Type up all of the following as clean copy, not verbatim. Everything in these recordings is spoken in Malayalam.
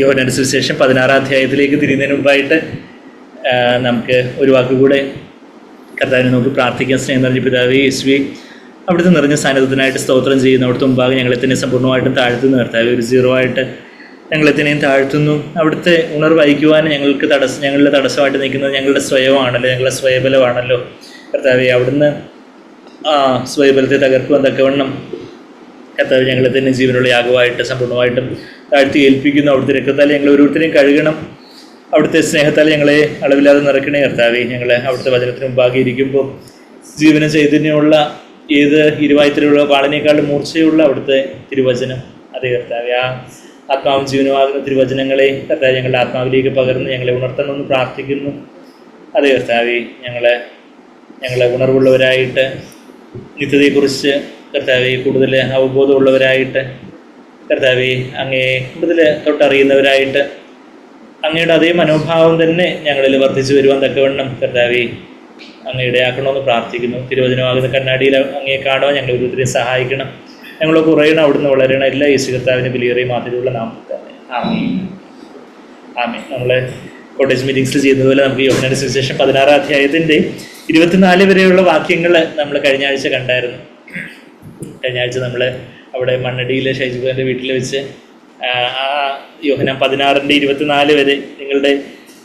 യോഹന്നാന്റെ സുവിശേഷം 16-ാം അധ്യായത്തിലേക്ക് തിരിയുന്നതിന് മുമ്പായിട്ട് നമുക്ക് ഒരു വാക്കുകൂടെ കർത്താവിനെ നമുക്ക് പ്രാർത്ഥിക്കാൻ. സ്നേഹം നിറഞ്ഞ പിതാവേ യേശുവേ, അവിടുത്തെ നിറഞ്ഞ സാന്നിധ്യത്തിനായിട്ട് സ്തോത്രം ചെയ്യുന്നു. അവിടുത്തെ മുമ്പാകെ ഞങ്ങളെ തന്നെ സമ്പൂർണ്ണമായിട്ടും താഴ്ത്തുന്നു. കർത്താവേ, ഒരു സീറോവായിട്ട് ഞങ്ങളെ തന്നെയും താഴ്ത്തുന്നു. അവിടുത്തെ ഉണർവ് അയക്കുവാൻ ഞങ്ങളുടെ തടസ്സമായിട്ട് നിൽക്കുന്നത് ഞങ്ങളുടെ സ്വയമാണല്ലോ, ഞങ്ങളുടെ സ്വയബലമാണല്ലോ. കർത്താവേ, അവിടുന്ന് സ്വയബലത്തെ തകർക്കുവാൻ തക്കവണ്ണം കർത്താവ് ഞങ്ങളെ തന്നെ ജീവനുള്ള യാഗമായിട്ട് സമ്പൂർണ്ണമായിട്ടും താഴ്ത്തി ഏൽപ്പിക്കുന്നു. അവിടുത്തെ രക്തത്താൽ ഞങ്ങൾ ഓരോരുത്തരെയും കഴുകണം. അവിടുത്തെ സ്നേഹത്താൽ ഞങ്ങളെ അളവില്ലാതെ നിറയ്ക്കണേ കർത്താവേ. ഞങ്ങളെ അവിടുത്തെ വചനത്തിന് മുമ്പാകെ ഇരിക്കുമ്പോൾ ജീവന ചൈതന്യമുള്ള ഏത് ഇരുവായത്തിലുള്ള വാളിനേക്കാളും മൂർച്ചയുള്ള അവിടുത്തെ തിരുവചനം, അതേ കർത്താവേ, ആ ആത്മാവും ജീവനുമാകുന്ന തിരുവചനങ്ങളെ കർത്താവ് ഞങ്ങളുടെ ആത്മാവിലേക്ക് പകർന്ന് ഞങ്ങളെ ഉണർത്തണമെന്ന് പ്രാർത്ഥിക്കുന്നു. അതേ കർത്താവേ, ഞങ്ങളെ ഉണർവുള്ളവരായിട്ട് നിത്യതയെക്കുറിച്ച് കർത്താവെ കൂടുതൽ അവബോധമുള്ളവരായിട്ട് കർത്താവെ അങ്ങയെ കൂടുതൽ തൊട്ടറിയുന്നവരായിട്ട് അങ്ങയുടെ അതേ മനോഭാവം തന്നെ ഞങ്ങളിൽ വർദ്ധിച്ചു വരുവാൻ തക്കവണ്ണം കർത്താവെ അങ്ങയുടെ ആക്കണമെന്ന് പ്രാർത്ഥിക്കുന്നു. തിരുവചനമാകുന്ന കണ്ണാടിയിൽ അങ്ങയെ കാണുവാൻ ഞങ്ങൾ ഓരോരുത്തരെയും സഹായിക്കണം. ഞങ്ങൾ കുറയണം, അവിടുന്ന് വളരണം. എല്ലാ യേശു കർത്താവിന് വിലയേറിയ മാതിരിയുള്ള നാമത്തിൽ തന്നെ ആമേൻ. ആമേൻ. നമ്മൾ കോട്ടേജ് മീറ്റിംഗ്സിൽ ചെയ്യുന്നതുപോലെ നമുക്ക് യോഹന്നാന്റെ സുവിശേഷം 16-ാം അധ്യായത്തിൻ്റെ 24 വരെയുള്ള വാക്യങ്ങൾ നമ്മൾ കഴിഞ്ഞ ആഴ്ച കണ്ടായിരുന്നു. കഴിഞ്ഞ ആഴ്ച നമ്മൾ അവിടെ മണ്ണടിയിലെ ഷൈജുഖാൻ്റെ വീട്ടിൽ വെച്ച് ആ യോഹന്നാൻ 16-ന്റെ 24 വരെ നിങ്ങളുടെ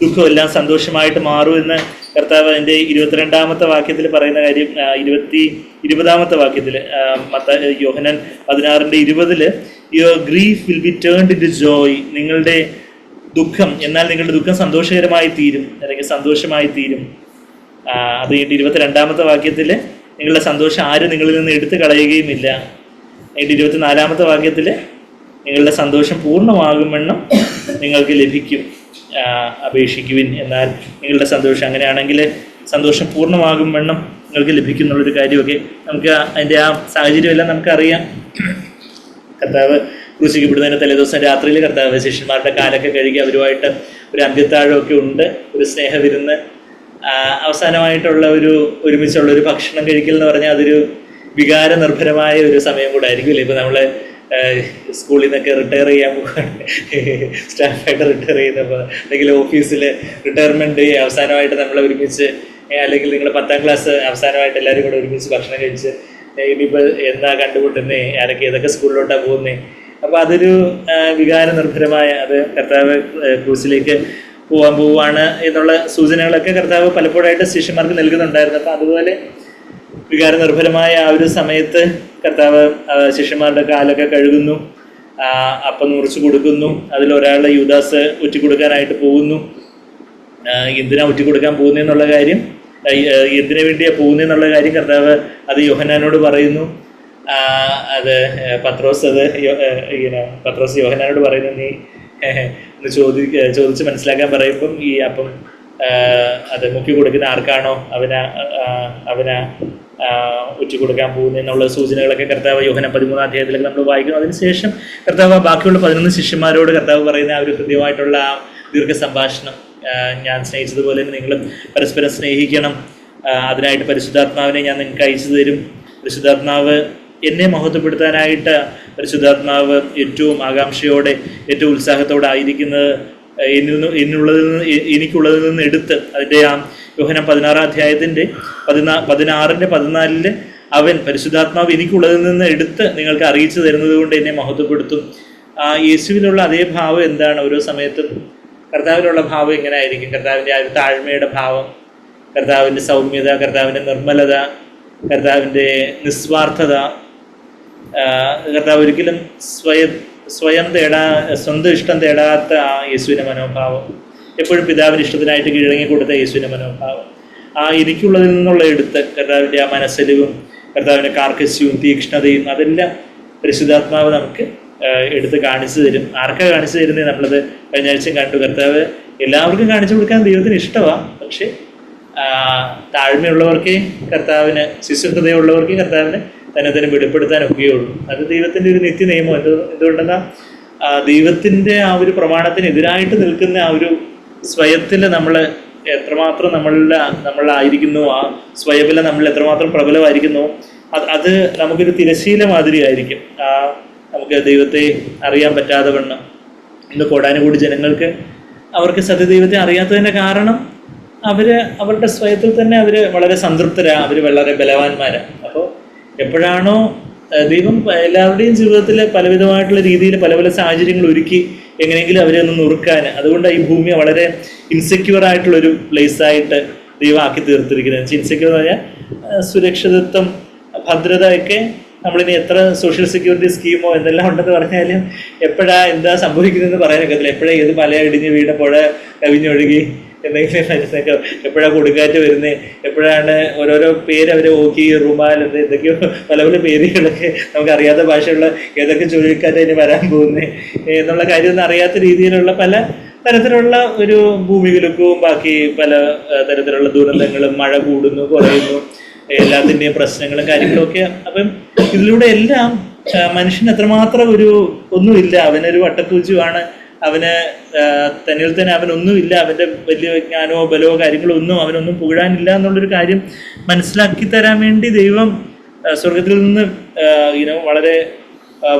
ദുഃഖമെല്ലാം സന്തോഷമായിട്ട് മാറുമെന്ന് കർത്താവ് അതിൻ്റെ 22-ാമത്തെ വാക്യത്തിൽ പറയുന്ന കാര്യം 20-ാമത്തെ വാക്യത്തിൽ യോഹന്നാൻ 16-ന്റെ 20 your grief will be turned into Joy. നിങ്ങളുടെ ദുഃഖം, എന്നാൽ നിങ്ങളുടെ ദുഃഖം സന്തോഷകരമായി തീരും, അല്ലെങ്കിൽ സന്തോഷമായി തീരും. അത് കഴിഞ്ഞിട്ട് 22-ാമത്തെ വാക്യത്തിൽ നിങ്ങളുടെ സന്തോഷം ആരും നിങ്ങളിൽ നിന്ന് എടുത്തു കളയുകയുമില്ല. അതിൻ്റെ 24-ാമത്തെ വാക്യത്തിൽ നിങ്ങളുടെ സന്തോഷം പൂർണ്ണമാകുമെന്നും നിങ്ങൾക്ക് ലഭിക്കും, അപേക്ഷിക്കുവിൻ എന്നാൽ നിങ്ങളുടെ സന്തോഷം, അങ്ങനെയാണെങ്കിൽ സന്തോഷം പൂർണ്ണമാകുമെന്നും നിങ്ങൾക്ക് ലഭിക്കും എന്നുള്ളൊരു കാര്യമൊക്കെ നമുക്ക് അതിൻ്റെ ആ സാഹചര്യമെല്ലാം നമുക്കറിയാം. കർത്താവ് ക്രൂശിക്കപ്പെടുന്നതിന് തലേദിവസം രാത്രിയിൽ കർത്താവ് ശിഷ്യന്മാരുടെ കാലൊക്കെ കഴുകി അവരുമായിട്ട് ഒരു അന്ത്യത്താഴമൊക്കെ ഉണ്ട്, ഒരു സ്നേഹവിരുന്ന്, അവസാനമായിട്ടുള്ള ഒരുമിച്ചുള്ള ഒരു ഭക്ഷണം കഴിക്കൽ എന്ന് പറഞ്ഞാൽ അതൊരു വികാര നിർഭരമായ ഒരു സമയം കൂടെ ആയിരിക്കും. ഇപ്പോൾ നമ്മൾ സ്കൂളിൽ നിന്നൊക്കെ റിട്ടയർ ചെയ്യാൻ പോകുകയാണ്, സ്റ്റാഫായിട്ട് റിട്ടയർ ചെയ്യുന്നപ്പോൾ, അല്ലെങ്കിൽ ഓഫീസിൽ റിട്ടയർമെൻറ്റ് അവസാനമായിട്ട് നമ്മൾ ഒരുമിച്ച്, അല്ലെങ്കിൽ നിങ്ങൾ 10ാം ക്ലാസ് അവസാനമായിട്ട് എല്ലാവരും കൂടെ ഒരുമിച്ച് ഭക്ഷണം കഴിച്ച് ഇനിയിപ്പോൾ എന്താ കണ്ടുമുട്ടുന്നേ, ആരൊക്കെ ഏതൊക്കെ സ്കൂളിലോട്ടാണ് പോകുന്നേ. അപ്പോൾ അതൊരു വികാര നിർഭരമായ, അത് കർത്താവ് ക്രൂസിലേക്ക് പോവാണ് എന്നുള്ള സൂചനകളൊക്കെ കർത്താവ് പലപ്പോഴായിട്ട് ശിഷ്യന്മാർക്ക് നൽകുന്നുണ്ടായിരുന്നു. അപ്പം അതുപോലെ വികാരനിർഭരമായ ആ ഒരു സമയത്ത് കർത്താവ് ശിഷ്യന്മാരുടെ കാലൊക്കെ കഴുകുന്നു, അപ്പം മുറിച്ച് കൊടുക്കുന്നു. അതിലൊരാളുടെ യൂദാസ് ഒറ്റിക്കൊടുക്കാനായിട്ട് പോകുന്നു. എന്തിനാ ഒറ്റിക്കൊടുക്കാൻ പോകുന്നതെന്നുള്ള കാര്യം, എന്തിനു വേണ്ടിയാണ് പോകുന്നതെന്നുള്ള കാര്യം കർത്താവ് അത് യോഹന്നാനോട് പറയുന്നു. അത് പത്രോസ് യോഹന്നാനോട് പറയുന്നു, നീ ഒന്ന് ചോദിച്ച് മനസ്സിലാക്കാൻ പറയുമ്പം ഈ അപ്പം അത് മുക്കി കൊടുക്കുന്ന ആർക്കാണോ അവനാ ഉച്ച കൊടുക്കാൻ പോകുന്നതെന്നുള്ള സൂചനകളൊക്കെ കർത്താവ് യോഹന്നാൻ 13-ാം അധ്യായത്തിലൊക്കെ നമ്മൾ വായിക്കുന്നു. അതിനുശേഷം കർത്താവ് ബാക്കിയുള്ള 11 ശിഷ്യന്മാരോട് കർത്താവ് പറയുന്ന ആ ഒരു കൃത്യമായിട്ടുള്ള ആ ദീർഘ സംഭാഷണം, ഞാൻ സ്നേഹിച്ചതുപോലെ തന്നെ നിങ്ങളും പരസ്പരം സ്നേഹിക്കണം, അതിനായിട്ട് പരിശുദ്ധാത്മാവിനെ ഞാൻ നിങ്ങൾക്ക് അയച്ചു തരും. പരിശുദ്ധാത്മാവ് എന്നെ മഹത്വപ്പെടുത്താനായിട്ട് പരിശുദ്ധാത്മാവ് ഏറ്റവും ആകാംക്ഷയോടെ ഏറ്റവും ഉത്സാഹത്തോടെ ആയിരിക്കുന്നത് എനിക്കുള്ളതിൽ നിന്ന് എടുത്ത്, അതിൻ്റെ ആ യോഹന്നാൻ 16-ാം അധ്യായത്തിൻ്റെ 16-ന്റെ 14 അവൻ പരിശുദ്ധാത്മാവ് എനിക്കുള്ളതിൽ നിന്ന് എടുത്ത് നിങ്ങൾക്ക് അറിയിച്ചു തരുന്നത് കൊണ്ട് എന്നെ മഹത്വപ്പെടുത്തും. യേശുവിനുള്ള അതേ ഭാവം എന്താണ്? ഓരോ സമയത്തും കർത്താവിനുള്ള ഭാവം എങ്ങനെ ആയിരിക്കും? കർത്താവിൻ്റെ ആ ഒരു താഴ്മയുടെ ഭാവം, കർത്താവിൻ്റെ സൗമ്യത, കർത്താവിൻ്റെ നിർമ്മലത, കർത്താവിൻ്റെ നിസ്വാർത്ഥത. കർത്താവ് ഒരിക്കലും സ്വന്തം ഇഷ്ടം തേടാത്ത ആ യേശുവിൻ്റെ മനോഭാവം, എപ്പോഴും പിതാവിൻ്റെ ഇഷ്ടത്തിനായിട്ട് കീഴടങ്ങി കൊടുത്ത യേശുവിൻ്റെ മനോഭാവം, ആ എനിക്കുള്ളതിൽ നിന്നുള്ള എടുത്ത് കർത്താവിൻ്റെ ആ മനസ്സലിവും കർത്താവിൻ്റെ കാർക്കശ്യവും തീക്ഷ്ണതയും അതെല്ലാം പരിശുദ്ധാത്മാവ് നമുക്ക് എടുത്ത് കാണിച്ചു തരും. ആർക്കാണ് കാണിച്ചു തരുന്നത്? നമ്മളത് കഴിഞ്ഞ ആഴ്ചയും കണ്ടു. കർത്താവ് എല്ലാവർക്കും കാണിച്ചു കൊടുക്കാൻ ദൈവത്തിന് ഇഷ്ടമാണ്, പക്ഷേ താഴ്മയുള്ളവർക്കേ കർത്താവിന്, ശിശുഹൃദയമുള്ളവർക്കേ കർത്താവിന് തന്നെ വെളിപ്പെടുത്താൻ ഒക്കെയുള്ളൂ. അത് ദൈവത്തിൻ്റെ ഒരു നിത്യ നിയമം. എന്തുകൊണ്ടെന്നാൽ ദൈവത്തിൻ്റെ ആ ഒരു പ്രമാണത്തിനെതിരായിട്ട് നിൽക്കുന്ന ആ ഒരു സ്വയത്തിൽ നമ്മൾ എത്രമാത്രം നമ്മളായിരിക്കുന്നു, ആ സ്വയബലം നമ്മൾ എത്രമാത്രം പ്രബലമായിരിക്കുന്നു, അത് നമുക്കൊരു തിരശീല മാതിരിയായിരിക്കും. നമുക്ക് ദൈവത്തെ അറിയാൻ പറ്റാതെ വണ്ണം ഇന്ന് കോടാനുകൂടി ജനങ്ങൾക്ക് അവർക്ക് സത്യദൈവത്തെ അറിയാത്തതിൻ്റെ കാരണം അവരുടെ സ്വയത്തിൽ തന്നെ അവർ വളരെ സംതൃപ്തരാണ്, അവർ വളരെ ബലവാന്മാരാണ്. അപ്പോൾ എപ്പോഴാണോ ദൈവം എല്ലാവരുടെയും ജീവിതത്തിൽ പലവിധമായിട്ടുള്ള രീതിയിൽ പല പല സാഹചര്യങ്ങൾ ഒരുക്കി എങ്ങനെയെങ്കിലും അവരെ ഒന്ന് നുറുക്കാൻ, അതുകൊണ്ട് ഈ ഭൂമിയെ വളരെ ഇൻസെക്യൂർ ആയിട്ടുള്ളൊരു പ്ലേസായിട്ട് ദൈവം ആക്കി തീർത്തിരിക്കുന്നത്. ഇൻസെക്യൂർ എന്ന് പറഞ്ഞാൽ സുരക്ഷിതത്വം, ഭദ്രതയൊക്കെ നമ്മളിനി എത്ര സോഷ്യൽ സെക്യൂരിറ്റി സ്കീമോ എന്തെല്ലാം ഉണ്ടെന്ന് പറഞ്ഞാലും എന്താ സംഭവിക്കുന്നതെന്ന് പറയാനൊക്കത്തില്ല. ഏത് മല ഇടിഞ്ഞ് വീണ പുഴ കവിഞ്ഞൊഴുകി എന്തെങ്കിലും മനസ്സിലാക്കുക, എപ്പോഴാണ് കൊടുങ്കാറ്റ് വരുന്നത്, എപ്പോഴാണ് ഓരോരോ പേര് അവർ ഓക്കി റുമാൽ എന്തൊക്കെയോ പല പല പേരുകളൊക്കെ നമുക്കറിയാത്ത ഭാഷയുള്ള ഏതൊക്കെ ചുഴലിക്കാറ്റ് ഇനി വരാൻ പോകുന്നത് എന്നുള്ള കാര്യമൊന്നും അറിയാത്ത രീതിയിലുള്ള പല തരത്തിലുള്ള ഒരു ഭൂമികുലുക്കവും ബാക്കി പല തരത്തിലുള്ള ദുരന്തങ്ങളും, മഴ കൂടുന്നു കുറയുന്നു, എല്ലാത്തിൻ്റെയും പ്രശ്നങ്ങളും കാര്യങ്ങളും ഒക്കെ. അപ്പം ഇതിലൂടെ എല്ലാം മനുഷ്യന് എത്രമാത്രം ഒന്നുമില്ല, അവനൊരു വട്ടപ്പൂച്ചുവാണ്, അവന് തന്നിൽ തന്നെ അവനൊന്നുമില്ല, അവൻ്റെ വലിയ ജ്ഞാനമോ ബലമോ കാര്യങ്ങളോ അവനൊന്നും പുകഴാനില്ല എന്നുള്ളൊരു കാര്യം മനസ്സിലാക്കി തരാൻ വേണ്ടി ദൈവം സ്വർഗത്തിൽ നിന്ന് വളരെ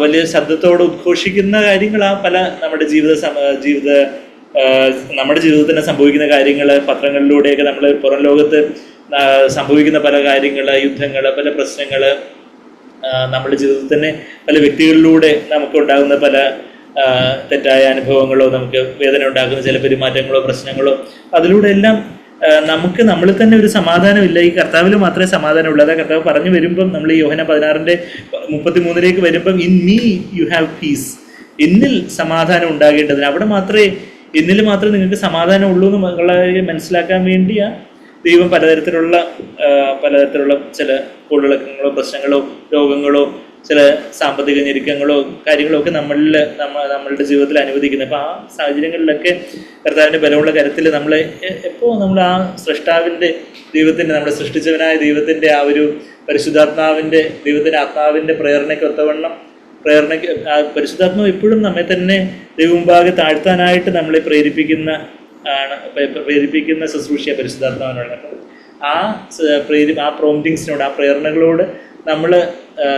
വലിയ ശബ്ദത്തോട് ഉദ്ഘോഷിക്കുന്ന കാര്യങ്ങളാ പല നമ്മുടെ നമ്മുടെ ജീവിതത്തിൽ സംഭവിക്കുന്ന കാര്യങ്ങൾ. പത്രങ്ങളിലൂടെയൊക്കെ നമ്മൾ പുറം ലോകത്ത് സംഭവിക്കുന്ന പല കാര്യങ്ങൾ, യുദ്ധങ്ങൾ, പല പ്രശ്നങ്ങൾ, നമ്മുടെ ജീവിതത്തിൽ തന്നെ പല വ്യക്തികളിലൂടെ നമുക്ക് ഉണ്ടാകുന്ന പല തെറ്റായ അനുഭവങ്ങളോ, നമുക്ക് വേദന ഉണ്ടാക്കുന്ന ചില പെരുമാറ്റങ്ങളോ പ്രശ്നങ്ങളോ, അതിലൂടെ എല്ലാം നമുക്ക് നമ്മളിൽ തന്നെ ഒരു സമാധാനമില്ല. ഈ കർത്താവിൽ മാത്രമേ സമാധാനമുള്ളൂ. അതാ കർത്താവ് പറഞ്ഞു വരുമ്പം നമ്മൾ ഈ യോഹന്നാൻ 16:33 വരുമ്പം in me you have peace, എന്നിൽ സമാധാനം ഉണ്ടാകേണ്ടതിന്, എന്നിൽ മാത്രമേ നിങ്ങൾക്ക് സമാധാനം ഉള്ളൂ എന്നുള്ള മനസ്സിലാക്കാൻ വേണ്ടിയാണ് ദൈവം പലതരത്തിലുള്ള ചില കോളിളക്കങ്ങളോ പ്രശ്നങ്ങളോ രോഗങ്ങളോ ചില സാമ്പത്തിക ഞെരുക്കങ്ങളോ കാര്യങ്ങളോ ഒക്കെ നമ്മളുടെ ജീവിതത്തിൽ അനുവദിക്കുന്നത്. അപ്പോൾ ആ സാഹചര്യങ്ങളിലൊക്കെ കർത്താവിൻ്റെ ബലമുള്ള കരത്തിൽ നമ്മൾ ആ സൃഷ്ടാവിൻ്റെ ദൈവത്തിൻ്റെ, നമ്മുടെ സൃഷ്ടിച്ചവനായ ദൈവത്തിൻ്റെ ആ ഒരു പരിശുദ്ധാത്മാവിൻ്റെ ദൈവത്തിൻ്റെ ആത്മാവിൻ്റെ പ്രേരണയ്ക്ക് പരിശുദ്ധാത്മാവ് എപ്പോഴും നമ്മെ തന്നെ ദൈവമുമ്പാകെ താഴ്ത്താനായിട്ട് നമ്മളെ പ്രേരിപ്പിക്കുന്ന ശുശ്രൂഷ പരിശുദ്ധാത്മാവിനോട്. അപ്പം ആ പ്രോംപ്റ്റിങ്സിനോട്, ആ പ്രേരണകളോട് നമ്മൾ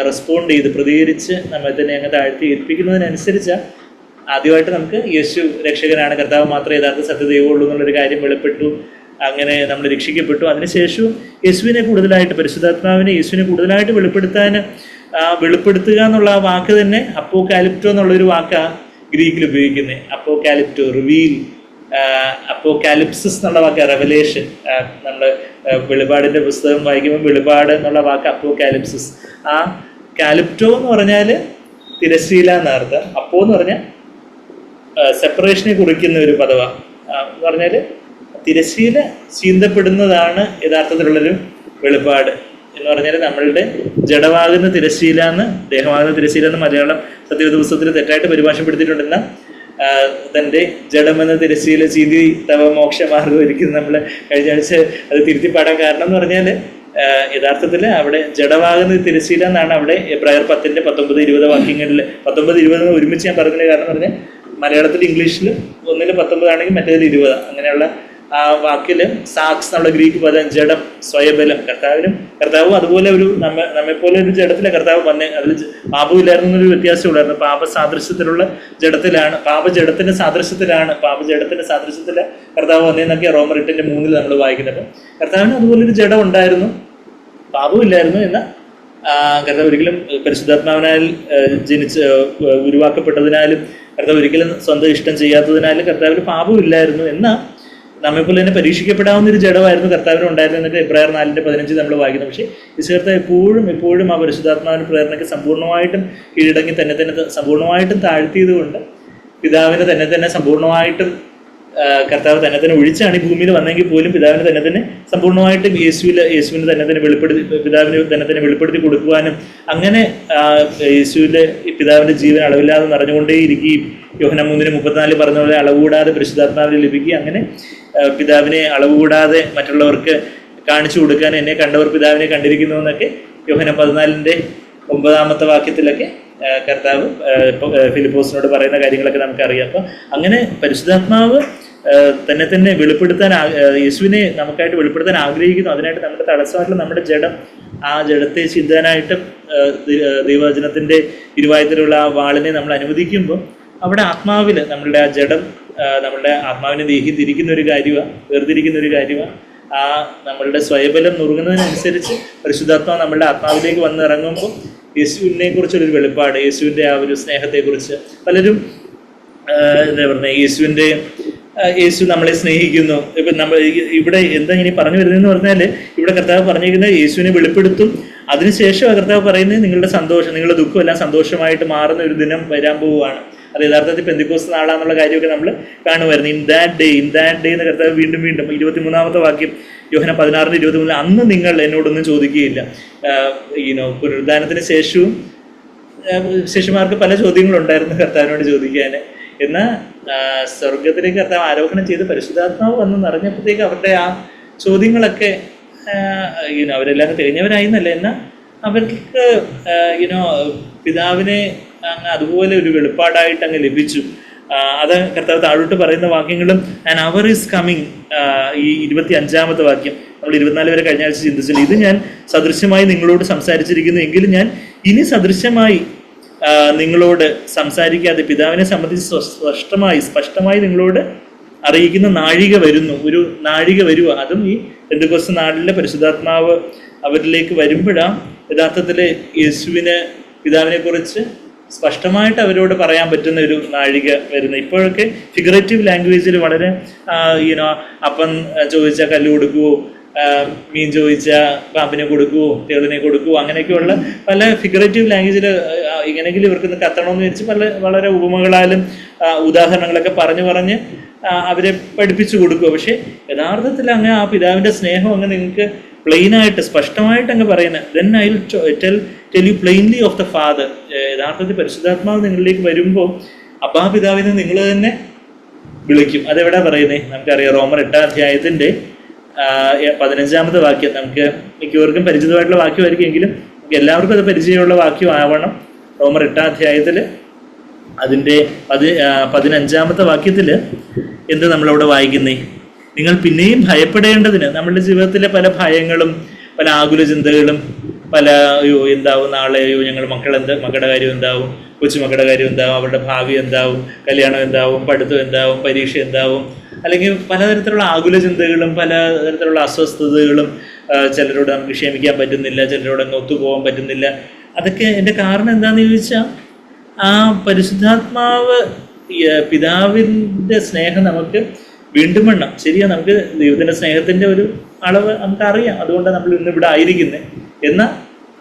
റെസ്പോണ്ട് ചെയ്ത് പ്രതികരിച്ച് നമ്മെ തന്നെ അങ്ങ് താഴ്ത്തി ഏൽപ്പിക്കുന്നതിനനുസരിച്ചാണ് ആദ്യമായിട്ട് നമുക്ക് യേശു രക്ഷകനാണ്, കർത്താവ് മാത്രമേ യഥാർത്ഥ സത്യദൈവമുള്ളൂ എന്നുള്ളൊരു കാര്യം വെളിപ്പെട്ടു. അങ്ങനെ നമ്മൾ രക്ഷിക്കപ്പെട്ടു. അതിനുശേഷവും യേശുവിനെ കൂടുതലായിട്ട്, പരിശുദ്ധാത്മാവിനെ യേശുവിനെ കൂടുതലായിട്ട് വെളിപ്പെടുത്തുക എന്നുള്ള ആ വാക്ക് തന്നെ അപ്പോകാലിപ്റ്റോ എന്നുള്ളൊരു വാക്കാണ് ഗ്രീക്കിൽ ഉപയോഗിക്കുന്നത്. അപ്പോകാലിപ്റ്റോ, റിവീൽ, അപ്പോകാലിപ്സിസ് എന്നുള്ള വാക്ക് റെവലേഷൻ. നമ്മൾ വെളിപാടിൻ്റെ പുസ്തകം വായിക്കുമ്പോൾ വെളിപാട് എന്നുള്ള വാക്ക് അപ്പോകാലിപ്സിസ്. ആ കാലിപ്റ്റോ എന്ന് പറഞ്ഞാൽ തിരശ്ശീല എന്നർത്ഥം. അപ്പോ എന്ന് പറഞ്ഞാൽ സെപ്പറേഷനെ കുറിക്കുന്ന ഒരു പദമാണ്. എന്ന് പറഞ്ഞാൽ തിരശ്ശീല ചീന്തപ്പെടുന്നതാണ് യഥാർത്ഥത്തിലുള്ളൊരു വെളിപാട് എന്ന് പറഞ്ഞാൽ നമ്മളുടെ ജഡമാകുന്ന തിരശ്ശീല എന്ന്, ദേഹമാകുന്ന തിരശ്ശീല എന്ന് മലയാളം സത്യവേദ പുസ്തകത്തിൽ തെറ്റായിട്ട് പരിഭാഷപ്പെടുത്തിയിട്ടുണ്ടെന്ന തൻ്റെ ജഡമെന്ന തിരശ്ശീല ചീന്തി തവ മോക്ഷമാർഗം ഒരിക്കലും നമ്മൾ കഴിഞ്ഞ ആഴ്ച അത് തിരുത്തി പാടാൻ കാരണം എന്ന് പറഞ്ഞാൽ യഥാർത്ഥത്തിൽ അവിടെ ജഡമാകുന്ന തിരശ്ശീല എന്നാണ് അവിടെ എബ്രായർ 10:19-20 വാക്യങ്ങളിൽ 19-20 ഒരുമിച്ച് ഞാൻ പറഞ്ഞതിന് കാരണം എന്ന് പറഞ്ഞാൽ മലയാളത്തിൽ ഇംഗ്ലീഷിൽ ഒന്നിൽ 19 ആണെങ്കിൽ മറ്റേതിൽ 20. അങ്ങനെയുള്ള ആ വാക്കിൽ സാക്സ് എന്നുള്ള ഗ്രീക്ക് പദം ജഡം, സ്വയബലം. കർത്താവും അതുപോലെ നമ്മെപ്പോലെ ഒരു ജഡത്തിലെ കർത്താവ് വന്നേ. അതിൽ പാപമില്ലായിരുന്നൊരു വ്യത്യാസമുള്ളായിരുന്നു. പാപജടത്തിന്റെ സാദൃശ്യത്തിലാണ് കർത്താവ് വന്നേന്നൊക്കെ റോമർ 8:3 നമ്മൾ വായിക്കുന്നത്. അപ്പം കർത്താവിന് അതുപോലൊരു ജഡം ഉണ്ടായിരുന്നു, പാപമില്ലായിരുന്നു. എന്നാൽ കർത്താവ് ഒരിക്കലും പരിശുദ്ധാത്മാവിനാൽ ഉരുവാക്കപ്പെട്ടതിനാലും കർത്താവ് ഒരിക്കലും സ്വന്തം ഇഷ്ടം ചെയ്യാത്തതിനാലും കർത്താവിന് പാപമില്ലായിരുന്നു. എന്നാൽ നമ്മെപ്പോലെ തന്നെ പരീക്ഷിക്കപ്പെടാവുന്ന ഒരു ജഡമായിരുന്നു കർത്താവിന് ഉണ്ടായിരുന്നു. എന്നിട്ട് എബ്രായർ 4:15 നമ്മൾ വായിക്കുന്നു. പക്ഷേ ഈശ്വരത്തെ എപ്പോഴും ആ പരിശുദ്ധാത്മാവിൻ്റെ പ്രേരണയ്ക്ക് സമ്പൂർണ്ണമായിട്ടും കീഴടങ്ങി തന്നെ സമ്പൂർണ്ണമായിട്ടും താഴ്ത്തിയതുകൊണ്ട് പിതാവിനെ തന്നെ സമ്പൂർണ്ണമായിട്ടും കർത്താവ് തന്നെ ഒഴിച്ചാണ് ഈ ഭൂമിയിൽ വന്നെങ്കിൽ പോലും പിതാവിനെ തന്നെ സമ്പൂർണ്ണമായിട്ടും യേശുവിനെ തന്നെ വെളിപ്പെടുത്തി കൊടുക്കുവാനും അങ്ങനെ യേശുവിൻ്റെ പിതാവിൻ്റെ ജീവൻ അളവില്ലാതെ നിറഞ്ഞുകൊണ്ടേയിരിക്കുകയും യോഹന്നാൻ 3:34 പറഞ്ഞ പോലെ അളവുകൂടാതെ പരിശുദ്ധാത്മാവിനെ ലഭിക്കുക. അങ്ങനെ പിതാവിനെ അളവുകൂടാതെ മറ്റുള്ളവർക്ക് കാണിച്ചു കൊടുക്കാൻ എന്നെ കണ്ടവർ പിതാവിനെ കണ്ടിരിക്കുന്നു എന്നൊക്കെ യോഹന്നാൻ 14:9 വാക്യത്തിലൊക്കെ കർത്താവ് ഫിലിപ്പോസിനോട് പറയുന്ന കാര്യങ്ങളൊക്കെ നമുക്കറിയാം. അപ്പം അങ്ങനെ പരിശുദ്ധാത്മാവ് തന്നെ വെളിപ്പെടുത്താൻ, യേശുവിനെ നമുക്കായിട്ട് വെളിപ്പെടുത്താൻ ആഗ്രഹിക്കുന്നു. അതിനായിട്ട് നമ്മുടെ തടസ്സമായിട്ടുള്ള നമ്മുടെ ജഡം, ആ ജഡത്തെ ചിന്താനായിട്ടും ദൈവവചനത്തിൻ്റെ ഇരുവായത്തിലുള്ള ആ വാളിനെ നമ്മൾ അനുവദിക്കുമ്പോൾ അവിടെ ആത്മാവിൽ നമ്മളുടെ ആ ജഡം നമ്മളുടെ ആത്മാവിനെ ദേഹിത്തിരിക്കുന്ന ഒരു കാര്യമാണ്, വേർതിരിക്കുന്ന ഒരു കാര്യമാണ്. ആ നമ്മളുടെ സ്വയബലം നുറുങ്ങുന്നതിനനുസരിച്ച് പരിശുദ്ധാത്മാവ് നമ്മളുടെ ആത്മാവിലേക്ക് വന്നിറങ്ങുമ്പോൾ യേശുവിനെ കുറിച്ചൊരു വെളിപ്പാട്, യേശുവിൻ്റെ ആ ഒരു സ്നേഹത്തെക്കുറിച്ച് പലരും എന്താ പറയുക, യേശു നമ്മളെ സ്നേഹിക്കുന്നു. ഇപ്പം നമ്മൾ ഇവിടെ എന്താ ഇനി പറഞ്ഞു വരുന്നതെന്ന് പറഞ്ഞാൽ, ഇവിടെ കർത്താവ് പറഞ്ഞിരിക്കുന്നത് യേശുവിനെ വെളിപ്പെടുത്തും. അതിനുശേഷം കർത്താവ് പറയുന്നത് നിങ്ങളുടെ സന്തോഷം, നിങ്ങളുടെ ദുഃഖം എല്ലാം സന്തോഷമായിട്ട് മാറുന്ന ഒരു ദിനം വരാൻ പോവുകയാണ്. അത് യഥാർത്ഥത്തിൽ പെന്തിക്കോസ്ത് നാളാന്നുള്ള കാര്യമൊക്കെ നമ്മൾ കാണുമായിരുന്നു. ഇൻ ദാറ്റ് ഡേ എന്ന് കർത്താവ് വീണ്ടും 23-ാമത്തെ വാക്യം യോഹന്നാൻ 16:23, അന്ന് നിങ്ങൾ എന്നോടൊന്നും ചോദിക്കുകയില്ല. പുനരുദ്ധാനത്തിന് ശേഷവും ശിഷ്യന്മാർക്ക് പല ചോദ്യങ്ങളുണ്ടായിരുന്നു കർത്താവിനോട് ചോദിക്കാൻ. എന്നാൽ സ്വർഗത്തിലേക്ക് കർത്താവ് ആരോഹണം ചെയ്ത് പരിശുദ്ധാത്മാവ് വന്ന് നിറഞ്ഞപ്പോഴത്തേക്ക് അവരുടെ ആ ചോദ്യങ്ങളൊക്കെ അവരെല്ലാം തികഞ്ഞവരായി എന്നല്ല, എന്നാൽ അവർക്ക് പിതാവിനെ അങ്ങ് അതുപോലെ ഒരു വെളിപ്പാടായിട്ട് അങ്ങ് ലഭിച്ചു. അത് കർത്താവ് താഴോട്ട് പറയുന്ന വാക്യങ്ങളും ആൻഡ് അവർ ഈസ് കമ്മിങ്, ഈ 25-ാമത്തെ വാക്യം നമ്മൾ 24 വരെ കഴിഞ്ഞ ആഴ്ച ചിന്തിച്ചില്ല. ഇത് ഞാൻ സദൃശ്യമായി നിങ്ങളോട് സംസാരിച്ചിരിക്കുന്നു, എങ്കിലും ഞാൻ ഇനി സദൃശ്യമായി നിങ്ങളോട് സംസാരിക്കാതെ പിതാവിനെ സംബന്ധിച്ച് സ്പഷ്ടമായി നിങ്ങളോട് അറിയിക്കുന്ന നാഴിക വരുന്നു. ഒരു നാഴിക വരുക, അതും ഈ പെന്തക്കോസ്ത് നാളിലെ പരിശുദ്ധാത്മാവ് അവരിലേക്ക് വരുമ്പോഴാണ് യഥാർത്ഥത്തിൽ യേശുവിന് പിതാവിനെ കുറിച്ച് സ്പഷ്ടമായിട്ട് അവരോട് പറയാൻ പറ്റുന്ന ഒരു നാഴിക വരുന്നത്. ഇപ്പോഴൊക്കെ ഫിഗറേറ്റീവ് ലാംഗ്വേജിൽ വളരെ അപ്പം ചോദിച്ചാൽ കല്ല് കൊടുക്കുവോ, മീൻ ചോദിച്ചാൽ പാമ്പിനെ കൊടുക്കുവോ, തേളിനെ കൊടുക്കുവോ, അങ്ങനെയൊക്കെയുള്ള പല ഫിഗറേറ്റീവ് ലാംഗ്വേജിൽ എങ്ങനെയെങ്കിലും ഇവർക്ക് കത്തണമെന്ന് വെച്ച് വളരെ ഉപമകളാലും ഉദാഹരണങ്ങളൊക്കെ പറഞ്ഞ് അവരെ പഠിപ്പിച്ചു കൊടുക്കുക. പക്ഷെ യഥാർത്ഥത്തിൽ അങ്ങ് ആ പിതാവിൻ്റെ സ്നേഹം അങ്ങ് നിങ്ങൾക്ക് പ്ലെയിനായിട്ട് സ്പഷ്ടമായിട്ട് അങ്ങ് പറയുന്നത്, then I will tell you plainly of the father. യഥാർത്ഥത്തിൽ പരിശുദ്ധാത്മാവ് നിങ്ങളിലേക്ക് വരുമ്പോൾ അബ്ബാ പിതാവിനെ നിങ്ങൾ തന്നെ വിളിക്കും. അതെവിടാ പറയുന്നത് നമുക്കറിയാം. റോമർ 8-ാം അധ്യായത്തിൻ്റെ 15-ാമത്തെ വാക്യം നമുക്ക് മിക്കവർക്കും പരിചിതമായിട്ടുള്ള വാക്യമായിരിക്കും, എങ്കിലും നമുക്ക് എല്ലാവർക്കും അത് പരിചയമുള്ള വാക്യമാവണം. റോമർ 8-ാം അധ്യായത്തിൽ അതിൻ്റെ 15-ാമത്തെ വാക്യത്തിൽ എന്ത് നമ്മളവിടെ വായിക്കുന്നേ, നിങ്ങൾ പിന്നെയും ഭയപ്പെടേണ്ടതിന്. നമ്മളുടെ ജീവിതത്തിലെ പല ഭയങ്ങളും പല ആകുല ചിന്തകളും പല എന്താവും നാളെ, മക്കളുടെ കാര്യം എന്താവും, കൊച്ചുമക്കളുടെ കാര്യം എന്താവും, അവരുടെ ഭാവി എന്താവും, കല്യാണം എന്താവും, പഠിത്തം എന്താവും, പരീക്ഷ എന്താവും, അല്ലെങ്കിൽ പലതരത്തിലുള്ള ആകുല ചിന്തകളും പലതരത്തിലുള്ള അസ്വസ്ഥതകളും, ചിലരോട് നമുക്ക് ക്ഷമിക്കാൻ പറ്റുന്നില്ല, ചിലരോട് അങ്ങ് ഒത്തുപോകാൻ പറ്റുന്നില്ല. അതൊക്കെ എൻ്റെ കാരണം എന്താണെന്ന് ചോദിച്ചാൽ, ആ പരിശുദ്ധാത്മാവ് പിതാവിൻ്റെ സ്നേഹം നമുക്ക് വീണ്ടും വേണം. ശരിയാ, നമുക്ക് ദൈവത്തിൻ്റെ സ്നേഹത്തിൻ്റെ ഒരു അളവ് നമുക്കറിയാം, അതുകൊണ്ടാണ് നമ്മൾ ഇന്നിവിടെ ആയിരിക്കുന്നത്. എന്നാൽ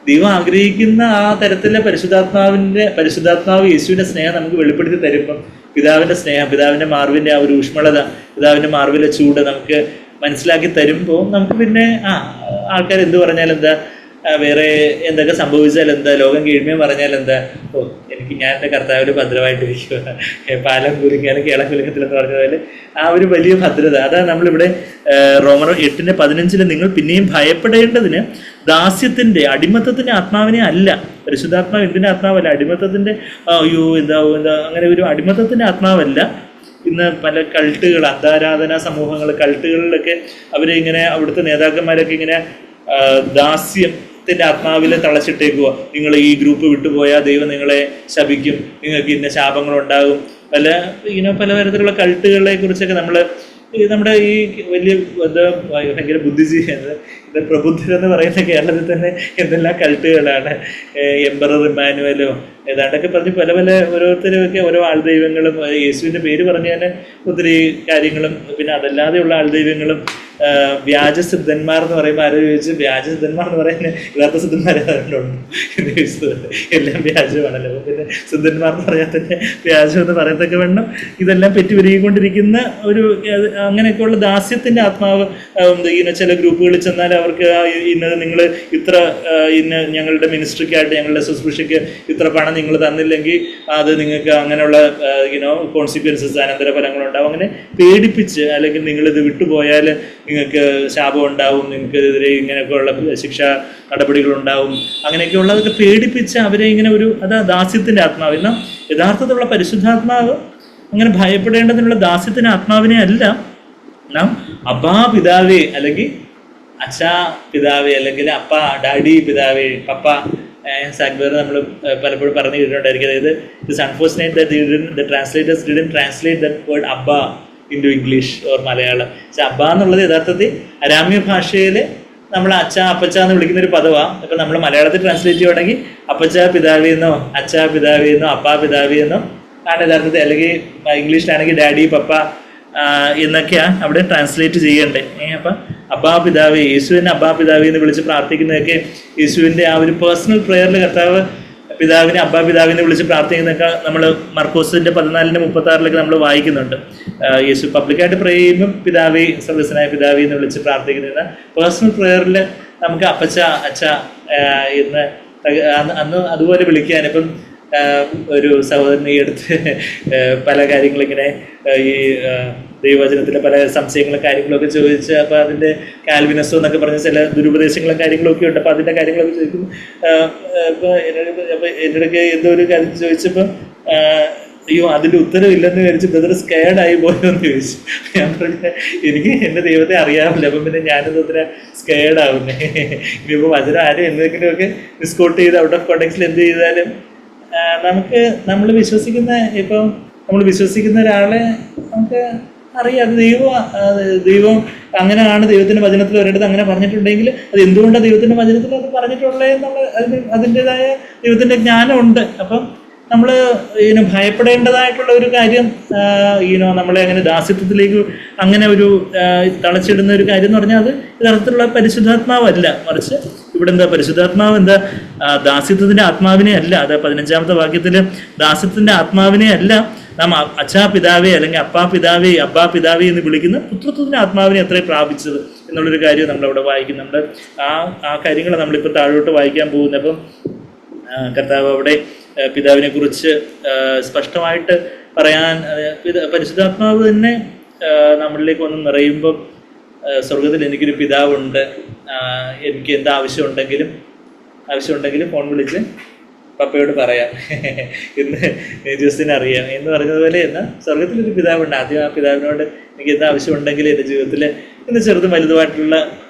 ദൈവം ആഗ്രഹിക്കുന്ന ആ തരത്തിലെ പരിശുദ്ധാത്മാവ് യേശുവിൻ്റെ സ്നേഹം നമുക്ക് വെളിപ്പെടുത്തി തരുമ്പം, പിതാവിൻ്റെ സ്നേഹം, പിതാവിൻ്റെ മാർവിൻ്റെ ആ ഒരു ഊഷ്മളത, പിതാവിൻ്റെ മാർവിലെ ചൂട് നമുക്ക് മനസ്സിലാക്കി തരുമ്പോൾ നമുക്ക് പിന്നെ ആൾക്കാർ എന്ത് പറഞ്ഞാൽ എന്താ, വേറെ എന്തൊക്കെ സംഭവിച്ചാൽ എന്താ, ലോകം കീഴ്മയും പറഞ്ഞാൽ എന്താ, ഞാൻ എൻ്റെ കർത്താവിൽ ഭദ്രമായിട്ടിരിക്കുക, പാലം കുലുങ്ങിയാലും കേളം കുലുക്കത്തിലെന്ന് പറഞ്ഞതുപോലെ ആ ഒരു വലിയ ഭദ്രത. അതാണ് നമ്മളിവിടെ റോമർ 8:15 നിങ്ങൾ പിന്നെയും ഭയപ്പെടേണ്ടതിന് ദാസ്യത്തിൻ്റെ അടിമത്തത്തിൻ്റെ ആത്മാവിനെ അല്ല. പരിശുദ്ധാത്മാവ് എന്തിൻ്റെ ആത്മാവല്ല, അടിമത്തത്തിൻ്റെ എന്താ അങ്ങനെ ഒരു അടിമത്തത്തിൻ്റെ ആത്മാവല്ല. ഇന്ന് പല കൾട്ടുകൾ, അന്താരാധന സമൂഹങ്ങൾ, കൾട്ടുകളിലൊക്കെ അവരിങ്ങനെ അവിടുത്തെ നേതാക്കന്മാരൊക്കെ ഇങ്ങനെ ദാസ്യത്തിൻ്റെ ആത്മാവിൽ തളച്ചിട്ടേക്കുക. നിങ്ങൾ ഈ ഗ്രൂപ്പ് വിട്ടുപോയാൽ ദൈവം നിങ്ങളെ ശപിക്കും, നിങ്ങൾക്ക് ഇന്ന ശാപങ്ങളുണ്ടാകും. പലതരത്തിലുള്ള കൾട്ടുകളെ കുറിച്ചൊക്കെ നമ്മുടെ ഈ വലിയ ഭയങ്കര ബുദ്ധിജീവിയാണ്, പ്രബുദ്ധരെന്ന് പറയുന്ന കേരളത്തിൽ തന്നെ എന്തെല്ലാം കൾട്ടുകളാണ്. എംപറർ ഇമ്മാനുവലോ ഏതാണ്ടൊക്കെ പറഞ്ഞ് പല ഓരോരുത്തരുമൊക്കെ ഓരോ ആൾദൈവങ്ങളും, യേശുവിൻ്റെ പേര് പറഞ്ഞാൽ ഒത്തിരി കാര്യങ്ങളും, പിന്നെ അതല്ലാതെയുള്ള ആൾദൈവങ്ങളും, വ്യാജസിദ്ധന്മാർ എന്ന് പറയുമ്പോൾ ആരോ ചോദിച്ചു, വ്യാജസിദ്ധന്മാർ എന്ന് പറയുന്നത് യഥാർത്ഥ സിദ്ധന്മാരുണ്ടോ എന്ന് ചോദിച്ചത്, എല്ലാം വ്യാജമാണല്ലോ. അപ്പോൾ പിന്നെ സിദ്ധന്മാർ എന്ന് പറയാൻ തന്നെ വ്യാജം എന്ന് പറയത്തൊക്കെ വേണം. ഇതെല്ലാം പെറ്റുപെരുകിക്കൊണ്ടിരിക്കുന്ന ഒരു അങ്ങനെയൊക്കെയുള്ള ദാസ്യത്തിൻ്റെ ആത്മാവ്. ചില ഗ്രൂപ്പുകളിൽ ചെന്നാൽ അവർക്ക് ഇന്നത് നിങ്ങൾ ഇത്ര ഞങ്ങളുടെ മിനിസ്ട്രിക്കായിട്ട്, ഞങ്ങളുടെ ശുശ്രൂഷയ്ക്ക് ഇത്ര പണം നിങ്ങൾ തന്നില്ലെങ്കിൽ അത് നിങ്ങൾക്ക് അങ്ങനെയുള്ള കോൺസിക്വൻസസ്, അനന്തരഫലങ്ങളുണ്ടാവും. അങ്ങനെ പേടിപ്പിച്ച്, അല്ലെങ്കിൽ നിങ്ങളിത് വിട്ടുപോയാൽ നിങ്ങൾക്ക് ശാപം ഉണ്ടാവും, നിങ്ങൾക്കെതിരെ ഇങ്ങനെയൊക്കെയുള്ള ശിക്ഷാ നടപടികളുണ്ടാവും, അങ്ങനെയൊക്കെയുള്ളതൊക്കെ പേടിപ്പിച്ച് അവരെ ഇങ്ങനെ അതാ ദാസ്യത്തിൻ്റെ ആത്മാവ്. എന്നാൽ യഥാർത്ഥത്തിലുള്ള പരിശുദ്ധാത്മാവ് അങ്ങനെ ഭയപ്പെടേണ്ടതിനുള്ള ദാസ്യത്തിൻ്റെ ആത്മാവിനെ അല്ല നാം അബ്ബാ പിതാവേ, അല്ലെങ്കിൽ അച്ഛാ പിതാവേ, അല്ലെങ്കിൽ അപ്പ ഡാഡി പിതാവേ, പപ്പ സാഗ്ബർ നമ്മൾ പലപ്പോഴും പറഞ്ഞു കേട്ടിട്ടുണ്ടായിരിക്കും. അതായത് it's unfortunate that the translators didn't translate that word abba in to English or Malayalam. പക്ഷെ അബ്ബ എന്നുള്ളത് യഥാർത്ഥത്തിൽ അരാമ്യ ഭാഷയിൽ നമ്മൾ അച്ഛ അപ്പച്ച എന്ന് വിളിക്കുന്ന ഒരു പദമാണ്. ഇപ്പം നമ്മൾ മലയാളത്തിൽ ട്രാൻസ്ലേറ്റ് ചെയ്യുകയാണെങ്കിൽ അപ്പച്ച പിതാവിയെന്നോ അച്ഛ പിതാവിയെന്നോ അപ്പ പിതാവിയെന്നോ ആണ് യഥാർത്ഥത്തിൽ. അല്ലെങ്കിൽ ഇംഗ്ലീഷിലാണെങ്കിൽ ഡാഡി പപ്പ എന്നൊക്കെയാണ് അവിടെ ട്രാൻസ്ലേറ്റ് ചെയ്യേണ്ടത്. അപ്പം അബ്ബാ പിതാവി, യേശുവിനെ അബ്ബാ പിതാവി എന്ന് വിളിച്ച് പ്രാർത്ഥിക്കുന്നതൊക്കെ യേശുവിൻ്റെ ആ ഒരു പേഴ്സണൽ പ്രേയറിൽ കർത്താവ് പിതാവിനെ അബ്ബാ പിതാവിനെ വിളിച്ച് പ്രാർത്ഥിക്കുന്നതൊക്കെ നമ്മൾ മർക്കോസിൻ്റെ 14:36 നമ്മൾ വായിക്കുന്നുണ്ട്. യേശു പബ്ലിക്കായിട്ട് പ്രേ ചെയ്യുമ്പം പിതാവി, സർവ്വസ്വനായ പിതാവി എന്ന് വിളിച്ച് പ്രാർത്ഥിക്കുന്ന പേഴ്സണൽ പ്രേയറിൽ നമുക്ക് അപ്പച്ച അച്ഛ എന്ന് അന്ന് അതുപോലെ വിളിക്കാൻ. ഇപ്പം ഒരു സഹോദരൻ ഈ അടുത്ത് പല കാര്യങ്ങളിങ്ങനെ ഈ ദൈവവചനത്തിലെ പല സംശയങ്ങളും കാര്യങ്ങളൊക്കെ ചോദിച്ച്, അപ്പോൾ അതിൻ്റെ കാൽവിനസോ എന്നൊക്കെ പറഞ്ഞ ചില ദുരുപദേശങ്ങളും കാര്യങ്ങളൊക്കെ ഉണ്ട്. അപ്പോൾ അതിൻ്റെ കാര്യങ്ങളൊക്കെ ചോദിക്കും. അപ്പോൾ എൻ്റെ ഇടയ്ക്ക് എന്തോ ഒരു കാര്യം ചോദിച്ചപ്പോൾ അയ്യോ അതിൻ്റെ ഉത്തരവില്ലെന്ന് വിചാരിച്ച് ബ്രദർ സ്കേർഡായി പോയോ എന്ന് ചോദിച്ചു. ഞാൻ പറഞ്ഞ എനിക്ക് എൻ്റെ ദൈവത്തെ അറിയാമില്ല, അപ്പം പിന്നെ ഞാനിതൊത്തിരി സ്കേർഡാവുന്നേ. ഇനിയിപ്പോൾ വചനം ആരും എന്തെങ്കിലുമൊക്കെ മിസ്കോട്ട് ചെയ്ത് ഔട്ട് ഓഫ് കോണ്ടെക്സ്റ്റിൽ എന്ത് ചെയ്താലും നമ്മൾ വിശ്വസിക്കുന്ന ഒരാളെ നമുക്ക് അറിയാം. അത് ദൈവം അങ്ങനെയാണ് ദൈവത്തിൻ്റെ വചനത്തിൽ ഒരിടത്ത് അങ്ങനെ പറഞ്ഞിട്ടുണ്ടെങ്കിൽ അത് എന്തുകൊണ്ടാണ് ദൈവത്തിൻ്റെ വചനത്തിൽ അത് പറഞ്ഞിട്ടുള്ളത് എന്നുള്ള അതിൻ്റെതായ ദൈവത്തിൻ്റെ ജ്ഞാനമുണ്ട്. അപ്പം നമ്മൾ ഭയപ്പെടേണ്ടതായിട്ടുള്ള ഒരു കാര്യം നമ്മളെ അങ്ങനെ ദാസ്യത്വത്തിലേക്ക് അങ്ങനെ ഒരു തളച്ചിടുന്ന ഒരു കാര്യം എന്ന് പറഞ്ഞാൽ അത് യഥാർത്ഥത്തിലുള്ള പരിശുദ്ധാത്മാവല്ല, മറിച്ച് ഇവിടെ എന്താ പരിശുദ്ധാത്മാവ് എന്താ ദാസ്യത്വത്തിൻ്റെ ആത്മാവിനെ അല്ല. അത് 15-ാമത്തെ വാക്യത്തിൽ ദാസ്യത്തിൻ്റെ ആത്മാവിനെ അല്ല നാം അച്ഛാ പിതാവേ അല്ലെങ്കിൽ അപ്പാ പിതാവേ അബ്ബാ പിതാവേ എന്ന് വിളിക്കുന്ന പുത്രത്വത്തിൻ്റെ ആത്മാവിനെ എത്രയും പ്രാപിച്ചത് എന്നുള്ളൊരു കാര്യം നമ്മളവിടെ വായിക്കുന്നുണ്ട്. ആ കാര്യങ്ങൾ നമ്മളിപ്പോൾ താഴോട്ട് വായിക്കാൻ പോകുന്നത്. അപ്പം കർത്താവ് അവിടെ പിതാവിനെ കുറിച്ച് സ്പഷ്ടമായിട്ട് പറയാൻ, പരിശുദ്ധാത്മാവ് തന്നെ നമ്മളിലേക്ക് വന്ന് നിറയുമ്പം സ്വർഗത്തിൽ എനിക്കൊരു പിതാവുണ്ട്, എനിക്ക് എന്താ ആവശ്യമുണ്ടെങ്കിലും ഫോൺ വിളിച്ച് പപ്പയോട് പറയാം എന്ന് ജോസിന് അറിയാം എന്ന് പറഞ്ഞതുപോലെ എന്നാൽ സ്വർഗത്തിലൊരു പിതാവുണ്ട്. ആദ്യം ആ പിതാവിനോട് എനിക്ക് എന്താ ആവശ്യമുണ്ടെങ്കിൽ എൻ്റെ ജീവിതത്തിൽ ഇന്ന് ചെറുതും വലുതുമായിട്ടുള്ള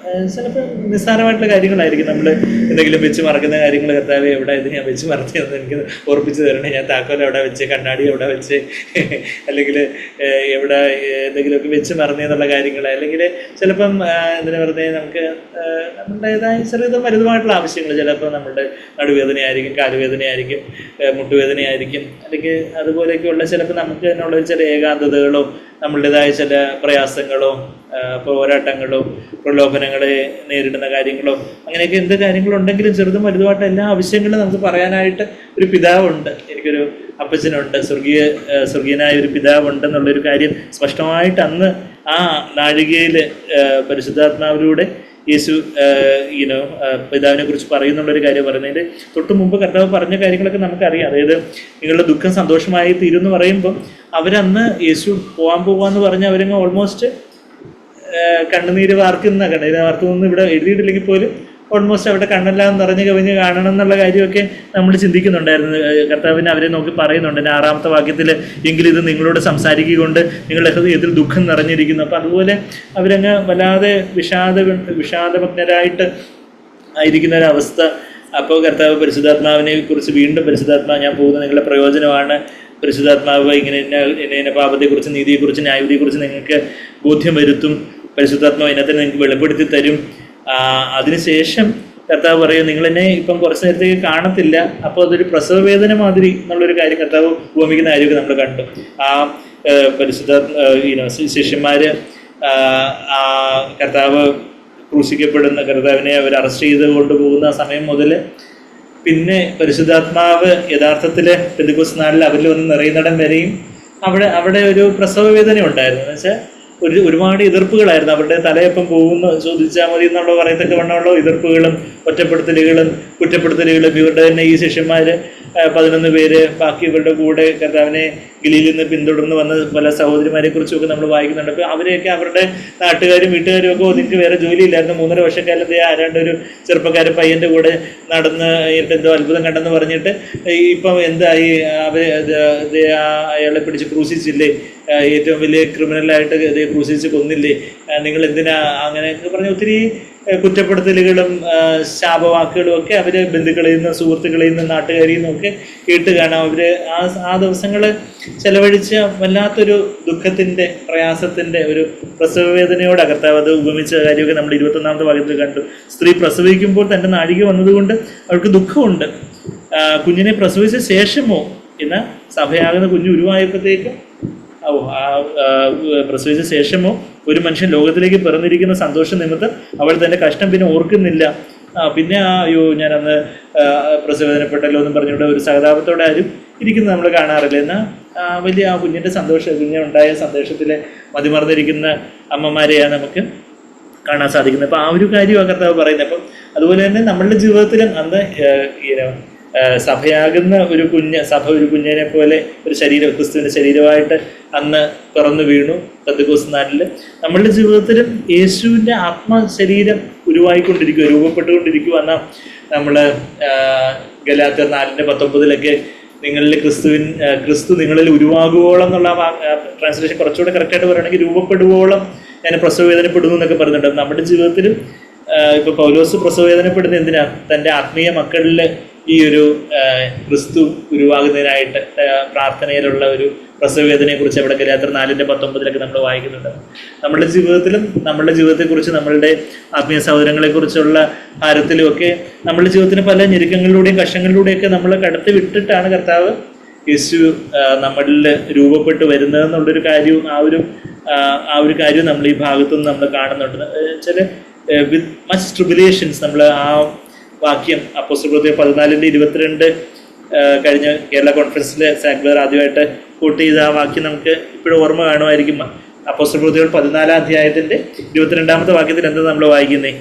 ചിലപ്പോൾ നിസ്സാരമായിട്ടുള്ള കാര്യങ്ങളായിരിക്കും. നമ്മൾ എന്തെങ്കിലും വെച്ച് മറക്കുന്ന കാര്യങ്ങൾ, കർത്താവ് എവിടെ ഇത് ഞാൻ വെച്ച് മറത്തിയെന്ന് എനിക്ക് ഓർപ്പിച്ച് തരണേ, ഞാൻ താക്കോൽ എവിടെ വെച്ച്, കണ്ണാടി എവിടെ വെച്ച്, അല്ലെങ്കിൽ എവിടെ എന്തെങ്കിലുമൊക്കെ വെച്ച് മറന്നേന്നുള്ള കാര്യങ്ങൾ, അല്ലെങ്കിൽ ചിലപ്പം എന്തിനാ പറഞ്ഞേ നമുക്ക് നമ്മുടേതായ ചെറുതും വലുതുമായിട്ടുള്ള ആവശ്യങ്ങൾ, ചിലപ്പോൾ നമ്മുടെ നടുവേദനയായിരിക്കും, കാലുവേദനയായിരിക്കും, മുട്ടുവേദനയായിരിക്കും, അല്ലെങ്കിൽ അതുപോലെയൊക്കെയുള്ള ചിലപ്പോൾ നമുക്ക് തന്നെയുള്ള ചില ഏകാന്തതകളോ നമ്മളുടേതായ ചില പ്രയാസങ്ങളോ പോരാട്ടങ്ങളോ പ്രലോഭനങ്ങളെ നേരിടുന്ന കാര്യങ്ങളോ അങ്ങനെയൊക്കെ എന്ത് കാര്യങ്ങളുണ്ടെങ്കിലും ചെറുതും വലുതുമായിട്ട് എല്ലാ ആവശ്യങ്ങളും നമുക്ക് പറയാനായിട്ട് ഒരു പിതാവുണ്ട്, എനിക്കൊരു അപ്പച്ചനുണ്ട്, സ്വർഗീയനായ ഒരു പിതാവുണ്ടെന്നുള്ളൊരു കാര്യം സ്പഷ്ടമായിട്ട് അന്ന് ആ നാഴികയിൽ പരിശുദ്ധാത്മാവിലൂടെ യേശു പിതാവിനെ കുറിച്ച് പറയുന്നുള്ളൊരു കാര്യം പറയുന്നതിൻ്റെ തൊട്ട് മുമ്പ് കർത്താവ് പറഞ്ഞ കാര്യങ്ങളൊക്കെ നമുക്കറിയാം. അതായത് നിങ്ങളുടെ ദുഃഖം സന്തോഷമായി തീരുമെന്ന് പറയുമ്പോൾ അവരന്ന് യേശു പോകാമെന്ന് പറഞ്ഞ് അവരങ്ങ് ഓൾമോസ്റ്റ് കണ്ണുനീര് വാർക്കുന്നൊന്നും ഇവിടെ എഴുതിയിട്ടില്ലെങ്കിൽ പോലും ഓൾമോസ്റ്റ് അവിടെ കണ്ണെല്ലാം നിറഞ്ഞു കവിഞ്ഞ് കാണണം എന്നുള്ള കാര്യമൊക്കെ നമ്മൾ ചിന്തിക്കുന്നുണ്ടായിരുന്നു. കർത്താവിനെ അവരെ നോക്കി പറയുന്നുണ്ട് 6-ാമത്തെ വാക്യത്തിൽ, എങ്കിലും ഇത് നിങ്ങളോട് സംസാരിക്കൊണ്ട് നിങ്ങളുടെ ഹൃദയത്തിൽ ദുഃഖം നിറഞ്ഞിരിക്കുന്നു. അപ്പം അതുപോലെ അവരങ്ങ് വല്ലാതെ വിഷാദമഗ്നരായിട്ട് ആയിരിക്കുന്ന ഒരവസ്ഥ. അപ്പോൾ കർത്താവ് പരിശുദ്ധാത്മാവിനെ കുറിച്ച് വീണ്ടും പരിശുദ്ധാത്മാവ് ഞാൻ പോകുന്നത് നിങ്ങളുടെ പ്രയോജനമാണ്, പരിശുദ്ധാത്മാവ് ഇന്ന പാപത്തെക്കുറിച്ച്, നീതിയെക്കുറിച്ച്, ന്യായവിധിയെക്കുറിച്ച് നിങ്ങൾക്ക് ബോധ്യം വരുത്തും, പരിശുദ്ധാത്മാവ് ഇന്നത്തെ നിങ്ങൾക്ക് വെളിപ്പെടുത്തി തരും. അതിനുശേഷം കർത്താവ് പറയും നിങ്ങളെന്നെ ഇപ്പം കുറച്ച് നേരത്തേക്ക് കാണത്തില്ല, അപ്പോൾ അതൊരു പ്രസവ വേദന മാതിരി എന്നുള്ളൊരു കാര്യം കർത്താവ് ഉപമിക്കുന്ന കാര്യമൊക്കെ നമ്മൾ കണ്ടു. ആ ശിഷ്യന്മാർ കർത്താവ് ക്രൂശിക്കപ്പെടുന്ന കർത്താവിനെ അവർ അറസ്റ്റ് ചെയ്ത് കൊണ്ടുപോകുന്ന സമയം മുതൽ പിന്നെ പരിശുദ്ധാത്മാവ് യഥാർത്ഥത്തിൽ പെന്തക്കോസ്ത് നാളിൽ അവരിൽ വന്ന് നിറയുന്നിടം വരെയും അവിടെ ഒരു പ്രസവ വേദന ഉണ്ടായിരുന്നു. എന്ന് വെച്ചാൽ ഒരുപാട് എതിർപ്പുകളായിരുന്നു. അവരുടെ തലയപ്പം പോകുന്നു ചോദിച്ചാൽ മതി എന്നുള്ള പറയത്തക്ക വണ്ണമുള്ള എതിർപ്പുകളും ഒറ്റപ്പെടുത്തലുകളും കുറ്റപ്പെടുത്തലുകളും. ഇവരുടെ തന്നെ ഈ ശിഷ്യന്മാർ 11 പേര് ബാക്കി ഇവരുടെ കൂടെ കർത്താവിനെ ഗലീലിൽ നിന്ന് പിന്തുടർന്ന് വന്ന പല സഹോദരിമാരെ കുറിച്ചൊക്കെ നമ്മൾ വായിക്കുന്നുണ്ട്. അപ്പോൾ അവരെയൊക്കെ അവരുടെ നാട്ടുകാരും വീട്ടുകാരും ഒക്കെ ഒതുക്കി വേറെ ജോലിയില്ലായിരുന്നു. 3.5 വർഷക്കാലത്തെ ആരാണ്ട് ഒരു ചെറുപ്പക്കാരൻ പയ്യൻ്റെ കൂടെ നടന്ന് എന്തോ അത്ഭുതം കണ്ടെന്ന് പറഞ്ഞിട്ട് ഇപ്പം എന്തായി, അയാളെ പിടിച്ച് ക്രൂശിച്ചില്ലേ, ഏറ്റവും വലിയ ക്രിമിനലായിട്ട് ക്രൂശിച്ച് കൊന്നില്ലേ, നിങ്ങൾ എന്തിനാ അങ്ങനെയൊക്കെ പറഞ്ഞ് ഒത്തിരി കുറ്റപ്പെടുത്തലുകളും ശാപവാക്കുകളും ഒക്കെ അവർ ബന്ധുക്കളിൽ നിന്ന്, സുഹൃത്തുക്കളിൽ നിന്ന്, നാട്ടുകാരിൽ നിന്നൊക്കെ കേട്ട് കാണാം. അവർ ആ ദിവസങ്ങൾ ചെലവഴിച്ച വല്ലാത്തൊരു ദുഃഖത്തിൻ്റെ, പ്രയാസത്തിൻ്റെ, ഒരു പ്രസവവേദനയോടെ കർത്താവ് അത് ഉപമിച്ച കാര്യമൊക്കെ നമ്മൾ 21-ാമത്തെ ഭാഗത്തിൽ കണ്ടു. സ്ത്രീ പ്രസവിക്കുമ്പോൾ തൻ്റെ നാഴിക വന്നതുകൊണ്ട് അവൾക്ക് ദുഃഖമുണ്ട്. കുഞ്ഞിനെ പ്രസവിച്ച ശേഷമോ ഇന്ന് സഭയാകുന്ന കുഞ്ഞ് ഉരുവായപ്പോഴത്തേക്കും പ്രസവിച്ച ശേഷമോ ഒരു മനുഷ്യൻ ലോകത്തിലേക്ക് പിറന്നിരിക്കുന്ന സന്തോഷ നിമിത്തം അവൾ തൻ്റെ കഷ്ടം പിന്നെ ഓർക്കുന്നില്ല. പിന്നെ അയ്യോ ഞാനന്ന് പ്രസവവേദനപ്പെട്ടല്ലോ എന്നും പറഞ്ഞുകൊണ്ട് ഒരു സഹതാപത്തോടെ ആരും ഇരിക്കുന്നത് നമ്മൾ കാണാറില്ല. എന്നാൽ വലിയ ആ കുഞ്ഞിൻ്റെ സന്തോഷം, കുഞ്ഞുണ്ടായ സന്തോഷത്തിൽ മതിമറന്നിരിക്കുന്ന അമ്മമാരെയാണ് നമുക്ക് കാണാൻ സാധിക്കുന്നത്. അപ്പം ആ ഒരു കാര്യമാണ് കർത്താവ് പറയുന്നത്. അപ്പം അതുപോലെ തന്നെ നമ്മളുടെ ജീവിതത്തിലും അന്ന് സഭയാകുന്ന ഒരു സഭ ഒരു കുഞ്ഞിനെ പോലെ ഒരു ക്രിസ്തുവിൻ്റെ ശരീരമായിട്ട് അന്ന് പിറന്നു വീണു പെന്തക്കോസ്ത് നാളിൽ. നമ്മളുടെ ജീവിതത്തിലും യേശുവിൻ്റെ ആത്മശരീരം ഉരുവായിക്കൊണ്ടിരിക്കുക, രൂപപ്പെട്ടുകൊണ്ടിരിക്കുക. എന്നാൽ നമ്മൾ ഗലാത്യർ 4:19 നിങ്ങളിൽ ക്രിസ്തു നിങ്ങളിൽ ഉരുവാകുവോളം എന്നുള്ള ട്രാൻസ്ലേഷൻ കുറച്ചുകൂടെ കറക്റ്റായിട്ട് പറയുകയാണെങ്കിൽ രൂപപ്പെടുവോളം ഞാൻ പ്രസവവേദനപ്പെടുന്നു എന്നൊക്കെ പറയുന്നുണ്ട്. നമ്മുടെ ജീവിതത്തിലും ഇപ്പോൾ പൗലോസ് പ്രസവവേദനപ്പെടുന്ന എന്തിനാ? തൻ്റെ ആത്മീയ മക്കളിൽ ഈ ഒരു ക്രിസ്തു ഉരുവാകുന്നതിനായിട്ട് പ്രാർത്ഥനയിലുള്ള ഒരു പ്രസവവേദനയെക്കുറിച്ച് അവിടെ ഗലാത്യർ 4:19 നമ്മൾ വായിക്കുന്നുണ്ട്. നമ്മുടെ ജീവിതത്തിലും നമ്മളുടെ ജീവിതത്തെക്കുറിച്ച്, നമ്മളുടെ ആത്മീയ സഹോദരങ്ങളെക്കുറിച്ചുള്ള ഭാരത്തിലും ഒക്കെ നമ്മളുടെ ജീവിതത്തിന് പല ഞെരുക്കങ്ങളിലൂടെയും കഷ്ടങ്ങളിലൂടെയൊക്കെ നമ്മൾ കടത്തി വിട്ടിട്ടാണ് കർത്താവ് യേശു നമ്മളിൽ രൂപപ്പെട്ട് വരുന്നതെന്നുള്ളൊരു കാര്യവും ആ ഒരു കാര്യവും നമ്മൾ ഈ ഭാഗത്തുനിന്ന് നമ്മൾ കാണുന്നുണ്ട്. ചില വിത്ത് മച്ച് ട്രിബുലേഷൻസ് നമ്മൾ ആ വാക്യം അപ്പോസ്തലപ്രവൃത്തി 14:22 കഴിഞ്ഞ കേരള കോൺഫറൻസിലെ സാഗ്ലർ ആദ്യമായിട്ട് കോട്ട് ചെയ്ത ആ വാക്യം നമുക്ക് ഇപ്പോഴും ഓർമ്മ കാണുമായിരിക്കും. അപ്പോസ്തലപ്രവൃത്തികൾ 14-ാം അധ്യായത്തിൻ്റെ 22-ാമത്തെ വാക്യത്തിൽ എന്താ നമ്മൾ വായിക്കുന്നത്?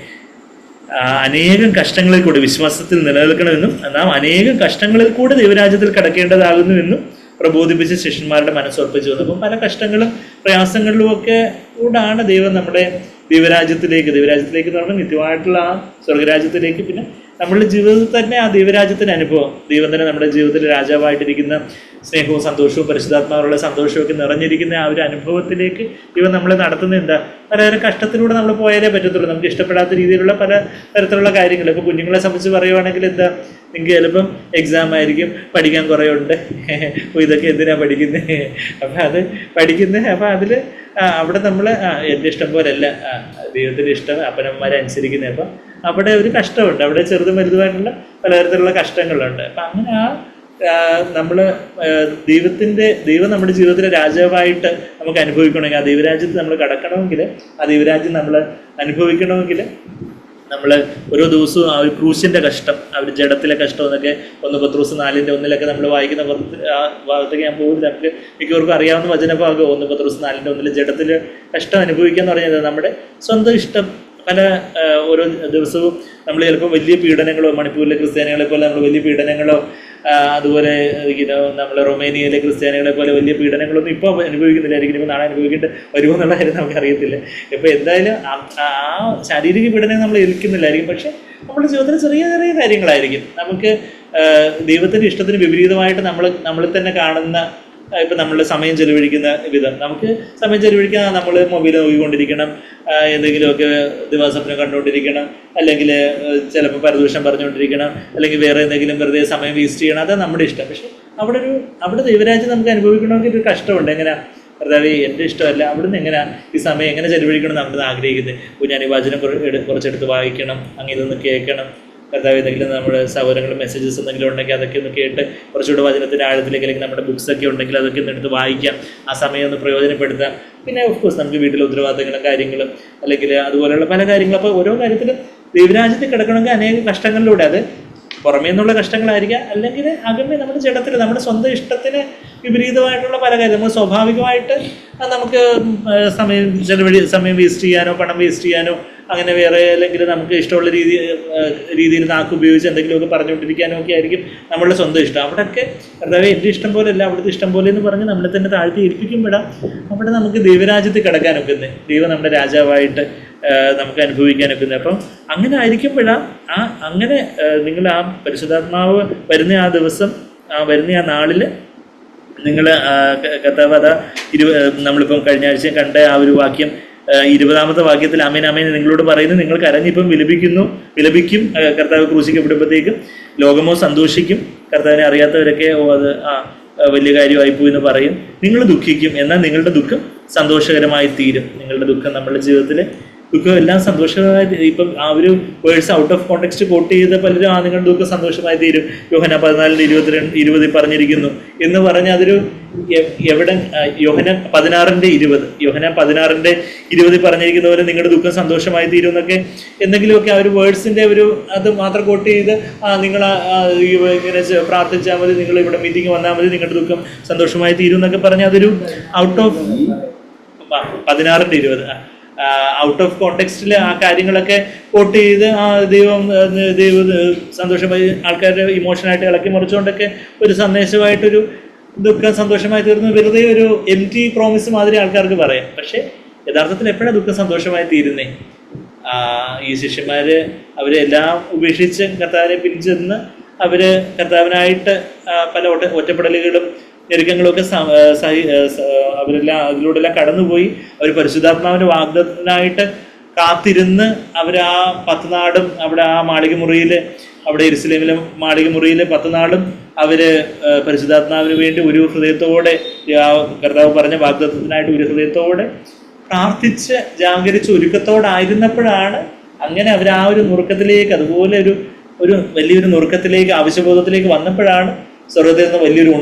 അനേകം കഷ്ടങ്ങളിൽ കൂടി വിശ്വാസത്തിൽ നിലനിൽക്കണമെന്നും എന്നാൽ അനേകം കഷ്ടങ്ങളിൽ കൂടെ ദൈവരാജ്യത്തിൽ കടക്കേണ്ടതാകുന്നുവെന്നും പ്രബോധിപ്പിച്ച് ശിഷ്യന്മാരുടെ മനസ്സുറപ്പിച്ചു വന്നു. അപ്പം പല കഷ്ടങ്ങളും പ്രയാസങ്ങളിലും ഒക്കെ കൂടാണ് ദൈവം നമ്മുടെ ദൈവരാജ്യത്തിലേക്ക് എന്ന് പറഞ്ഞാൽ നിത്യമായിട്ടുള്ള ആ സ്വർഗരാജ്യത്തിലേക്ക്, പിന്നെ നമ്മളുടെ ജീവിതത്തിൽ തന്നെ ആ ദൈവരാജ്യത്തിൻ്റെ അനുഭവം, ദൈവം തന്നെ നമ്മുടെ ജീവിതത്തിൽ രാജാവായിട്ടിരിക്കുന്ന സ്നേഹവും സന്തോഷവും പരിശുദ്ധാത്മാവുള്ള സന്തോഷവും ഒക്കെ നിറഞ്ഞിരിക്കുന്ന ആ ഒരു അനുഭവത്തിലേക്ക് ദൈവം നമ്മളെ നടത്തുന്നത് എന്താ? പലതരം കഷ്ടത്തിലൂടെ നമ്മൾ പോയാലേ പറ്റത്തുള്ളൂ. നമുക്ക് ഇഷ്ടപ്പെടാത്ത രീതിയിലുള്ള പല തരത്തിലുള്ള കാര്യങ്ങൾ. ഇപ്പോൾ കുഞ്ഞുങ്ങളെ സംബന്ധിച്ച് പറയുവാണെങ്കിൽ എന്താ, നിങ്ങൾക്ക് ചിലപ്പം എക്സാം ആയിരിക്കും, പഠിക്കാൻ കുറേ ഉണ്ട്, അപ്പോൾ ഇതൊക്കെ എന്തിനാണ് പഠിക്കുന്നത്, അപ്പം അത് പഠിക്കുന്നത്, അപ്പം അതിൽ അവിടെ നമ്മൾ എൻ്റെ ഇഷ്ടം പോലെയല്ല, ദൈവത്തിൻ്റെ ഇഷ്ടം അപ്പനമ്മമാരെ അനുസരിക്കുന്നത്. അപ്പം അവിടെ ഒരു കഷ്ടമുണ്ട്, അവിടെ ചെറുതും വലുതുമായിട്ടുള്ള പലതരത്തിലുള്ള കഷ്ടങ്ങളുണ്ട്. അപ്പം അങ്ങനെ ദൈവം നമ്മുടെ ജീവിതത്തിലെ രാജാവായിട്ട് നമുക്ക് അനുഭവിക്കണമെങ്കിൽ, ആ ദൈവരാജ്യത്ത് നമ്മൾ കടക്കണമെങ്കിൽ, ആ ദൈവരാജ്യം നമ്മൾ അനുഭവിക്കണമെങ്കിൽ നമ്മൾ ഓരോ ദിവസവും ആ ഒരു ക്രൂശിൻ്റെ കഷ്ടം, ആ ഒരു ജഡത്തിലെ കഷ്ടം എന്നൊക്കെ 1 പത്രോസ് 4:1 നമ്മൾ വായിക്കുന്ന ഭാഗത്തേക്ക് ഞാൻ പോകുന്നില്ല. നമുക്ക് മിക്കവർക്കും അറിയാവുന്ന വചനഭാഗം 1 പത്രോസ് 4:1 ജഡത്തിൽ കഷ്ടം അനുഭവിക്കുക എന്ന് പറഞ്ഞത് നമ്മുടെ സ്വന്തം ഇഷ്ടം. പല ഓരോ ദിവസവും നമ്മൾ ചിലപ്പോൾ വലിയ പീഡനങ്ങളോ, മണിപ്പൂരിലെ ക്രിസ്ത്യാനികളെ പോലെ നമ്മൾ വലിയ പീഡനങ്ങളോ, അതുപോലെ നമ്മൾ റൊമേനിയയിലെ ക്രിസ്ത്യാനികളെ പോലെ വലിയ പീഡനങ്ങളൊന്നും ഇപ്പോൾ അനുഭവിക്കുന്നില്ലായിരിക്കും. ഇപ്പോൾ നാളെ അനുഭവിക്കേണ്ടി വരുമോ എന്നുള്ള കാര്യം നമുക്കറിയത്തില്ല. ഇപ്പോൾ എന്തായാലും ആ ശാരീരിക പീഡനം നമ്മൾ ഏൽക്കുന്നില്ലായിരിക്കും. പക്ഷെ നമ്മുടെ ജീവിതത്തിൽ ചെറിയ ചെറിയ കാര്യങ്ങളായിരിക്കും നമുക്ക് ദൈവത്തിൻ്റെ ഇഷ്ടത്തിന് വിപരീതമായിട്ട് നമ്മളിൽ തന്നെ കാണുന്ന. ഇപ്പം നമ്മൾ സമയം ചെലവഴിക്കുന്ന വിധം, നമുക്ക് സമയം ചെലവഴിക്കാൻ നമ്മൾ മൊബൈൽ നോക്കിക്കൊണ്ടിരിക്കണം, എന്തെങ്കിലുമൊക്കെ ദിവസത്തിന് കണ്ടുകൊണ്ടിരിക്കണം, അല്ലെങ്കിൽ ചിലപ്പോൾ പരദൂഷണം പറഞ്ഞുകൊണ്ടിരിക്കണം, അല്ലെങ്കിൽ വേറെ എന്തെങ്കിലും വെറുതെ സമയം വേസ്റ്റ് ചെയ്യണം. അതാണ് നമ്മുടെ ഇഷ്ടം. പക്ഷെ അവിടെ ദൈവരാജ്യം നമുക്ക് അനുഭവിക്കണമെങ്കിൽ ഒരു കഷ്ടമുണ്ട്. എങ്ങനെയാണ് കർത്താവേ, എൻ്റെ ഇഷ്ടമല്ല, അവിടുന്ന് എങ്ങനെയാണ് ഈ സമയം എങ്ങനെ ചെലവഴിക്കണം എന്ന് അവിടുന്ന് ആഗ്രഹിക്കുന്നത്. ഞാൻ ഈ വചനം കുറച്ചെടുത്ത് വായിക്കണം, അങ്ങനെ ഇതൊന്ന് കേൾക്കണം. കർത്താവ് എന്തെങ്കിലും നമ്മുടെ സൗകര്യങ്ങളും മെസ്സേജസ് എന്തെങ്കിലും ഉണ്ടെങ്കിൽ അതൊക്കെ ഒന്ന് കേട്ട് കുറച്ചുകൂടെ വചനത്തിൻ്റെ ആഴത്തിലേക്ക്, അല്ലെങ്കിൽ നമ്മുടെ ബുക്സൊക്കെ ഉണ്ടെങ്കിൽ അതൊക്കെ ഒന്ന് എടുത്ത് വായിക്കാം, ആ സമയം ഒന്ന് പ്രയോജനപ്പെടുത്താം. പിന്നെ ഓഫ്കോഴ്സ് നമുക്ക് വീട്ടിലെ ഉത്തരവാദിത്തങ്ങളും കാര്യങ്ങളും അല്ലെങ്കിൽ അതുപോലെയുള്ള പല കാര്യങ്ങളും. അപ്പോൾ ഓരോ കാര്യത്തിലും ദൈവരാജ്യത്തിൽ കിടക്കണമെങ്കിൽ അനേകം കഷ്ടങ്ങളിലൂടെ, അത് പുറമേ നിന്നുള്ള കഷ്ടങ്ങളായിരിക്കാം, അല്ലെങ്കിൽ അകമേ നമ്മുടെ ജഡത്തിൽ നമ്മുടെ സ്വന്തം ഇഷ്ടത്തിന് വിപരീതമായിട്ടുള്ള പല കാര്യം. നമ്മൾ സ്വാഭാവികമായിട്ട് നമുക്ക് സമയം വേസ്റ്റ് ചെയ്യാനോ പണം വേസ്റ്റ് ചെയ്യാനോ അങ്ങനെ വേറെ അല്ലെങ്കിൽ നമുക്ക് ഇഷ്ടമുള്ള രീതിയിൽ നാക്ക് ഉപയോഗിച്ച് എന്തെങ്കിലുമൊക്കെ പറഞ്ഞുകൊണ്ടിരിക്കാനോ ഒക്കെ ആയിരിക്കും നമ്മളുടെ സ്വന്തം ഇഷ്ടം. അവിടെയൊക്കെ കർത്താവേ എൻ്റെ ഇഷ്ടം പോലെയല്ല, അവിടുത്തെ ഇഷ്ടം പോലെ എന്ന് പറഞ്ഞ് നമ്മളെ തന്നെ താഴ്ത്തി ഏൽപ്പിക്കുമ്പോഴാണ് അവിടെ നമുക്ക് ദൈവരാജ്യത്തിൽ കിടക്കാനൊക്കുന്നത്, ദൈവം നമ്മുടെ രാജാവായിട്ട് നമുക്ക് അനുഭവിക്കാനൊക്കുന്നത്. അപ്പം അങ്ങനെ ആയിരിക്കുമ്പോഴാണ് അങ്ങനെ നിങ്ങൾ ആ പരിശുദ്ധാത്മാവ് വരുന്ന ആ ദിവസം, വരുന്ന ആ നാളിൽ നിങ്ങൾ കർത്താവ് നമ്മളിപ്പം കഴിഞ്ഞ ആഴ്ച കണ്ട ആ ഒരു വാക്യം 20-ാമത്തെ വാക്യത്തിൽ ആമേൻ ആമേൻ നിങ്ങളോട് പറയുന്നു, നിങ്ങൾ കരഞ്ഞിപ്പം വിലപിക്കും, കർത്താവ് ക്രൂശിക്കപ്പെടുമ്പോഴത്തേക്കും. ലോകമോ സന്തോഷിക്കും, കർത്താവിനെ അറിയാത്തവരൊക്കെ അത് വലിയ കാര്യമായിപ്പോയി എന്ന് പറയും. നിങ്ങൾ ദുഃഖിക്കും, എന്നാൽ നിങ്ങളുടെ ദുഃഖം സന്തോഷകരമായി തീരും. നിങ്ങളുടെ ദുഃഖം നമ്മുടെ ജീവിതത്തിൽ ദുഃഖം എല്ലാം സന്തോഷമായി. ഇപ്പം ആ ഒരു verse out of context quote ചെയ്ത പലരും നിങ്ങളുടെ ദുഃഖം സന്തോഷമായി തീരും, യോഹന്നാൻ 14:20 പറഞ്ഞിരിക്കുന്നു എന്ന് പറഞ്ഞ് അതൊരു എവിടെ യോഹന്നാൻ 16:20 പറഞ്ഞിരിക്കുന്ന പോലെ നിങ്ങളുടെ ദുഃഖം സന്തോഷമായി തീരും എന്നൊക്കെ എന്തെങ്കിലുമൊക്കെ ആ ഒരു വേർഡ്സിന്റെ ഒരു അത് മാത്രം കോട്ട് ചെയ്ത് നിങ്ങൾ ഇങ്ങനെ പ്രാർത്ഥിച്ചാൽ മതി, നിങ്ങൾ ഇവിടെ മീറ്റിംഗ് വന്നാൽ മതി, നിങ്ങളുടെ ദുഃഖം സന്തോഷമായി തീരും എന്നൊക്കെ പറഞ്ഞ് അതൊരു ഔട്ട് ഓഫ് 16:20 ഔട്ട് ഓഫ് കോണ്ടെക്സ്റ്റിൽ ആ കാര്യങ്ങളൊക്കെ കോട്ട് ചെയ്ത് ദൈവം സന്തോഷമായി ആൾക്കാരുടെ ഇമോഷനായിട്ട് ഇളക്കി മറിച്ചുകൊണ്ടൊക്കെ ഒരു സന്ദേശമായിട്ടൊരു ദുഃഖം സന്തോഷമായി തീർന്ന് വെറുതെ ഒരു എംപ്റ്റി പ്രോമിസ് മാതിരി ആൾക്കാർക്ക് പറയാം. പക്ഷെ യഥാർത്ഥത്തിൽ എപ്പോഴാണ് ദുഃഖം സന്തോഷമായി തീരുന്നേ? ഈ ശിഷ്യന്മാര് അവരെല്ലാം ഉപേക്ഷിച്ച് കർത്താവിനെ പിരിച്ചെന്ന് അവര് കർത്താവിനായിട്ട് പല ഒറ്റപ്പെടലുകളും ഞെരുക്കങ്ങളൊക്കെ അതിലൂടെല്ലാം കടന്നുപോയി. അവർ പരിശുദ്ധാത്മാവിന്റെ വാഗ്ദത്തത്തിനായിട്ട് കാത്തിരുന്ന് അവർ 10 നാളും അവിടെ മാളികമുറിയിൽ, അവിടെ യെരുശലേമിലെ മാളികമുറിയിൽ 10 നാളും അവര് പരിശുദ്ധാത്മാവിന് വേണ്ടി ഒരു ഹൃദയത്തോടെ, കർത്താവ് പറഞ്ഞ വാഗ്ദത്തത്തിനായിട്ട് ഒരു ഹൃദയത്തോടെ പ്രാർത്ഥിച്ച് ജാഗരിച്ച് ഒരുക്കത്തോടായിരുന്നപ്പോഴാണ് അങ്ങനെ അവർ ഒരു നുറുക്കത്തിലേക്ക്, അതുപോലെ ഒരു വലിയൊരു നുറുക്കത്തിലേക്ക്, ആവശ്യബോധത്തിലേക്ക് വന്നപ്പോഴാണ് സ്വർഗ്ഗത്തിൽ നിന്ന് വലിയൊരു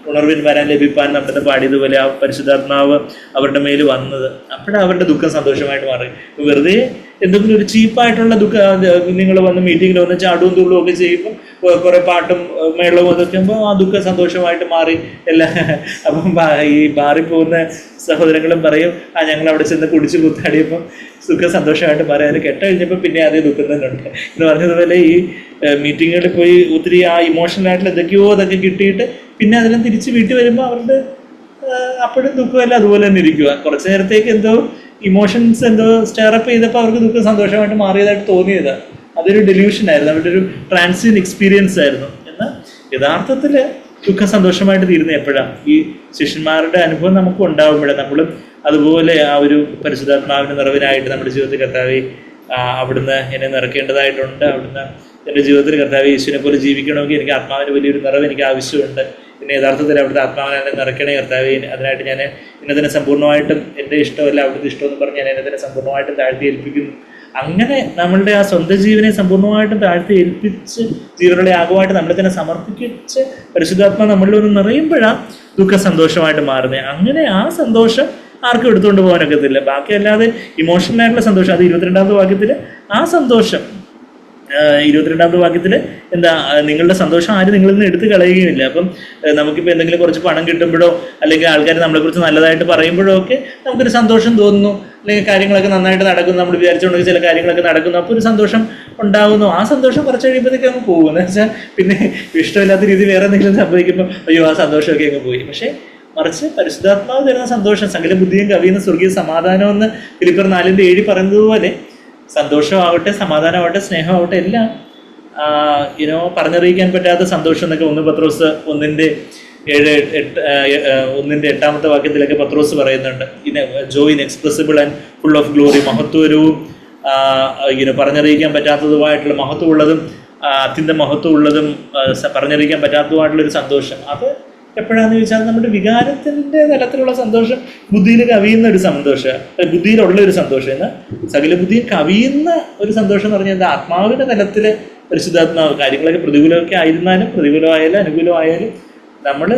ഉണർവിൽ വരാൻ ലഭിപ്പാൻ നമ്മുടെ പാടിയതുപോലെ ആ പരിശുദ്ധാത്മാവ് അവരുടെ മേൽ വന്നത്. അപ്പോഴാണ് അവരുടെ ദുഃഖം സന്തോഷമായിട്ട് മാറി. വെറുതെ എന്തെങ്കിലും ഒരു ചീപ്പായിട്ടുള്ള നിങ്ങൾ വന്ന് മീറ്റിങ്ങിൽ വന്ന് ചാടും തുള്ളും ഒക്കെ ചെയ്യുമ്പോൾ കുറെ പാട്ടും മേളവും അതൊക്കെ ആകുമ്പോൾ ആ ദുഃഖം സന്തോഷമായിട്ട് മാറി. അപ്പം ഈ മാറിപ്പോകുന്ന സഹോദരങ്ങളും പറയും, ഞങ്ങൾ അവിടെ ചെന്ന് കുടിച്ച് കൂത്താടിയപ്പോൾ ദുഃഖം സന്തോഷമായിട്ട് മാറി. അതിന് കെട്ടഴിഞ്ഞപ്പോൾ പിന്നെ അതേ ദുഃഖം തന്നെ ഉണ്ട് എന്ന് പറഞ്ഞതുപോലെ ഈ മീറ്റിങ്ങുകളിൽ പോയി ഒത്തിരി ആ ഇമോഷണലായിട്ടുള്ള എന്തൊക്കെയോ അതൊക്കെ കിട്ടിയിട്ട് പിന്നെ അതെല്ലാം തിരിച്ച് വീട്ടിൽ വരുമ്പോൾ അവരുടെ അപ്പോഴും ദുഃഖമല്ല അതുപോലെ തന്നെ ഇരിക്കുക. കുറച്ച് നേരത്തേക്ക് എന്തോ ഇമോഷൻസ് എന്തോ സ്റ്റെയറപ്പ് ചെയ്തപ്പോൾ അവർക്ക് ദുഃഖം സന്തോഷമായിട്ട് മാറിയതായിട്ട് തോന്നിയതാണ്. അതൊരു ഡെല്യൂഷനായിരുന്നു, അവരുടെ ഒരു ട്രാൻസിയന്റ് എക്സ്പീരിയൻസ് ആയിരുന്നു. എന്നാൽ യഥാർത്ഥത്തിൽ ദുഃഖം സന്തോഷമായിട്ട് തീരുന്നത് എപ്പോഴാണ്? ഈ ശിഷ്യന്മാരുടെ അനുഭവം നമുക്ക് ഉണ്ടാകുമ്പോഴേ നമ്മളും അതുപോലെ ആ ഒരു പരിശുദ്ധാത്മാവിന്റെ നിറവിനായിട്ട് നമ്മുടെ ജീവിതത്തിൽ കർത്താവെ അവിടുന്ന് എന്നെ നിറയ്ക്കേണ്ടതായിട്ടുണ്ട്. അവിടുന്ന് എൻ്റെ ജീവിതത്തിൽ കർത്താവെ യേശുവിനെ പോലെ ജീവിക്കണമെങ്കിൽ എനിക്ക് ആത്മാവിന് വലിയൊരു നിറവ് എനിക്ക് ആവശ്യമുണ്ട്. പിന്നെ യഥാർത്ഥത്തിൽ അവിടുത്തെ ആത്മാവിനെ എന്നെ നിറയ്ക്കണേ കർത്താവെ. അതിനായിട്ട് ഞാൻ എന്നെ സമ്പൂർണ്ണമായിട്ടും എൻ്റെ ഇഷ്ടമല്ല അവിടുത്തെ ഇഷ്ടമെന്ന് പറഞ്ഞ് ഞാൻ എന്നെ സമ്പൂർണ്ണമായിട്ടും താഴ്ത്തി ഏൽപ്പിക്കുന്നു. അങ്ങനെ നമ്മളുടെ ആ സ്വന്തം ജീവനെ സമ്പൂർണ്ണമായിട്ടും താഴ്ത്തി ഏൽപ്പിച്ച് ജീവനുള്ള യാഗമായിട്ട് നമ്മളെ തന്നെ സമർപ്പിച്ച് പരിശുദ്ധാത്മാ നമ്മളിലൊന്ന് നിറയുമ്പോഴാണ് ദുഃഖ സന്തോഷമായിട്ട് മാറുന്നത്. അങ്ങനെ ആ സന്തോഷം ആർക്കും എടുത്തുകൊണ്ട് പോകാനൊക്കത്തില്ല. ബാക്കി അല്ലാതെ ഇമോഷണലായിട്ടുള്ള സന്തോഷം, അത് 22-ാമത്തെ വാക്യത്തിൽ ആ സന്തോഷം 22-ാമത്തെ വാക്യത്തിൽ എന്താ, നിങ്ങളുടെ സന്തോഷം ആരും നിങ്ങളിൽ നിന്ന് എടുത്ത് കളയുകയില്ല. അപ്പം നമുക്കിപ്പോൾ എന്തെങ്കിലും കുറച്ച് പണം കിട്ടുമ്പോഴോ അല്ലെങ്കിൽ ആൾക്കാർ നമ്മളെക്കുറിച്ച് നല്ലതായിട്ട് പറയുമ്പോഴോ ഒക്കെ നമുക്കൊരു സന്തോഷം തോന്നുന്നു, അല്ലെങ്കിൽ കാര്യങ്ങളൊക്കെ നന്നായിട്ട് നടക്കുന്നു, നമ്മൾ വിചാരിച്ചുകൊണ്ടെങ്കിൽ ചില കാര്യങ്ങളൊക്കെ നടക്കുന്നു, അപ്പോൾ ഒരു സന്തോഷം ഉണ്ടാകുന്നു. ആ സന്തോഷം കുറച്ച് കഴിയുമ്പോഴത്തേക്ക് അങ്ങ് പോകും. എന്ന് വെച്ചാൽ പിന്നെ ഇഷ്ടമില്ലാത്ത രീതിയിൽ വേറെ എന്തെങ്കിലും സംഭവിക്കുമ്പോൾ അയ്യോ ആ സന്തോഷമൊക്കെ അങ്ങ് പോയി. പക്ഷേ മറിച്ച് പരിശുദ്ധാത്മാവ് തരുന്ന സന്തോഷം സകല ബുദ്ധിയും കവിയുന്ന സ്വർഗീയ സമാധാനമെന്ന് ഫിലിപ്പിയർ 4:7 പറയുന്നതുപോലെ സന്തോഷമാവട്ടെ, സമാധാനമാവട്ടെ, സ്നേഹമാവട്ടെ എല്ലാം പറഞ്ഞറിയിക്കാൻ പറ്റാത്ത സന്തോഷം എന്നൊക്കെ 1 പത്രോസ് 1:8 വാക്യത്തിലൊക്കെ പത്രോസ് പറയുന്നുണ്ട്. Joy inexpressible and full of glory, മഹത്വരവും പറഞ്ഞറിയിക്കാൻ പറ്റാത്തതുമായിട്ടുള്ള മഹത്വമുള്ളതും അത്യന്തം മഹത്വമുള്ളതും പറഞ്ഞറിയിക്കാൻ പറ്റാത്തതുമായിട്ടുള്ളൊരു സന്തോഷം. അത് എപ്പോഴാണെന്ന് ചോദിച്ചാൽ നമ്മുടെ വികാരത്തിൻ്റെ തലത്തിലുള്ള സന്തോഷം, ബുദ്ധിയിൽ കവിയുന്ന ഒരു സന്തോഷം, ബുദ്ധിയിലുള്ള ഒരു സന്തോഷം. എന്നാൽ സകല ബുദ്ധിയിൽ കവിയുന്ന ഒരു സന്തോഷം എന്ന് പറഞ്ഞാൽ ആത്മാവിൻ്റെ തലത്തിൽ പരിശുദ്ധാത്മാവ് കാര്യങ്ങളൊക്കെ പ്രതികൂലമൊക്കെ ആയിരുന്നാലും, പ്രതികൂലമായാലും അനുകൂലമായാലും നമ്മൾ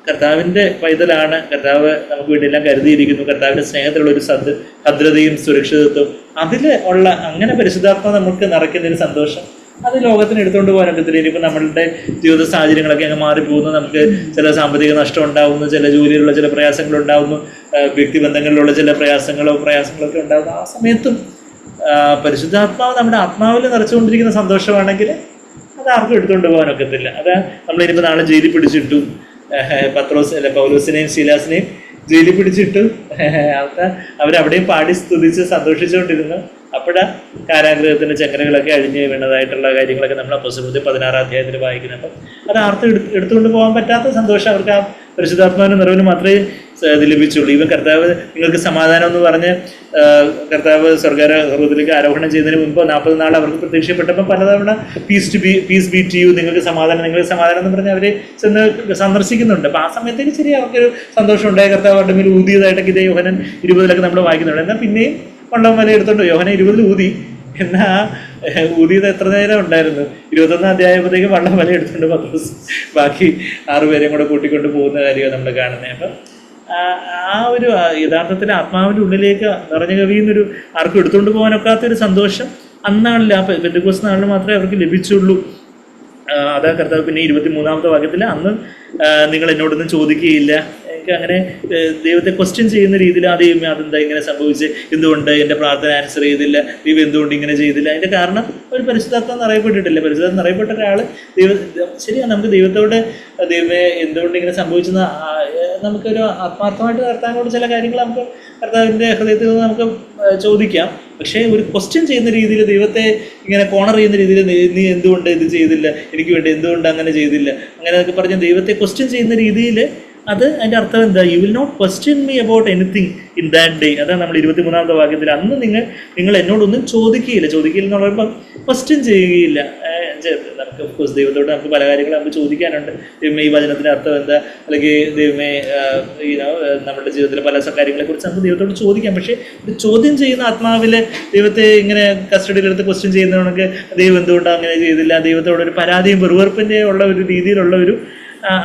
കർത്താവിൻ്റെ പൈതലാണ്. കർത്താവ് നമുക്ക് വേണ്ടിയെല്ലാം കരുതിയിരിക്കുന്നു. കർത്താവിൻ്റെ സ്നേഹത്തിലുള്ള ഒരു ഭദ്രതയും സുരക്ഷിതത്വം അതിൽ ഉള്ള അങ്ങനെ പരിശുദ്ധാത്മാവ് നമുക്ക് നിറയ്ക്കുന്നൊരു സന്തോഷം അത് ലോകത്തിന് എടുത്തുകൊണ്ട് പോകാനൊക്കെ തിരിയും. ഇപ്പം നമ്മളുടെ ജീവിത സാഹചര്യങ്ങളൊക്കെ അങ്ങ് മാറിപ്പോകുന്നു, നമുക്ക് ചില സാമ്പത്തിക നഷ്ടം ഉണ്ടാകുന്നു, ചില ജോലിയിലുള്ള ചില പ്രയാസങ്ങളുണ്ടാകുന്നു, വ്യക്തിബന്ധങ്ങളിലുള്ള ചില പ്രയാസങ്ങളൊക്കെ ഉണ്ടാകുന്നു. ആ സമയത്തും പരിശുദ്ധാത്മാവ് നമ്മുടെ ആത്മാവിൽ നിറച്ചുകൊണ്ടിരിക്കുന്ന സന്തോഷമാണെങ്കിൽ അത് ആർക്കും എടുത്തുകൊണ്ട് പോകാനൊക്കത്തില്ല. അത് നമ്മളിനിപ്പോൾ നാളെ ജയിലിൽ പിടിച്ചിട്ടു, പൗലോസിനെയും ശീലാസിനെയും ജയിലിൽ പിടിച്ചിട്ടു, അവരവിടെയും പാടി സ്തുതിച്ച് സന്തോഷിച്ചുകൊണ്ടിരുന്നു. അപ്പോഴാണ് കാരാഗ്രഹത്തിൻ്റെ ചങ്ങലകളൊക്കെ അഴിഞ്ഞ് വീണതായിട്ടുള്ള കാര്യങ്ങളൊക്കെ നമ്മൾ അപ്പോസ്തലപ്രവൃത്തി 16-ാം അധ്യായത്തിൽ വായിക്കുന്നത്. അപ്പം അത് ആർക്കും എടുത്തുകൊണ്ട് പോകാൻ പറ്റാത്ത സന്തോഷം അവർക്ക് ആ പരിശുദ്ധാത്മാവിൻ്റെ നിറവിന് മാത്രമേ ഇത് ലഭിച്ചുള്ളൂ. ഈവൻ കർത്താവ് നിങ്ങൾക്ക് സമാധാനം എന്ന് പറഞ്ഞ് കർത്താവ് സ്വർഗ്ഗത്തിലേക്ക് ആരോഹണം ചെയ്യുന്നതിന് മുമ്പ് 40 നാൾ അവർക്ക് പ്രത്യക്ഷപ്പെട്ടപ്പോൾ പലതവണ പീസ് ബി ടു യു, നിങ്ങൾക്ക് സമാധാനം എന്ന് പറഞ്ഞ് അവരെ ചെന്ന് സന്ദർശിക്കുന്നുണ്ട്. അപ്പോൾ ആ സമയത്തേക്ക് ശരി അവർക്കൊരു സന്തോഷം ഉണ്ടായ കർത്താവ് അവരുടെ മേൽ ഊതിയതായിട്ടൊക്കെ ഇതേ യോഹന്നാൻ 20 നമ്മൾ വായിക്കുന്നുണ്ട്. എന്നാൽ പിന്നെയും വള്ളം വല എടുത്തോണ്ട് യോഹന്നാൻ 20 ഊതി. എന്നാൽ ഊതിയത് എത്ര നേരം ഉണ്ടായിരുന്നു? 21 അധ്യായപ്പോഴത്തേക്ക് വള്ളം വല എടുത്തുകൊണ്ട് പത്രോസ് ബാക്കി 6 പേരെയും കൂടെ കൂട്ടിക്കൊണ്ട് പോകുന്ന കാര്യമാണ് നമ്മൾ കാണുന്നത്. അപ്പം ആ ഒരു യഥാർത്ഥത്തിൽ ആത്മാവിൻ്റെ ഉള്ളിലേക്ക് നിറഞ്ഞു കവിയുന്നൊരു ആർക്കും എടുത്തുകൊണ്ട് പോകാനൊക്കാത്തൊരു സന്തോഷം അന്നാളിൽ, ആ പെന്തക്കോസ്ത് നാളിൽ മാത്രമേ അവർക്ക് ലഭിച്ചുള്ളൂ. അതാ കർത്താവ് പിന്നെ 23-ാമത്തെ വാക്യത്തിൽ, അന്ന് നിങ്ങൾ എന്നോടൊന്നും ചോദിക്കുകയില്ല. എനിക്ക് അങ്ങനെ ദൈവത്തെ ക്വസ്റ്റ്യൻ ചെയ്യുന്ന രീതിയിൽ ദൈവമേ അതെന്താ ഇങ്ങനെ സംഭവിച്ച്, എന്തുകൊണ്ട് എൻ്റെ പ്രാർത്ഥന ആൻസർ ചെയ്തില്ല, ദൈവം എന്തുകൊണ്ട് ഇങ്ങനെ ചെയ്തില്ല? അതിൻ്റെ കാരണം ഒരു പരിശുദ്ധാത്മ നിറയപ്പെട്ടിട്ടില്ല. പരിശുദ്ധാത്മ നിറയപ്പെട്ട ഒരാൾ ശരിയാണ്, നമുക്ക് ദൈവത്തോട് ദൈവമേ എന്തുകൊണ്ട് ഇങ്ങനെ സംഭവിച്ചെന്ന് നമുക്കൊരു ആത്മാർത്ഥമായിട്ട് കർത്താവിനോട് ചില കാര്യങ്ങൾ നമുക്ക് കർത്താവിൻ്റെ ഹൃദയത്തിൽ നിന്ന് നമുക്ക് ചോദിക്കാം. പക്ഷേ ഒരു ക്വസ്റ്റ്യൻ ചെയ്യുന്ന രീതിയിൽ, ദൈവത്തെ ഇങ്ങനെ കോണർ ചെയ്യുന്ന രീതിയിൽ, നീ എന്തുകൊണ്ട് ഇത് ചെയ്തില്ല, എനിക്ക് വേണ്ടി എന്തുകൊണ്ട് അങ്ങനെ ചെയ്തില്ല, അങ്ങനെയൊക്കെ പറഞ്ഞ് ദൈവത്തെ ക്വസ്റ്റ്യൻ ചെയ്യുന്ന രീതിയിൽ, അത് അതിൻ്റെ അർത്ഥം എന്താ? You will not question me about anything in that day. അതാണ് നമ്മൾ 23-ാമത്തെ വാക്യത്തിൽ, അന്ന് നിങ്ങൾ എന്നോടൊന്നും ചോദിക്കുകയില്ല എന്ന് പറയുമ്പോൾ ക്വസ്റ്റ്യൻ ചെയ്യുകയില്ല. നമുക്ക് ഓഫ്കോഴ്സ് ദൈവത്തോട് നമുക്ക് പല കാര്യങ്ങളും നമുക്ക് ചോദിക്കാനുണ്ട്. ദൈവമേ ഈ വചനത്തിൻ്റെ അർത്ഥം എന്താ, അല്ലെങ്കിൽ ദൈവമേ നമ്മുടെ ജീവിതത്തിലെ പല കാര്യങ്ങളെക്കുറിച്ച് നമുക്ക് ദൈവത്തോട് ചോദിക്കാം. പക്ഷേ ഒരു ചോദ്യം ചെയ്യുന്ന ആത്മാവിൽ ദൈവത്തെ ഇങ്ങനെ കസ്റ്റഡിയിലെടുത്ത് ക്വസ്റ്റ്യൻ ചെയ്യുന്നവർക്ക് ദൈവം എന്തുകൊണ്ടാണ് അങ്ങനെ ചെയ്തില്ല, ദൈവത്തോടൊരു പരാതിയും വെറുവെറുപ്പിൻ്റെ ഉള്ള ഒരു രീതിയിലുള്ള ഒരു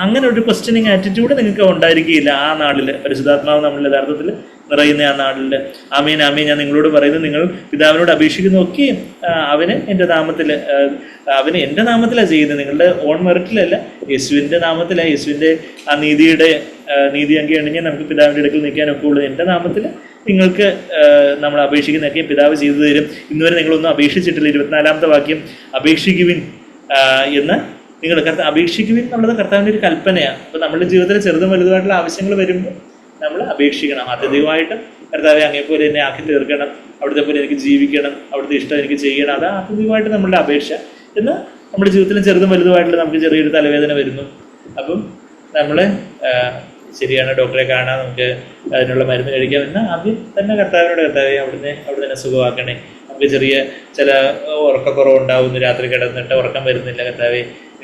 അങ്ങനെ ഒരു ക്വസ്റ്റ്യനിങ് ആറ്റിറ്റ്യൂഡ് നിങ്ങൾക്ക് ഉണ്ടായിരിക്കുകയില്ല ആ നാളിൽ. പരിശുദ്ധാത്മാവ് നമ്മൾ യഥാർത്ഥത്തിൽ നിറയുന്ന ആ നാളിൽ. ആമേൻ ആമേൻ, ഞാൻ നിങ്ങളോട് പറയുന്നത്, നിങ്ങൾ പിതാവിനോട് അപേക്ഷിക്കുന്നതൊക്കെയും അവന് എൻ്റെ നാമത്തിലാണ് ചെയ്യുന്നത്. നിങ്ങളുടെ ഓൺ മെറിറ്റിലല്ല, യേശുവിൻ്റെ നാമത്തിലാണ്. യേശുവിൻ്റെ ആ നീതി അങ്കി അണിഞ്ഞ് നമുക്ക് പിതാവിൻ്റെ അടുക്കൽ നിൽക്കാനൊക്കെ ഉള്ളത്. എൻ്റെ നാമത്തിൽ നിങ്ങൾക്ക് നമ്മൾ അപേക്ഷിക്കുന്നതൊക്കെയും പിതാവ് ചെയ്തു തരും. ഇന്നുവരെ നിങ്ങളൊന്നും അപേക്ഷിച്ചിട്ടില്ല. 24-ാമത്തെ വാക്യം, അപേക്ഷിക്കുവിൻ എന്ന് നിങ്ങൾ അപേക്ഷിക്കുവിൻ എന്നുള്ളത് കർത്താവിൻ്റെ ഒരു കൽപ്പനയാണ്. അപ്പോൾ നമ്മുടെ ജീവിതത്തിൽ ചെറുതും വലുതുമായിട്ടുള്ള ആവശ്യങ്ങൾ വരുമ്പോൾ നമ്മൾ അപേക്ഷിക്കണം. ആത്യന്തികമായിട്ടും കർത്താവെ അങ്ങേപ്പോലെ എന്നെ ആക്കി തീർക്കണം, അവിടുത്തെ പോലെ എനിക്ക് ജീവിക്കണം, അവിടുത്തെ ഇഷ്ടം എനിക്ക് ചെയ്യണം. അത് ആത്യന്തികമായിട്ട് നമ്മളുടെ അപേക്ഷ. എന്ന് നമ്മുടെ ജീവിതത്തിലും ചെറുതും വലുതുമായിട്ടുള്ള നമുക്ക് ചെറിയൊരു തലവേദന വരുന്നു. അപ്പം നമ്മൾ ശരിയാണ്, ഡോക്ടറെ കാണാൻ, നമുക്ക് അതിനുള്ള മരുന്ന് കഴിക്കാം എന്ന് ആദ്യം തന്നെ കർത്താവിനോട്, കർത്താവെ അവിടെ തന്നെ സുഖമാക്കണേ. നമുക്ക് ചില ഉറക്കക്കുറവുണ്ടാവുന്നു, രാത്രി കിടന്നിട്ട് ഉറക്കം വരുന്നില്ല, കർത്താവെ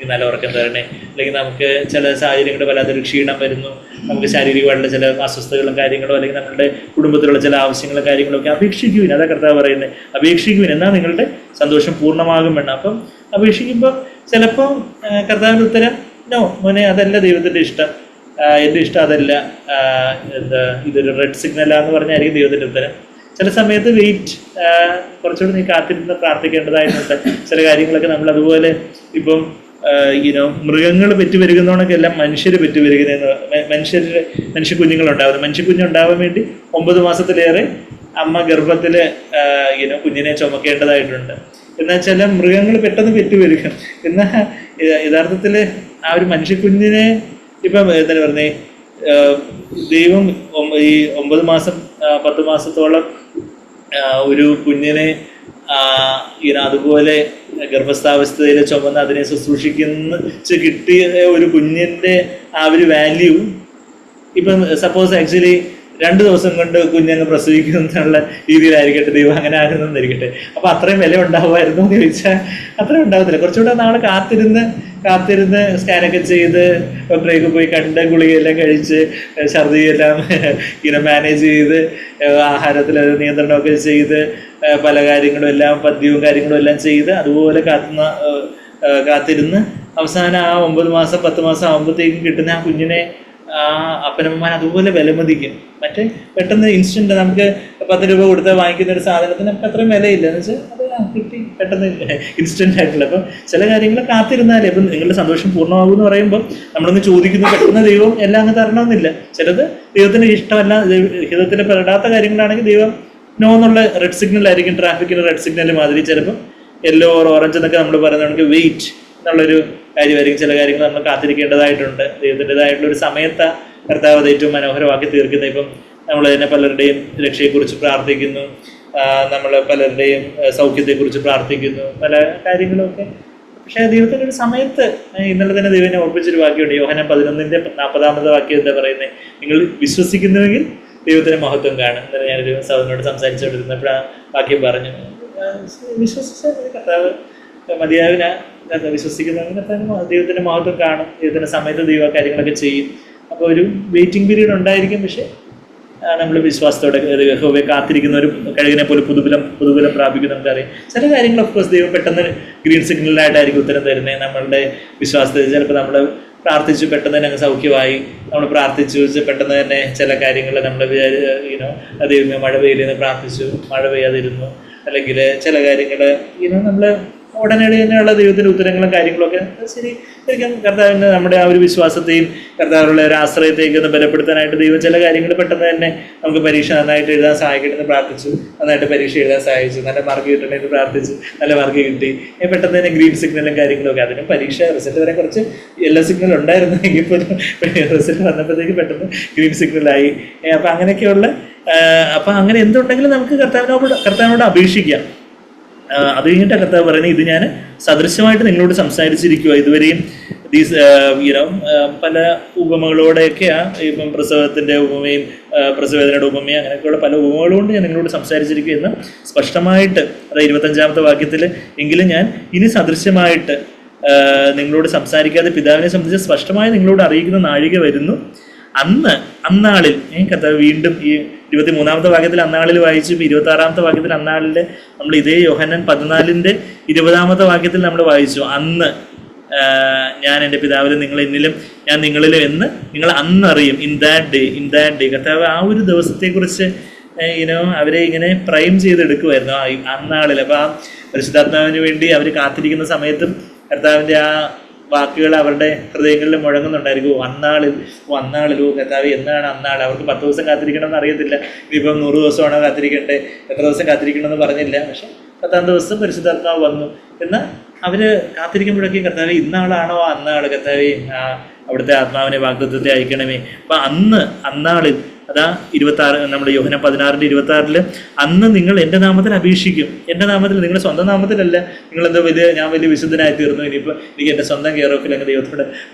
നല്ല ഉറക്കം തരണേ. അല്ലെങ്കിൽ നമുക്ക് ചില സാഹചര്യങ്ങളുടെ വല്ലാത്തൊരു ക്ഷീണം വരുന്നു, നമുക്ക് ശാരീരികമായിട്ടുള്ള ചില അസ്വസ്ഥതകളും കാര്യങ്ങളോ, അല്ലെങ്കിൽ നമ്മുടെ കുടുംബത്തിലുള്ള ചില ആവശ്യങ്ങളും കാര്യങ്ങളും ഒക്കെ അപേക്ഷിക്കുവിൻ. അതാ കർത്താവ് പറയുന്നത്, അപേക്ഷിക്കുവിൻ എന്നാൽ നിങ്ങളുടെ സന്തോഷം പൂർണ്ണമാകും വേണം. അപ്പം അപേക്ഷിക്കുമ്പോൾ ചിലപ്പോൾ കർത്താവിൻ്റെ ഉത്തരം നോ മോനെ, അതല്ല ദൈവത്തിൻ്റെ ഇഷ്ടം, എൻ്റെ ഇഷ്ടം അതല്ല, ഇതൊരു റെഡ് സിഗ്നലാന്ന് പറഞ്ഞായിരിക്കും ദൈവത്തിൻ്റെ ഉത്തരം. ചില സമയത്ത് കുറച്ചുകൂടി നീ കാത്തിരുന്ന് പ്രാർത്ഥിക്കേണ്ടതായിട്ടുണ്ട്. ചില കാര്യങ്ങളൊക്കെ നമ്മൾ അതുപോലെ ഇപ്പം മൃഗങ്ങൾ പെറ്റുപെരുകുന്നോണൊക്കെ എല്ലാം മനുഷ്യർ പെറ്റുപെരുകുന്ന മനുഷ്യ കുഞ്ഞുങ്ങളുണ്ടാകുന്നത്. മനുഷ്യക്കുഞ്ഞുണ്ടാവാൻ വേണ്ടി 9 മാസത്തിലേറെ അമ്മ ഗർഭത്തിൽ കുഞ്ഞിനെ ചുമക്കേണ്ടതായിട്ടുണ്ട്. എന്നാൽ ചില മൃഗങ്ങൾ പെട്ടെന്ന് പെറ്റുപെരുക്കും. എന്നാൽ യഥാർത്ഥത്തിൽ ആ ഒരു മനുഷ്യക്കുഞ്ഞിനെ ഇപ്പം എന്താണ് പറഞ്ഞേ, ദൈവം ഈ 9 മാസം 10 മാസത്തോളം ഒരു കുഞ്ഞിനെ അതുപോലെ ഗർഭസ്ഥാവസ്ഥയിൽ ചുമന്ന് അതിനെ കിട്ടിയ ഒരു കുഞ്ഞിൻ്റെ ആ ഒരു വാല്യൂ ഇപ്പം സപ്പോസ് ആക്ച്വലി 2 ദിവസം കൊണ്ട് കുഞ്ഞങ്ങ് പ്രസവിക്കും എന്നുള്ള രീതിയിലായിരിക്കട്ടെ, ദൈവം അങ്ങനെ ആകുന്നതെന്നിരിക്കട്ടെ. അപ്പോൾ അത്രയും വില ഉണ്ടാവുമായിരുന്നു എന്ന് ചോദിച്ചാൽ അത്രയും ഉണ്ടാകത്തില്ല. കുറച്ചുകൂടെ നാൾ കാത്തിരുന്ന് സ്കാനൊക്കെ ചെയ്ത് ഡോക്ടറേക്ക് പോയി കണ്ട് ഗുളികയെല്ലാം കഴിച്ച് ഛർദിയെല്ലാം മാനേജ് ചെയ്ത് ആഹാരത്തിൽ നിയന്ത്രണമൊക്കെ ചെയ്ത് പല കാര്യങ്ങളും എല്ലാം പദ്യവും കാര്യങ്ങളും എല്ലാം ചെയ്ത് അതുപോലെ കാത്തിരുന്ന് അവസാനം ആ 9 മാസം 10 മാസം ആകുമ്പോഴത്തേക്കും കിട്ടുന്ന ആ കുഞ്ഞിനെ അപ്പനമ്മമാർ അതുപോലെ വിലമതിക്കും. മറ്റേ പെട്ടെന്ന് ഇൻസ്റ്റന്റ് നമുക്ക് 10 രൂപ കൊടുത്താൽ വാങ്ങിക്കുന്ന ഒരു സാധനത്തിന് നമുക്ക് അത്രയും വിലയില്ല എന്ന് വെച്ചാൽ അത് കിട്ടി പെട്ടെന്ന് ഇൻസ്റ്റന്റ് ആയിട്ടുള്ള. അപ്പം ചില കാര്യങ്ങൾ കാത്തിരുന്നാലേ അപ്പം നിങ്ങളുടെ സന്തോഷം പൂർണ്ണമാകും എന്ന് പറയുമ്പോൾ നമ്മളൊന്ന് ചോദിക്കുന്നു, പെട്ടെന്ന് ദൈവം എല്ലാം അങ്ങ് തരണമെന്നില്ല. ചിലത് ദൈവത്തിന് ഇഷ്ടമല്ല, ഹിതത്തിന് പെടാത്ത കാര്യങ്ങളാണെങ്കിൽ ദൈവം നോ എന്നുള്ള റെഡ് സിഗ്നൽ ആയിരിക്കും. ട്രാഫിക്കിന് റെഡ് സിഗ്നൽ മാതിരി ചിലപ്പോൾ യെല്ലോ ഓർ ഓറഞ്ച് എന്നൊക്കെ നമ്മൾ പറയുന്നത് നമുക്ക് വെയിറ്റ് എന്നുള്ളൊരു കാര്യമായിരിക്കും. ചില കാര്യങ്ങൾ നമ്മൾ കാത്തിരിക്കേണ്ടതായിട്ടുണ്ട്. ദൈവത്തിൻ്റെതായിട്ടുള്ള ഒരു സമയത്ത് കർത്താവ് അത് ഏറ്റവും മനോഹരമാക്കി തീർക്കുന്നത്. ഇപ്പം നമ്മൾ തന്നെ പലരുടെയും രക്ഷയെക്കുറിച്ച് പ്രാർത്ഥിക്കുന്നു, നമ്മൾ പലരുടെയും സൗഖ്യത്തെക്കുറിച്ച് പ്രാർത്ഥിക്കുന്നു, പല കാര്യങ്ങളുമൊക്കെ പക്ഷേ ദൈവത്തിൻ്റെ ഒരു സമയത്ത് ഇന്നലെ തന്നെ ദൈവനെ ഓർപ്പിച്ചൊരു വാക്യമുണ്ട്. യോഹന്നാൻ 11:40 വാക്യം എന്താ പറയുന്നത്? നിങ്ങൾ വിശ്വസിക്കുന്നുവെങ്കിൽ ദൈവത്തിന് മഹത്വം കാണും. ഇന്നലെ ഞാനൊരു സഹോദരനോട് സംസാരിച്ചുകൊണ്ടിരുന്നപ്പോൾ ആ വാക്യം പറഞ്ഞു, വിശ്വസിച്ചാൽ കർത്താവ് മതിയാവിന വിശ്വസിക്കുന്നവന് കർത്താവിന് ദൈവത്തിൻ്റെ മഹത്വം കാണും, ദൈവത്തിൻ്റെ സമയത്ത് ദൈവ കാര്യങ്ങളൊക്കെ ചെയ്യും. അപ്പോൾ ഒരു വെയിറ്റിംഗ് പീരീഡ് ഉണ്ടായിരിക്കും. പക്ഷേ നമ്മൾ വിശ്വാസത്തോടെ യഹോവയെ കാത്തിരിക്കുന്ന ഒരു കഴുകിനെ പോലെ പുതുബലം പ്രാപിക്കും. നമുക്കറിയാം ചില കാര്യങ്ങൾ ഓഫ്കോഴ്സ് ദൈവം പെട്ടെന്ന് ഗ്രീൻ സിഗ്നലായിട്ടായിരിക്കും ഉത്തരം തരുന്നത്. നമ്മളുടെ വിശ്വാസത്തിൽ ചിലപ്പോൾ നമ്മൾ പ്രാർത്ഥിച്ചു പെട്ടെന്ന് തന്നെ അങ്ങ് സൗഖ്യമായി, നമ്മൾ പ്രാർത്ഥിച്ചു പെട്ടെന്ന് തന്നെ ചില കാര്യങ്ങൾ നമ്മൾ ദൈവമേ മഴ പെയ്യില്ലെന്ന് പ്രാർത്ഥിച്ചു, മഴ പെയ്യാതിരുന്നു. അല്ലെങ്കിൽ ചില കാര്യങ്ങൾ നമ്മൾ ഉടനടി തന്നെയുള്ള ദൈവത്തിൻ്റെ ഉത്തരങ്ങളും കാര്യങ്ങളൊക്കെ ശരിക്കും കർത്താവിന് നമ്മുടെ ആ ഒരു വിശ്വാസത്തെയും കർത്താവിനുള്ള ഒരു ആശ്രയത്തെയൊക്കെ ഒന്ന് ബലപ്പെടുത്താനായിട്ട് ദൈവം ചില കാര്യങ്ങൾ പെട്ടെന്ന് തന്നെ നമുക്ക് പരീക്ഷ നന്നായിട്ട് എഴുതാൻ സഹായിക്കണമെന്ന് പ്രാർത്ഥിച്ചു, നന്നായിട്ട് പരീക്ഷ എഴുതാൻ സഹായിച്ചു, നല്ല മാർക്ക് കിട്ടണമെന്ന് പ്രാർത്ഥിച്ചു, നല്ല മാർക്ക് കിട്ടി. പെട്ടെന്ന് തന്നെ ഗ്രീൻ സിഗ്നലും കാര്യങ്ങളൊക്കെ. അതിനും പരീക്ഷ റിസൾട്ട് വരെ കുറച്ച് യെല്ലോ സിഗ്നൽ ഉണ്ടായിരുന്നു, എങ്കിൽ പോലും റിസൾട്ട് വന്നപ്പോഴത്തേക്ക് പെട്ടെന്ന് ഗ്രീൻ സിഗ്നലായി. അപ്പം അങ്ങനെയൊക്കെയുള്ള അപ്പം അങ്ങനെ എന്തുണ്ടെങ്കിലും നമുക്ക് കർത്താവിനോട് അപേക്ഷിക്കാം. അത് കഴിഞ്ഞിട്ട് കർത്താവ് പറയുന്നത്, ഇത് ഞാൻ സദൃശമായിട്ട് നിങ്ങളോട് സംസാരിച്ചിരിക്കുക. ഇതുവരെയും പല ഉപമകളോടെയൊക്കെയാണ്, ഇപ്പം പ്രസവത്തിൻ്റെ ഉപമയും പ്രസവവേദനയുടെ ഉപമയും അങ്ങനെയൊക്കെയുള്ള പല ഉപമകളുകൊണ്ട് ഞാൻ നിങ്ങളോട് സംസാരിച്ചിരിക്കുക എന്ന് സ്പഷ്ടമായിട്ട്, അതായത് 25-ാമത്തെ വാക്യത്തിൽ, എങ്കിലും ഞാൻ ഇനി സദൃശമായിട്ട് നിങ്ങളോട് സംസാരിക്കാതെ പിതാവിനെ സംബന്ധിച്ച് സ്പഷ്ടമായി നിങ്ങളോട് അറിയിക്കുന്ന നാഴിക വരുന്നു. അന്നാളിൽ കർത്താവ് വീണ്ടും ഈ 23-ാമത്തെ വാക്യത്തിൽ അന്നാളിൽ വായിച്ചു. 26-ാമത്തെ വാക്യത്തിൽ അന്നാളിൽ നമ്മൾ ഇതേ യോഹന്നാൻ 14:20 വാക്യത്തിൽ നമ്മൾ വായിച്ചു, അന്ന് ഞാൻ എൻ്റെ പിതാവിലും നിങ്ങൾ എന്നിലും ഞാൻ നിങ്ങളിലും എന്ന് നിങ്ങൾ അന്നറിയും. ഇൻ ദാറ്റ് ഡേ കർത്താവ് ആ ഒരു ദിവസത്തെക്കുറിച്ച് അവരെ ഇങ്ങനെ പ്രൈം ചെയ്തെടുക്കുമായിരുന്നു അന്നാളിൽ. അപ്പോൾ ആ പരിശുദ്ധാത്മാവിന് വേണ്ടി അവർ കാത്തിരിക്കുന്ന സമയത്തും കർത്താവിൻ്റെ ആ വാക്കുകൾ അവരുടെ ഹൃദയങ്ങളിൽ മുഴങ്ങുന്നുണ്ടായിരിക്കും. അന്നാളിൽ കർത്താവ് എന്നാണ് അന്നാൾ? അവർക്ക് 10 ദിവസം കാത്തിരിക്കണമെന്ന് അറിയത്തില്ല. ഇനിയിപ്പം 100 ദിവസമാണോ കാത്തിരിക്കണ്ടേ, എത്ര ദിവസം കാത്തിരിക്കണമെന്ന് പറഞ്ഞില്ല. പക്ഷെ 10-ാം ദിവസം പരിശുദ്ധാത്മാവ് വന്നു. എന്നാൽ അവർ കാത്തിരിക്കുമ്പോഴൊക്കെ കർത്താവ് ഇന്നാളാണോ അന്നാൾ? കർത്താവ് അവിടുത്തെ ആത്മാവിനെ വാഗ്ദത്തത്തെ അയക്കണമേ. അപ്പം അന്നാളിൽ, അതാ 26 നമ്മുടെ യോഹന്നാൻ 16:26 അന്ന് നിങ്ങൾ എൻ്റെ നാമത്തിൽ അപേക്ഷിക്കും. എൻ്റെ നാമത്തിൽ, നിങ്ങളുടെ സ്വന്തം നാമത്തിലല്ല. നിങ്ങളെന്തോ ഞാൻ വലിയ വിശുദ്ധനായി തീർന്നു, ഇനിയിപ്പോൾ എനിക്ക് എൻ്റെ സ്വന്തം കെയർ ഓഫിൽ അങ്ങ് ദൈവത്തോട്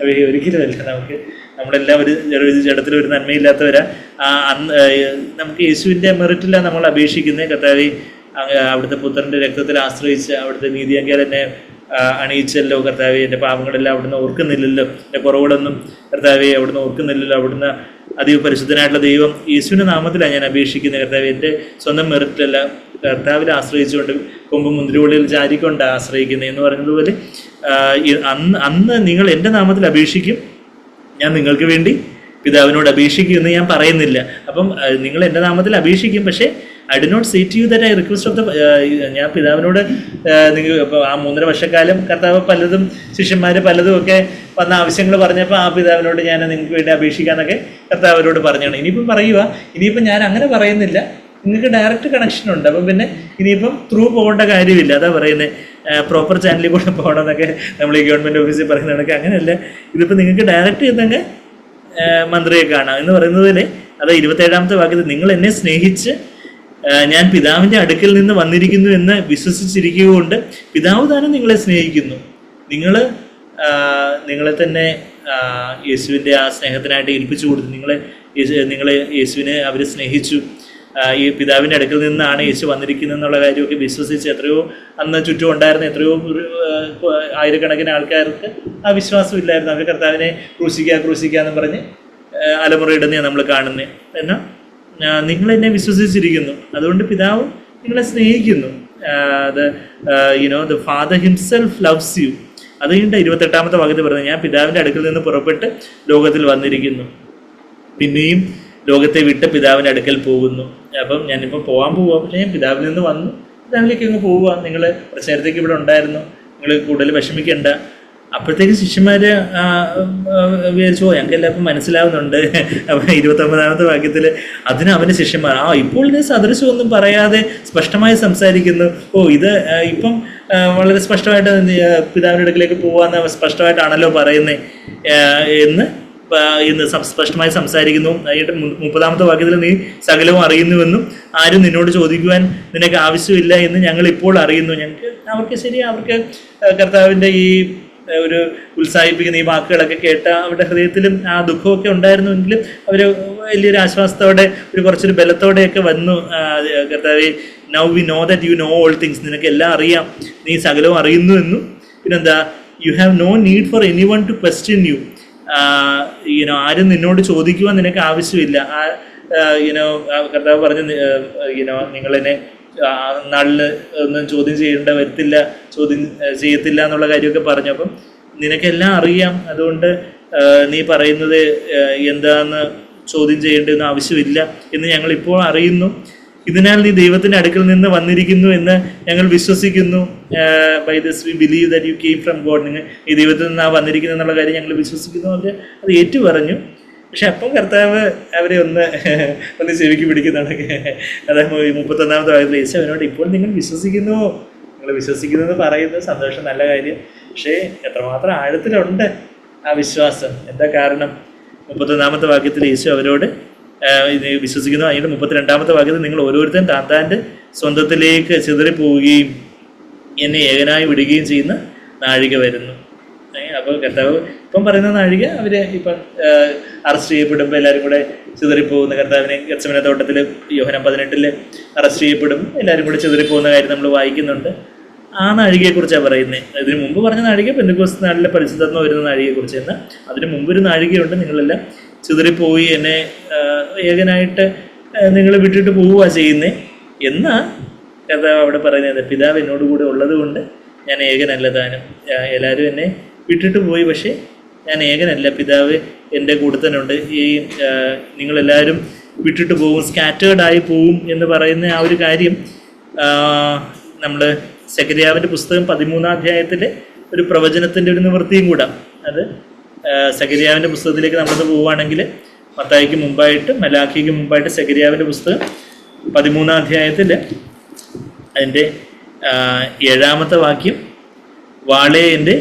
ഒരിക്കലുമല്ല. നമ്മളെല്ലാം ഒരു ജഡത്തിൽ ഒരു നന്മയില്ലാത്തവരാ. നമുക്ക് യേശുവിൻ്റെ മെറിറ്റിലാണ് നമ്മൾ അപേക്ഷിക്കുന്നത്. കർത്താവേ അവിടുത്തെ പുത്രൻ്റെ രക്തത്തിൽ ആശ്രയിച്ച് അവിടുത്തെ നീതിയാക്കിയാൽ എന്നെ അണിയിച്ചല്ലോ. കർത്താവേ എൻ്റെ പാപങ്ങളെല്ലാം അവിടുന്ന് ഓർക്കുന്നില്ലല്ലോ, എൻ്റെ കുറവുകളൊന്നും കർത്താവേ അവിടുന്ന് ഓർക്കുന്നില്ലല്ലോ. അവിടുന്ന് അതിപരിശുദ്ധനായിട്ടുള്ള ദൈവം യേശുവിൻ്റെ നാമത്തിലാണ് ഞാൻ അപേക്ഷിക്കുന്നത്. കർത്താവ് എൻ്റെ സ്വന്തം മെറിറ്റിലല്ല, കർത്താവിൽ ആശ്രയിച്ചുകൊണ്ട് കൊമ്പ് മുന്തിരിവള്ളിയിൽ ചാരിക്കൊണ്ട് ആശ്രയിക്കുന്നത് എന്ന് പറയുന്നതുപോലെ അന്ന് നിങ്ങൾ എൻ്റെ നാമത്തിൽ അപേക്ഷിക്കും, ഞാൻ നിങ്ങൾക്ക് വേണ്ടി പിതാവിനോട് അപേക്ഷിക്കും എന്ന് ഞാൻ പറയുന്നില്ല. അപ്പം നിങ്ങൾ എൻ്റെ നാമത്തിൽ അപേക്ഷിക്കും, പക്ഷേ I do not say to you that I request of ഞാൻ പിതാവിനോട് നിങ്ങൾ ഇപ്പോൾ ആ 3.5 വർഷക്കാലം കർത്താവ് പലതും ശിഷ്യന്മാർ പലതും ഒക്കെ വന്ന ആവശ്യങ്ങൾ പറഞ്ഞപ്പോൾ ആ പിതാവിനോട് ഞാൻ നിങ്ങൾക്ക് വേണ്ടി അപേക്ഷിക്കാന്നൊക്കെ കർത്താവിനോട് പറഞ്ഞാണ്. ഇനിയിപ്പം പറയുക, ഇനിയിപ്പം ഞാൻ അങ്ങനെ പറയുന്നില്ല, നിങ്ങൾക്ക് ഡയറക്റ്റ് കണക്ഷൻ ഉണ്ട്. അപ്പം പിന്നെ ഇനിയിപ്പം ത്രൂ പോകേണ്ട കാര്യമില്ല. അതാ പറയുന്നത്, പ്രോപ്പർ ചാനലിൽ കൂടെ പോകണമെന്നൊക്കെ നമ്മൾ ഈ ഗവൺമെൻറ് ഓഫീസിൽ പറയുന്നതൊക്കെ. അങ്ങനെയല്ല, ഇതിപ്പോൾ നിങ്ങൾക്ക് ഡയറക്റ്റ് ചെയ്തെങ്കിൽ മന്ത്രിയെ കാണാം എന്ന് പറയുന്നതിൽ, അത് 27-ാമത്തെ വാക്യത്തിൽ നിങ്ങൾ എന്നെ സ്നേഹിച്ച് ഞാൻ പിതാവിൻ്റെ അടുക്കൽ നിന്ന് വന്നിരിക്കുന്നു എന്ന് വിശ്വസിച്ചിരിക്കുക കൊണ്ട് പിതാവ് താനും നിങ്ങളെ സ്നേഹിക്കുന്നു. നിങ്ങളെ തന്നെ യേശുവിൻ്റെ ആ സ്നേഹത്തിനായിട്ട് ഏൽപ്പിച്ചു കൊടുത്തു. നിങ്ങളെ യേശുവിനെ അവർ സ്നേഹിച്ചു. ഈ പിതാവിൻ്റെ അടുക്കൽ നിന്നാണ് യേശു വന്നിരിക്കുന്നത് എന്നുള്ള കാര്യമൊക്കെ വിശ്വസിച്ച് എത്രയോ അന്ന് ചുറ്റും ഉണ്ടായിരുന്ന എത്രയോ ആയിരക്കണക്കിന് ആൾക്കാർക്ക് ആ വിശ്വാസം ഇല്ലായിരുന്നു. അവർ കർത്താവിനെ ക്രൂശിക്കുക എന്ന് പറഞ്ഞ് അലമുറയിടുന്നതാണ് നമ്മൾ കാണുന്നത്. എന്നാൽ നിങ്ങളെന്നെ വിശ്വസിച്ചിരിക്കുന്നു, അതുകൊണ്ട് പിതാവ് നിങ്ങളെ സ്നേഹിക്കുന്നു. The father himself loves you. അത് കഴിഞ്ഞിട്ട് 28-ാമത്തെ വാക്യത്തിൽ പറഞ്ഞത്, ഞാൻ പിതാവിൻ്റെ അടുക്കൽ നിന്ന് പുറപ്പെട്ട് ലോകത്തിൽ വന്നിരിക്കുന്നു, പിന്നെയും ലോകത്തെ വിട്ട് പിതാവിൻ്റെ അടുക്കൽ പോകുന്നു. അപ്പം ഞാനിപ്പോൾ പോകാൻ പോവുക, പക്ഷേ ഞാൻ പിതാവിൽ നിന്ന് വന്നു, പിതാവിലേക്ക് അങ്ങ് പോവുക. നിങ്ങൾ കുറച്ച് നേരത്തേക്ക് ഇവിടെ ഉണ്ടായിരുന്നു, നിങ്ങൾ കൂടുതൽ വിഷമിക്കേണ്ട. അപ്പോഴത്തേക്ക് ശിഷ്യന്മാർ വിചാരിച്ചു, ഞങ്ങൾക്ക് എല്ലാവർക്കും മനസ്സിലാവുന്നുണ്ട്. അപ്പം 29-ാമത്തെ വാക്യത്തിൽ അതിന് അവൻ്റെ ശിഷ്യന്മാർ, ഇപ്പോൾ ഇത് സദൃശമൊന്നും പറയാതെ സ്പഷ്ടമായി സംസാരിക്കുന്നു. ഇത് ഇപ്പം വളരെ സ്പഷ്ടമായിട്ട് പിതാവിൻ്റെ അടുക്കിലേക്ക് പോകാമെന്ന് സ്പഷ്ടമായിട്ടാണല്ലോ പറയുന്നത് എന്ന് ഇന്ന് സ്പഷ്ടമായി സംസാരിക്കുന്നു. അതിൻ്റെ 30-ാമത്തെ വാക്യത്തിൽ നീ സകലവും അറിയുന്നുവെന്നും ആരും നിന്നോട് ചോദിക്കുവാൻ നിനക്ക് ആവശ്യമില്ല എന്ന് ഞങ്ങൾ ഇപ്പോൾ അറിയുന്നു. അവർക്ക് കർത്താവിൻ്റെ ഈ ഒരു ഉത്സാഹിപ്പിക്കുന്ന ഈ വാക്കുകളൊക്കെ കേട്ട അവരുടെ ഹൃദയത്തിലും ആ ദുഃഖമൊക്കെ ഉണ്ടായിരുന്നുവെങ്കിലും അവർ വലിയൊരു ആശ്വാസത്തോടെ കുറച്ചൊരു ബലത്തോടെയൊക്കെ വന്നു. കർത്താവേ, now we know that you know all things, നിനക്ക് എല്ലാം അറിയാം, നീ സകലവും അറിയുന്നു എന്നും പിന്നെന്താ, you have no need for anyone to question you. ആരും നിന്നോട് ചോദിക്കുവാൻ നിനക്ക് ആവശ്യമില്ല. കർത്താവ് പറഞ്ഞ് നിങ്ങളെന്നെ നാളിൽ ഒന്നും ചോദ്യം ചെയ്യത്തില്ല എന്നുള്ള കാര്യമൊക്കെ പറഞ്ഞു. അപ്പം നിനക്കെല്ലാം അറിയാം, അതുകൊണ്ട് നീ പറയുന്നത് എന്താന്ന് ചോദ്യം ചെയ്യേണ്ടതെന്ന് ആവശ്യമില്ല എന്ന് ഞങ്ങൾ ഇപ്പോൾ അറിയുന്നു. ഇതിനാൽ നീ ദൈവത്തിൻ്റെ അടുക്കൽ നിന്ന് വന്നിരിക്കുന്നു എന്ന് ഞങ്ങൾ വിശ്വസിക്കുന്നു. By this we believe that you came from God. നിങ്ങൾ ഈ ദൈവത്തിൽ നിന്നാണ് വന്നിരിക്കുന്നു എന്നുള്ള കാര്യം ഞങ്ങൾ വിശ്വസിക്കുന്നു. അവർ അത് ഏറ്റു പറഞ്ഞു. പക്ഷെ അപ്പം കർത്താവ് അവരെ ഒന്ന് ചെവിക്ക് പിടിക്കുന്നുണ്ട്. അതായത് 31-ാമത്തെ വാക്യത്തിൽ യേശു അവനോട്, ഇപ്പോൾ നിങ്ങൾ വിശ്വസിക്കുന്നു എന്ന് പറയുന്നത് സന്തോഷം, നല്ല കാര്യം. പക്ഷേ എത്രമാത്രം ആഴത്തിലുണ്ട് ആ വിശ്വാസം? എന്താ കാരണം? 31-ാമത്തെ വാക്യത്തിൽ യേശു അവരോട് വിശ്വസിക്കുന്നു. അതിൻ്റെ 32-ാമത്തെ വാക്യത്തിൽ നിങ്ങൾ ഓരോരുത്തരും താൻ്റെ സ്വന്തത്തിലേക്ക് ചിതറിപ്പോവുകയും എന്നെ ഏകനായി വിടുകയും ചെയ്യുന്ന നാഴിക വരുന്നു. അപ്പോൾ കർത്താവ് ഇപ്പം പറയുന്ന നാഴിക ഇപ്പം അറസ്റ്റ് ചെയ്യപ്പെടുമ്പോൾ എല്ലാവരും കൂടെ ചിതറിപ്പോകുന്ന, കർത്താവിനെ ഗെത്സമനെ തോട്ടത്തിൽ യോഹന്നാൻ 18 അറസ്റ്റ് ചെയ്യപ്പെടും, എല്ലാവരും കൂടെ ചിതറിപ്പോകുന്ന കാര്യം നമ്മൾ വായിക്കുന്നുണ്ട്. ആ നാഴികയെക്കുറിച്ചാണ് പറയുന്നത്. ഇതിന് മുമ്പ് പറഞ്ഞ നാഴിക പെന്തക്കോസ്ത് നാളിലെ പരിശുദ്ധാത്മ വരുന്ന നാഴികയെക്കുറിച്ച്. എന്നാൽ അതിന് മുമ്പൊരു നാഴികയുണ്ട്, നിങ്ങളെല്ലാം ചിതറിപ്പോയി എന്നെ ഏകനായിട്ട് നിങ്ങൾ വിട്ടിട്ട് പോവുക ചെയ്യുന്നേ എന്നാൽ കർത്താവ് അവിടെ പറയുന്നത്, പിതാവ് എന്നോട് കൂടെ ഉള്ളത് കൊണ്ട് ഞാൻ ഏകനല്ല താനും. എല്ലാവരും എന്നെ വിട്ടിട്ട് പോയി, പക്ഷേ ഞാൻ ഏകനല്ല, പിതാവ് എൻ്റെ കൂടെ തന്നെ ഉണ്ട്. ഈ നിങ്ങളെല്ലാവരും വിട്ടിട്ട് പോകും, സ്കാറ്റേർഡായി പോവും എന്ന് പറയുന്ന ആ ഒരു കാര്യം നമ്മൾ സെഖര്യാവിൻ്റെ പുസ്തകം 13-ാം അധ്യായത്തിലെ ഒരു പ്രവചനത്തിൻ്റെ ഒരു നിവൃത്തിയും കൂടാം. അത് സെഖര്യാവിൻ്റെ പുസ്തകത്തിലേക്ക് നമ്മളത് പോവുകയാണെങ്കിൽ മത്തായിക്ക് മുമ്പായിട്ട്, മലാഖിക്ക് മുമ്പായിട്ട് സെഖര്യാവിൻ്റെ പുസ്തകം 13-ാം അധ്യായത്തിൽ അതിൻ്റെ 7-ാമത്തെ വാക്യം, വാളെ എൻ്റെ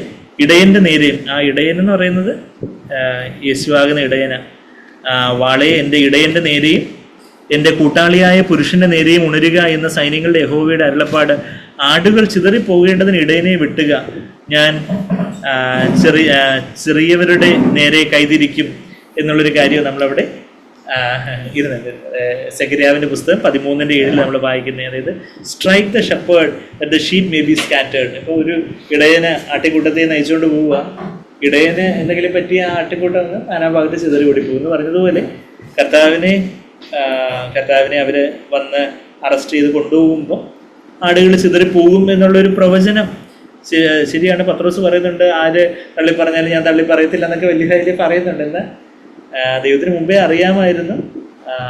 ഇടയൻ്റെ നേരെയും, ആ ഇടയൻ എന്ന് പറയുന്നത് യേശുവാകുന്ന ഇടയന, വാളെ എൻ്റെ ഇടയൻ്റെ നേരെയും എൻ്റെ കൂട്ടാളിയായ പുരുഷൻ്റെ നേരെയും ഉണരുക എന്ന സൈന്യങ്ങളുടെ യഹോവയുടെ അരുളപ്പാട്, ആടുകൾ ചിതറിപ്പോകേണ്ടതിന് ഇടയനെ വിട്ടുക, ഞാൻ ചെറിയവരുടെ നേരെ കൈതിരിക്കും എന്നുള്ളൊരു കാര്യം നമ്മളവിടെ ഇരുന്നുണ്ട്. സെഖര്യാവിൻ്റെ പുസ്തകം 13-7 നമ്മൾ വായിക്കുന്നത്. അതായത് strike the shepherd that the sheep may be scattered. ഇപ്പോൾ ഒരു ഇടയനെ ആട്ടിൻകൂട്ടത്തെ നയിച്ചുകൊണ്ട് പോവുക, ഇടയന് എന്തെങ്കിലും പറ്റിയ ആ ആട്ടിൻകൂട്ടം നാനാഭാഗത്ത് ചിതറി ഓടിപ്പോകും എന്ന് പറഞ്ഞതുപോലെ കർത്താവിനെ അവർ വന്ന് അറസ്റ്റ് ചെയ്ത് കൊണ്ടുപോകുമ്പോൾ ആടുകൾ ചിതറിപ്പോകും എന്നുള്ളൊരു പ്രവചനം ശരിയാണ്. പത്രോസ് പറയുന്നുണ്ട്, ആര് തള്ളി പറഞ്ഞാലും ഞാൻ തള്ളി പറയത്തില്ല എന്നൊക്കെ വലിയ കാര്യം പറയുന്നുണ്ട്. എന്നാൽ ദൈവത്തിന് മുമ്പേ അറിയാമായിരുന്നു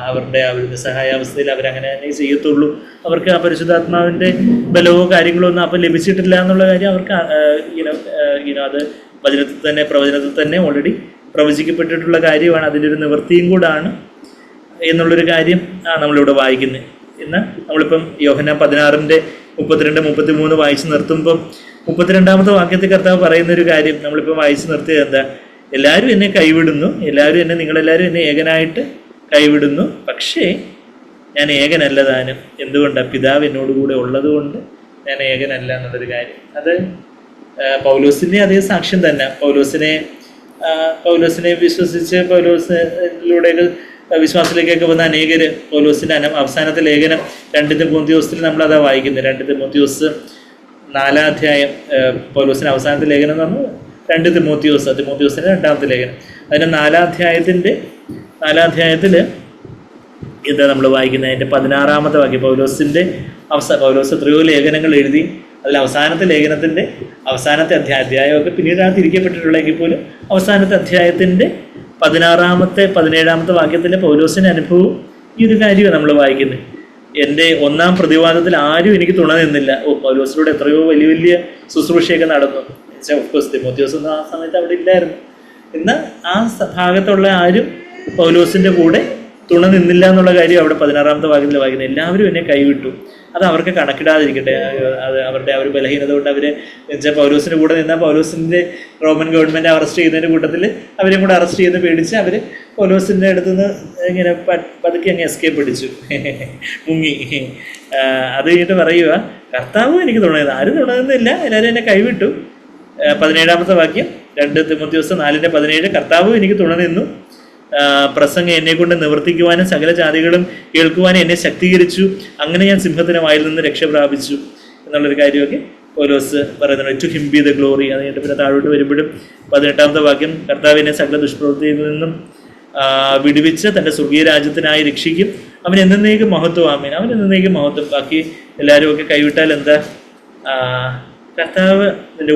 അവരുടെ ആ ഒരു നിസ്സഹായാവസ്ഥയിൽ അവരങ്ങനെ തന്നെ ചെയ്യത്തുള്ളൂ. അവർക്ക് ആ പരിശുദ്ധാത്മാവിൻ്റെ ബലവോ കാര്യങ്ങളോ ഒന്നും അപ്പം ലഭിച്ചിട്ടില്ല എന്നുള്ള കാര്യം അവർക്ക് അത് പ്രവചനത്തിൽ തന്നെ ഓൾറെഡി പ്രവചിക്കപ്പെട്ടിട്ടുള്ള കാര്യമാണ്. അതിലൊരു നിവൃത്തിയും കൂടാണ് എന്നുള്ളൊരു കാര്യം നമ്മളിവിടെ വായിക്കുന്നത്. എന്നാൽ നമ്മളിപ്പം യോഹന്നാൻ 16-ന്റെ 32-33 വായിച്ച് നിർത്തുമ്പം 32-ാമത്തെ വാക്യത്തിൽ കർത്താവ് പറയുന്നൊരു കാര്യം നമ്മളിപ്പം വായിച്ച് നിർത്തിയത് എന്താ? എല്ലാവരും എന്നെ കൈവിടുന്നു, നിങ്ങളെല്ലാവരും എന്നെ ഏകനായിട്ട് കൈവിടുന്നു, പക്ഷേ ഞാൻ ഏകനല്ല താനും. എന്തുകൊണ്ടാണ്? പിതാവ് എന്നോട് കൂടെ ഉള്ളത് കൊണ്ട് ഞാൻ ഏകനല്ല എന്നുള്ളൊരു കാര്യം. അത് പൗലോസിൻ്റെ അതേ സാക്ഷ്യം തന്നെ. പൗലോസിനെ വിശ്വസിച്ച് പൗലോസിലൂടെ വിശ്വാസത്തിലേക്കൊക്കെ വന്ന അനേകര് പൗലോസിൻ്റെ അവസാനത്തെ ലേഖനം 2 തിമോത്തിയോസിൽ നമ്മളതാ വായിക്കുന്നത്. 2 തിമോത്തിയോസ് 4-ാം അധ്യായം പൗലോസിൻ്റെ അവസാനത്തെ ലേഖനം എന്ന് പറഞ്ഞാൽ 2 തിമോത്തിയോസിൻ്റെ 2-ാമത്തെ ലേഖനം. അതിൻ്റെ 4-ാം അധ്യായത്തിൽ എന്താ നമ്മൾ വായിക്കുന്നത്? അതിൻ്റെ 16-ാമത്തെ വാക്യം. പൗലോസ് എത്രയോ ലേഖനങ്ങൾ എഴുതി, അതിൽ അവസാനത്തെ ലേഖനത്തിൻ്റെ അവസാനത്തെ അധ്യായമൊക്കെ പിന്നീടാണ് തിരിക്കപ്പെട്ടിട്ടുള്ളതെങ്കിൽ പോലും അവസാനത്തെ അധ്യായത്തിൻ്റെ 16-ാമത്തെ 17-ാമത്തെ വാക്യത്തിലെ പൗലോസിൻ്റെ അനുഭവം ഈ ഒരു കാര്യമാണ് നമ്മൾ വായിക്കുന്നത്. എൻ്റെ ഒന്നാം പ്രതിവാദത്തിൽ ആരും എനിക്ക് തുണ നിന്നില്ല. പൗലോസിലൂടെ എത്രയോ വലിയ വലിയ ശുശ്രൂഷയൊക്കെ നടന്നു. ഓഫ്കോഴ്സ് തിമോത്തിയോസ് ഒന്നും ആ സമയത്ത് അവിടെ ഇല്ലായിരുന്നു. എന്നാൽ ആ ഭാഗത്തുള്ള ആരും പൗലോസിൻ്റെ കൂടെ തുണ നിന്നില്ല എന്നുള്ള കാര്യം അവിടെ 16-ാമത്തെ വാക്യത്തിൽ വായിക്കുന്നത്. എല്ലാവരും എന്നെ കൈവിട്ടു. അത് അവർക്ക് കണക്കിടാതിരിക്കട്ടെ. അത് അവരുടെ ആ ഒരു ബലഹീനത കൊണ്ട് അവർ വെച്ചാൽ പൗലോസിൻ്റെ കൂടെ നിന്നാൽ പൗലോസിൻ്റെ റോമൻ ഗവൺമെൻറ് അറസ്റ്റ് ചെയ്യുന്നതിൻ്റെ കൂട്ടത്തിൽ അവരെയും കൂടെ അറസ്റ്റ് ചെയ്യുന്ന പേടിച്ച് അവർ പൗലോസിൻ്റെ അടുത്തുനിന്ന് ഇങ്ങനെ പതുക്കെ അങ്ങ് എസ്കേപ്പ് അടിച്ചു, മുങ്ങി. അത് കഴിഞ്ഞിട്ട് പറയുക, കർത്താവും എനിക്ക് തുണയുന്നത്, ആരും തുണയുന്നില്ല, എല്ലാവരും എന്നെ കൈവിട്ടു. 17-ാമത്തെ വാക്യം 2 തിമോഥെയോസ് 4:17, കർത്താവും എനിക്ക് തുണ നിന്നു, പ്രസംഗം എന്നെ കൊണ്ട് നിവർത്തിക്കുവാനും സകല ജാതികളും കേൾക്കുവാനും എന്നെ ശക്തീകരിച്ചു, അങ്ങനെ ഞാൻ സിംഹത്തിന് വായിൽ നിന്ന് രക്ഷ പ്രാപിച്ചു എന്നുള്ളൊരു കാര്യമൊക്കെ പൗലോസ് പറയുന്നുണ്ട്. To him be the glory. അത് കഴിഞ്ഞിട്ട് പിന്നെ താഴോട്ട് വരുമ്പോഴും 18-ാമത്തെ വാക്യം, കർത്താവ് എന്നെ സകല ദുഷ്പ്രവൃത്തിയിൽ നിന്നും വിടുവിച്ച് തൻ്റെ സ്വർഗീയ രാജ്യത്തിനായി രക്ഷിക്കും, അവൻ എന്നേക്കും മഹത്വം. ആമേൻ. അവൻ എന്നേക്കും മഹത്വം. ബാക്കി എല്ലാവരും ഒക്കെ കൈവിട്ടാൽ എന്താ, കർത്താവ് എൻ്റെ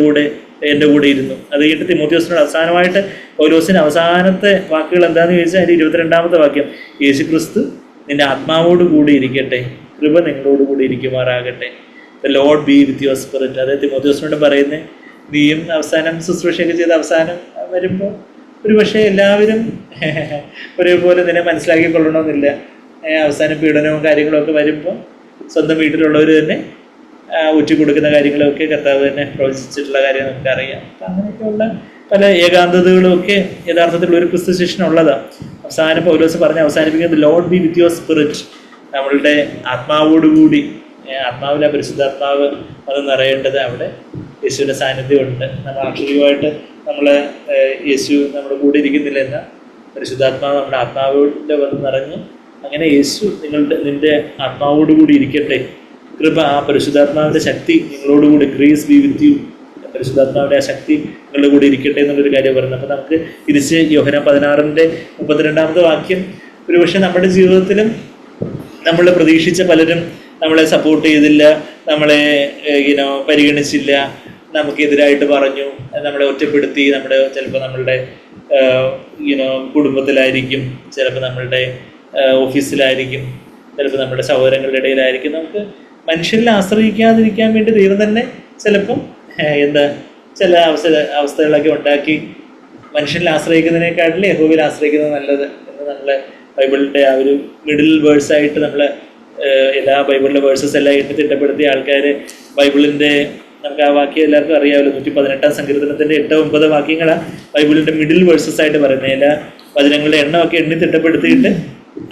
കൂടെ ഇരുന്നു. അത് കഴിഞ്ഞിട്ട് തിമോഥെയോസിനോട് അവസാനമായിട്ട് പൗലോസിൻ്റെ അവസാനത്തെ വാക്കുകൾ എന്താണെന്ന് ചോദിച്ചാൽ അതിൻ്റെ 22-ാമത്തെ വാക്യം, യേശു ക്രിസ്തു നിന്റെ ആത്മാവോട് കൂടി ഇരിക്കട്ടെ, കൃപ നിങ്ങളോട് കൂടി ഇരിക്കുമാറാകട്ടെ. The Lord be with your spirit. അതായത് തിമോഥെയോസിനോട് പറയുന്നത്, നീയും അവസാനം ശുശ്രൂഷയൊക്കെ ചെയ്ത് അവസാനം വരുമ്പോൾ ഒരു പക്ഷേ എല്ലാവരും ഒരേപോലെ നിന്നെ മനസ്സിലാക്കിക്കൊള്ളണമെന്നില്ല. അവസാനം പീഡനവും കാര്യങ്ങളൊക്കെ വരുമ്പോൾ സ്വന്തം വീട്ടിലുള്ളവർ തന്നെ ഊറ്റി കൊടുക്കുന്ന കാര്യങ്ങളൊക്കെ കർത്താവ് തന്നെ പ്രവചിച്ചിട്ടുള്ള കാര്യം നമുക്കറിയാം. അപ്പം അങ്ങനെയൊക്കെയുള്ള പല ഏകാന്തതകളും ഒക്കെ യഥാർത്ഥത്തിലുള്ള ഒരു ക്രിസ്തു ശിഷ്യനുള്ളതാണ്. അവസാനം പൗലോസ് പറഞ്ഞ് അവസാനിപ്പിക്കുന്നത്, Lord be with your spirit. നമ്മളുടെ ആത്മാവോടുകൂടി, ആത്മാവിലെ പരിശുദ്ധാത്മാവ് അത് നിറയേണ്ടത് അവിടെ യേശുവിൻ്റെ സാന്നിധ്യമുണ്ട്. നമ്മൾ ആക്ഷരികമായിട്ട് യേശു നമ്മുടെ കൂടെ ഇരിക്കുന്നില്ല എന്ന പരിശുദ്ധാത്മാവ് നമ്മുടെ ആത്മാവിൻ്റെ വന്ന് നിറഞ്ഞ്, അങ്ങനെ യേശു നിന്റെ ആത്മാവോടുകൂടി ഇരിക്കട്ടെ, കൃപ, ആ പരിശുദ്ധാത്മാവിൻ്റെ ശക്തി നിങ്ങളോടുകൂടി, ഗ്രേസ് ബി വിത്ത് യു, പരിശുദ്ധാത്മാവിൻ്റെ ആ ശക്തി നിങ്ങളുടെ കൂടി ഇരിക്കട്ടെ എന്നുള്ളൊരു കാര്യം പറയുന്നത്. അപ്പോൾ നമുക്ക് തിരിച്ച് യോഹന്നാൻ 16:32 വാക്യം, ഒരുപക്ഷെ നമ്മുടെ ജീവിതത്തിലും നമ്മൾ പ്രതീക്ഷിച്ച പലരും നമ്മളെ സപ്പോർട്ട് ചെയ്തില്ല, നമ്മളെ പരിഗണിച്ചില്ല, നമുക്കെതിരായിട്ട് പറഞ്ഞു, നമ്മളെ ഒറ്റപ്പെടുത്തി, ചിലപ്പോൾ നമ്മളുടെ കുടുംബത്തിലായിരിക്കും, ചിലപ്പോൾ നമ്മളുടെ ഓഫീസിലായിരിക്കും, ചിലപ്പോൾ നമ്മുടെ സഹോദരങ്ങളുടെ ഇടയിലായിരിക്കും. നമുക്ക് മനുഷ്യരിൽ ആശ്രയിക്കാതിരിക്കാൻ വേണ്ടി ദൈവം തന്നെ ചിലപ്പം ചില അവസ്ഥകളൊക്കെ ഉണ്ടാക്കി മനുഷ്യരിൽ ആശ്രയിക്കുന്നതിനേക്കാട്ടിൽ യഹോവയിൽ ആശ്രയിക്കുന്നത് നല്ലത് എന്ന് നമ്മളെ ബൈബിളിൻ്റെ ആ ഒരു മിഡിൽ വേഴ്സായിട്ട് എല്ലാ ബൈബിളിലെ വേഴ്സസ് എല്ലാം എണ്ണി തിട്ടപ്പെടുത്തിയ ആൾക്കാർ ബൈബിളിൻ്റെ, നമുക്ക് ആ വാക്യം എല്ലാവർക്കും അറിയാമല്ലോ, 118-ാം സങ്കീർത്തനത്തിൻ്റെ 8-9 വാക്യങ്ങളാണ് ബൈബിളിൻ്റെ മിഡിൽ വേഴ്സസ് ആയിട്ട് പറയുന്നത്. എല്ലാ വചനങ്ങളുടെ എണ്ണമൊക്കെ എണ്ണി തിട്ടപ്പെടുത്തിയിട്ട്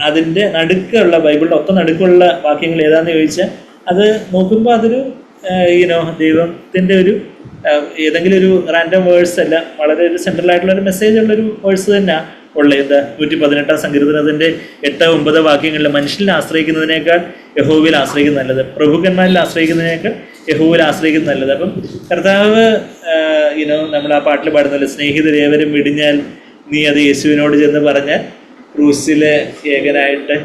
അതിൻ്റെ നടുക്കുള്ള, ബൈബിളിൻ്റെ ഒത്ത നടുക്കുള്ള വാക്യങ്ങൾ ഏതാണെന്ന് ചോദിച്ചാൽ അത് നോക്കുമ്പോൾ അതൊരു ദൈവത്തിൻ്റെ ഒരു ഏതെങ്കിലും ഒരു റാൻഡം വേഴ്സ് അല്ല, വളരെ ഒരു സെൻട്രൽ ആയിട്ടുള്ള ഒരു മെസ്സേജ് ഉള്ളൊരു വേഴ്സ് തന്നെ ഉള്ളത്. 118-ാം സങ്കീർത്തനത്തിൻ്റെ 8-9 വാക്യങ്ങളിൽ മനുഷ്യരിൽ ആശ്രയിക്കുന്നതിനേക്കാൾ യഹോവയിൽ ആശ്രയിക്കുന്നത് നല്ലത്, പ്രഭുക്കന്മാരിൽ ആശ്രയിക്കുന്നതിനേക്കാൾ യഹോവയിൽ ആശ്രയിക്കുന്നത് നല്ലത്. അപ്പം കർത്താവ് നമ്മൾ ആ പാട്ടിൽ പാടുന്നല്ലോ, സ്നേഹിതരേവരും വിടിഞ്ഞാൽ നീ അത് യേശുവിനോട് ചെന്ന് പറഞ്ഞാൽ, ക്രൂസിലെ ഏകനായിട്ട്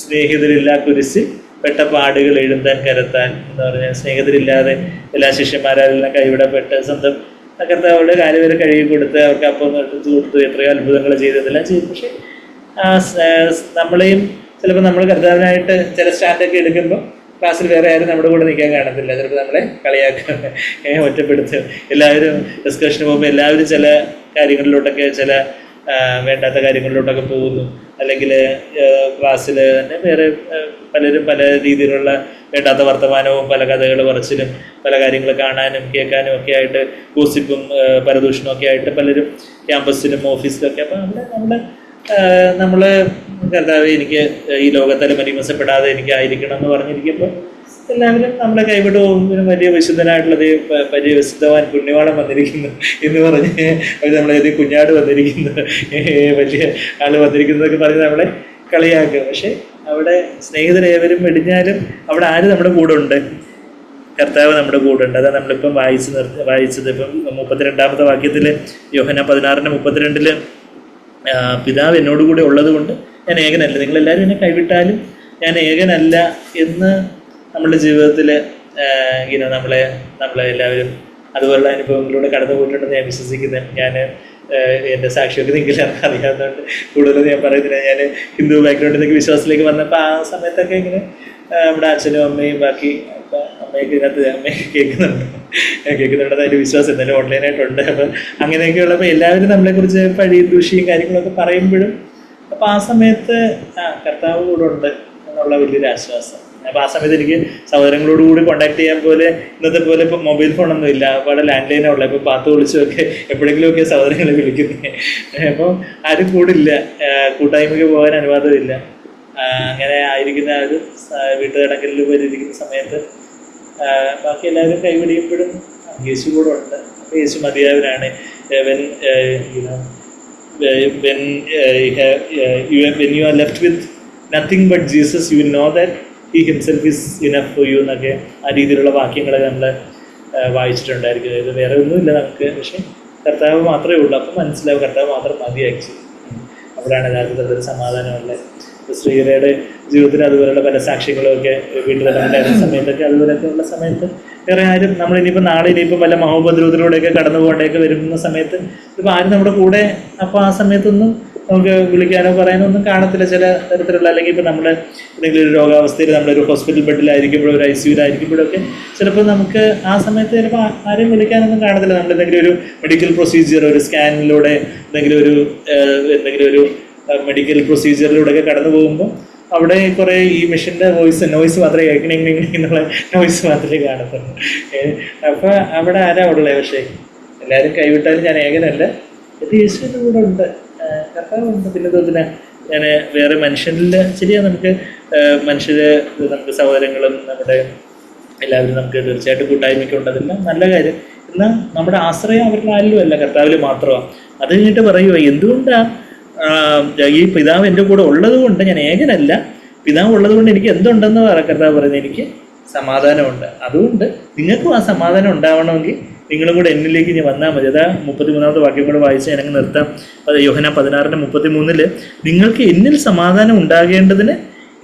സ്നേഹിതരില്ല കുരിശിൽ പെട്ട പാടുകൾ എഴുതാൻ കരുത്താൻ എന്ന് പറഞ്ഞാൽ, സ്നേഹിതരില്ലാതെ എല്ലാ ശിഷ്യന്മാരെല്ലാം കൈവിടപ്പെട്ട് സ്വന്തം കർത്താവുടെ കാര്യം വരെ കഴുകി കൊടുത്ത് അവർക്ക് അപ്പം എടുത്ത് കൊടുത്തു, എത്രയോ അത്ഭുതങ്ങൾ ചെയ്തതെല്ലാം ചെയ്തു. പക്ഷെ നമ്മളെയും ചിലപ്പോൾ നമ്മൾ കർത്താവിനായിട്ട് ചില സ്റ്റാൻഡൊക്കെ എടുക്കുമ്പോൾ ക്ലാസ്സിൽ വേറെ ആരും നമ്മുടെ കൂടെ നിൽക്കാൻ കാണത്തില്ല, ചിലപ്പോൾ നമ്മളെ കളിയാക്കും, ഒറ്റപ്പെടുത്തും. എല്ലാവരും ഡിസ്കഷന് പോകുമ്പോൾ എല്ലാവരും ചില കാര്യങ്ങളിലോട്ടൊക്കെ, ചില വേണ്ടാത്ത കാര്യങ്ങളിലോട്ടൊക്കെ പോകുന്നു. അല്ലെങ്കിൽ ക്ലാസ്സിൽ തന്നെ വേറെ പലരും പല രീതിയിലുള്ള വേണ്ടാത്ത വർത്തമാനവും പല കഥകൾ പറച്ചിലും പല കാര്യങ്ങൾ കാണാനും കേൾക്കാനും ഒക്കെ ആയിട്ട് ഗോസിപ്പും പരദൂഷണവും ഒക്കെ ആയിട്ട് പലരും ക്യാമ്പസിലും ഓഫീസിലൊക്കെ. അപ്പം നമ്മൾ കർത്താവേ എനിക്ക് ഈ ലോകത്തിൽ മരിമസപ്പെടാതെ എനിക്കായിരിക്കണം എന്ന് പറഞ്ഞിരിക്കുമ്പോൾ എല്ലാവരും നമ്മളെ കൈവിട്ട് പോകുമ്പോൾ വലിയ വിശുദ്ധനായിട്ടുള്ള വലിയ വിശുദ്ധവാൻ പുണ്യവാളൻ വന്നിരിക്കുന്നു എന്ന് പറഞ്ഞ് നമ്മളേത് കുഞ്ഞാട് വന്നിരിക്കുന്നു, വലിയ ആൾ വന്നിരിക്കുന്നതൊക്കെ പറഞ്ഞ് നമ്മളെ കളിയാക്കുക. പക്ഷെ അവിടെ സ്നേഹിതരേവരും വെടിഞ്ഞാലും അവിടെ ആര് നമ്മുടെ കൂടെ ഉണ്ട്? കർത്താവ് നമ്മുടെ കൂടെ ഉണ്ട്. അതാണ് നമ്മളിപ്പം വായിച്ചത്. ഇപ്പം 32-ാമത്തെ വാക്യത്തിൽ യോഹന്നാൻ 16:32 പിതാവ് എന്നോടുകൂടി ഉള്ളത് കൊണ്ട് ഞാൻ ഏകനല്ല, നിങ്ങളെല്ലാവരും എന്നെ കൈവിട്ടാലും ഞാൻ ഏകനല്ല എന്ന് നമ്മളുടെ ജീവിതത്തിൽ നമ്മളെ എല്ലാവരും അതുപോലുള്ള അനുഭവങ്ങളിലൂടെ കടന്നു പോയിട്ടുണ്ടെന്ന് ഞാൻ വിശ്വസിക്കുന്നത്. ഞാൻ എൻ്റെ സാക്ഷിയൊക്കെ നിങ്ങൾക്ക് അറിയാവുന്നതുകൊണ്ട് കൂടുതലും ഞാൻ പറയുന്നില്ല. ഞാൻ ഹിന്ദു ബാക്ക്ഗ്രൗണ്ടിൽ നിന്നൊക്കെ വിശ്വാസത്തിലേക്ക് വന്നപ്പോൾ ആ സമയത്തൊക്കെ ഇങ്ങനെ നമ്മുടെ അച്ഛനും അമ്മയും ബാക്കി അമ്മയൊക്കെ ഇതിനകത്ത് അമ്മയൊക്കെ കേൾക്കുന്നുണ്ട് അതിൻ്റെ വിശ്വാസം എന്തായാലും ഓൺലൈനായിട്ടുണ്ട്. അപ്പം അങ്ങനെയൊക്കെ ഉള്ളപ്പോൾ എല്ലാവരും നമ്മളെക്കുറിച്ച് പഴയ ദൂഷിയും കാര്യങ്ങളൊക്കെ പറയുമ്പോഴും അപ്പോൾ ആ സമയത്ത് കർത്താവ് കൂടെ ഉണ്ട് എന്നുള്ള വലിയൊരു ആശ്വാസം. അപ്പോൾ ആ സമയത്ത് എനിക്ക് സഹോദരങ്ങളോട് കൂടി കോൺടാക്ട് ചെയ്യാൻ പോലെ ഇന്നത്തെ പോലെ ഇപ്പോൾ മൊബൈൽ ഫോണൊന്നും ഇല്ല, അപ്പോൾ ലാൻഡ് ലൈനാണ് ഉള്ളത്. ഇപ്പോൾ പാത്ത് വിളിച്ചൊക്കെ എപ്പോഴെങ്കിലുമൊക്കെ സഹോദരങ്ങളെ വിളിക്കുന്നത്. അപ്പോൾ ആരും കൂടില്ല, കൂട്ടായ്മയ്ക്ക് പോകാൻ അനുവാദമില്ല. അങ്ങനെ ആയിരിക്കുന്ന ഒരു വീട്ടുതടങ്കലിൽ പോയിരിക്കുന്ന സമയത്ത് ബാക്കി എല്ലാവരും കൈപിടിയുമ്പോഴും യേശു കൂടെ ഉണ്ട്. അപ്പോൾ യേശു മതിയായവനാണ്. when you are left with nothing but Jesus, you will know that he himself is enough for you എന്നൊക്കെ ആ രീതിയിലുള്ള വാക്യങ്ങളൊക്കെ നമ്മൾ വായിച്ചിട്ടുണ്ടായിരിക്കും. ഇത് വേറെ ഒന്നുമില്ല നമുക്ക്, പക്ഷെ കർത്താവ് മാത്രമേ ഉള്ളൂ. അപ്പം മനസ്സിലാവും കർത്താവ് മാത്രം മതി ആക്ച്വലി. അവിടെയാണ് യഥാർത്ഥത്തിലുള്ള സമാധാനമുള്ളത്. ശ്രീരയുടെ ജീവിതത്തിൽ അതുപോലെയുള്ള പല സാക്ഷ്യങ്ങളൊക്കെ വീട്ടിൽ ഉണ്ടായിരുന്ന സമയത്തൊക്കെ അതുപോലെയൊക്കെ ഉള്ള സമയത്ത് വേറെ ആരും നമ്മളിനിയിപ്പോൾ നാളെ ഇനിയിപ്പോൾ വല്ല മഹോപദ്രവത്തിലൂടെയൊക്കെ കടന്നു പോകേണ്ടതൊക്കെ വരുന്ന സമയത്ത് ഇപ്പോൾ ആരും നമ്മുടെ കൂടെ അപ്പോൾ ആ സമയത്തൊന്നും നമുക്ക് വിളിക്കാനോ പറയാനോ ഒന്നും കാണത്തില്ല. ചില തരത്തിലുള്ള അല്ലെങ്കിൽ ഇപ്പോൾ നമ്മൾ എന്തെങ്കിലും ഒരു രോഗാവസ്ഥയിൽ നമ്മളൊരു ഹോസ്പിറ്റൽ ബെഡിലായിരിക്കുമ്പോഴോ ഒരു ICUലായിരിക്കുമ്പോഴൊക്കെ ചിലപ്പോൾ നമുക്ക് ആ സമയത്ത് ചിലപ്പോൾ ആരും വിളിക്കാനൊന്നും കാണത്തില്ല. നമ്മൾ എന്തെങ്കിലും ഒരു മെഡിക്കൽ പ്രൊസീജിയർ, ഒരു സ്കാനിലൂടെ എന്തെങ്കിലും ഒരു മെഡിക്കൽ പ്രൊസീജിയറിലൂടെയൊക്കെ കടന്നു പോകുമ്പോൾ അവിടെ കുറേ ഈ മെഷീൻ്റെ നോയ്സ് മാത്രമേ കേൾക്കണേ എന്നുള്ള നോയ്സ് മാത്രമേ കാണത്തുള്ളൂ. അപ്പോൾ അവിടെ ആരാ ഉള്ളത്? പക്ഷേ എല്ലാവരും കൈവിട്ടാലും ഞാൻ ഏകനല്ല, യേശുവിൻ്റെ കൂടെ ഉണ്ട്, കർത്താവുണ്ട്. പിന്നെ തോന്നില്ല ഞാൻ വേറെ മനുഷ്യരിൽ ശരിയാ, നമുക്ക് മനുഷ്യര് നമുക്ക് സഹോദരങ്ങളും നമ്മുടെ എല്ലാവരും നമുക്ക് തീർച്ചയായിട്ടും കൂട്ടായ്മയ്ക്ക് ഉണ്ടതെല്ലാം നല്ല കാര്യം. എന്നാൽ നമ്മുടെ ആശ്രയം അവരുടെ ആരിലും അല്ല, കർത്താവിൽ മാത്രമാണ്. അത് കഴിഞ്ഞിട്ട് പറയുക, എന്തുകൊണ്ടാണ് ഈ പിതാവ് എൻ്റെ കൂടെ ഉള്ളത് കൊണ്ട് ഞാൻ ഏകനല്ല, പിതാവ് ഉള്ളത് കൊണ്ട് എനിക്ക് എന്തുണ്ടെന്ന് കർത്താവ് പറയുന്നത്, എനിക്ക് സമാധാനമുണ്ട്. അതുകൊണ്ട് നിങ്ങൾക്കും ആ സമാധാനം ഉണ്ടാവണമെങ്കിൽ നിങ്ങളും കൂടെ എന്നിലേക്ക് ഇനി വന്നാൽ മതി. അതാ 33-ാമത്തെ വാക്യം കൂടെ വായിച്ച് ഞാനങ്ങ് നിർത്താം. അത് യോഹന്നാൻ 16:33 നിങ്ങൾക്ക് എന്നിൽ സമാധാനം ഉണ്ടാകേണ്ടതിന്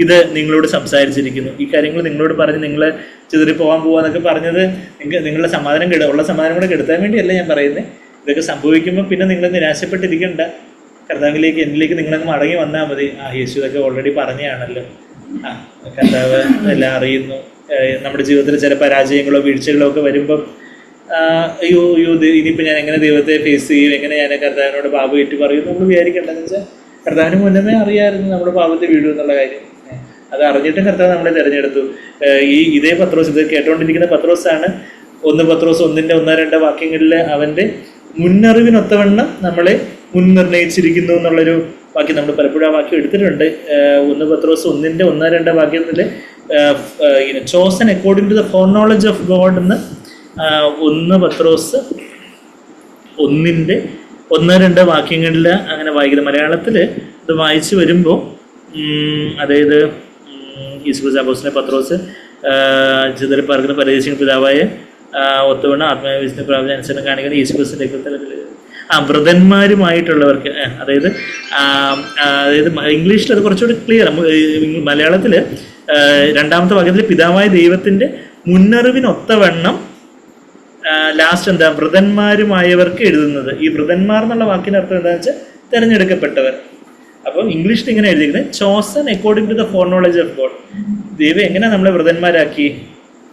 ഇത് നിങ്ങളോട് സംസാരിച്ചിരിക്കുന്നു. ഈ കാര്യങ്ങൾ നിങ്ങളോട് പറഞ്ഞ് നിങ്ങളെ ചിതറി പോകാന്നൊക്കെ പറഞ്ഞത് നിങ്ങളുടെ സമാധാനം ഉള്ള സമാധാനം കൂടെ കെടുത്താൻ വേണ്ടിയല്ല ഞാൻ പറയുന്നത്. ഇതൊക്കെ സംഭവിക്കുമ്പോൾ പിന്നെ നിങ്ങൾ നിരാശപ്പെട്ടിരിക്കണ്ട, കർത്താവിലേക്ക് എന്നിലേക്ക് നിങ്ങളങ്ങ് മടങ്ങി വന്നാൽ മതി. യേശു ഇതൊക്കെ ഓൾറെഡി പറഞ്ഞതാണല്ലോ. കർത്താവ് എല്ലാം അറിയുന്നു. നമ്മുടെ ജീവിതത്തിൽ ചില പരാജയങ്ങളോ വീഴ്ചകളോ ഒക്കെ വരുമ്പം അയ്യോ ഇനിയിപ്പോൾ ഞാൻ എങ്ങനെ ദൈവത്തെ ഫേസ് ചെയ്യും, എങ്ങനെ ഞാൻ കർത്താവിനോട് പാപം ഏറ്റു പറയും നമ്മൾ വിചാരിക്കേണ്ടതെന്ന് വെച്ചാൽ കർത്താവിന് മുന്നമേ അറിയാമായിരുന്നു നമ്മുടെ പാപത്തെ വീഴും എന്നുള്ള കാര്യം. അത് അറിഞ്ഞിട്ടും കർത്താവ് നമ്മളെ തിരഞ്ഞെടുത്തു. ഇതേ പത്രോസ്, ഇത് കേട്ടുകൊണ്ടിരിക്കുന്ന പത്രോസാണ് 1 പത്രോസ് 1:1-2 വാക്യങ്ങളിൽ അവൻ്റെ മുന്നറിവിനൊത്തവണ്ണം നമ്മളെ മുൻനിർണയിച്ചിരിക്കുന്നു എന്നുള്ളൊരു വാക്യം നമ്മൾ പലപ്പോഴും ആ വാക്യം എടുത്തിട്ടുണ്ട്. 1 പത്രോസ് 1:1-2 വാക്യത്തിൽ chosen according to the foreknowledge of God എന്ന് 1 പത്രോസ് 1:1-2 വാക്യങ്ങളിൽ അങ്ങനെ വായിക്കുന്നത്. മലയാളത്തിൽ ഇത് വായിച്ചു വരുമ്പോൾ അതായത് യേശുക്രിസ്തു അപ്പോസ്തലനായ പത്രോസ് ചിതറിപ്പാർക്കുന്ന പരദേശിക പിതാവായ ഒത്തവണ്ണം ആത്മവിശ്വാസ പ്രാപിച്ച അനുസരണം കാണിക്കുന്ന യേശുക്രിസ്തുവിന്റെ രക്തത്തിൽ ബ്രദന്മാരുമായിട്ടുള്ളവർക്ക്, അതായത് ഇംഗ്ലീഷിൽ അത് കുറച്ചുകൂടി ക്ലിയർ. മലയാളത്തിൽ 2-ാമത്തെ വാക്യത്തിൽ പിതാവായ ദൈവത്തിൻ്റെ മുന്നറിവിനൊത്തവണ്ണം ലാസ്റ്റ് എന്താ ബ്രദന്മാരുമായവർക്ക് എഴുതുന്നത്. ഈ ബ്രദന്മാർ എന്നുള്ള വാക്കിൻ്റെ അർത്ഥം എന്താണെന്ന് വെച്ചാൽ തിരഞ്ഞെടുക്കപ്പെട്ടവർ. അപ്പം ഇംഗ്ലീഷിൽ ഇങ്ങനെ എഴുതിയിരിക്കുന്നത് chosen according to the foreknowledge of God. ദൈവം എങ്ങനെയാണ് നമ്മളെ വൃതന്മാരാക്കി?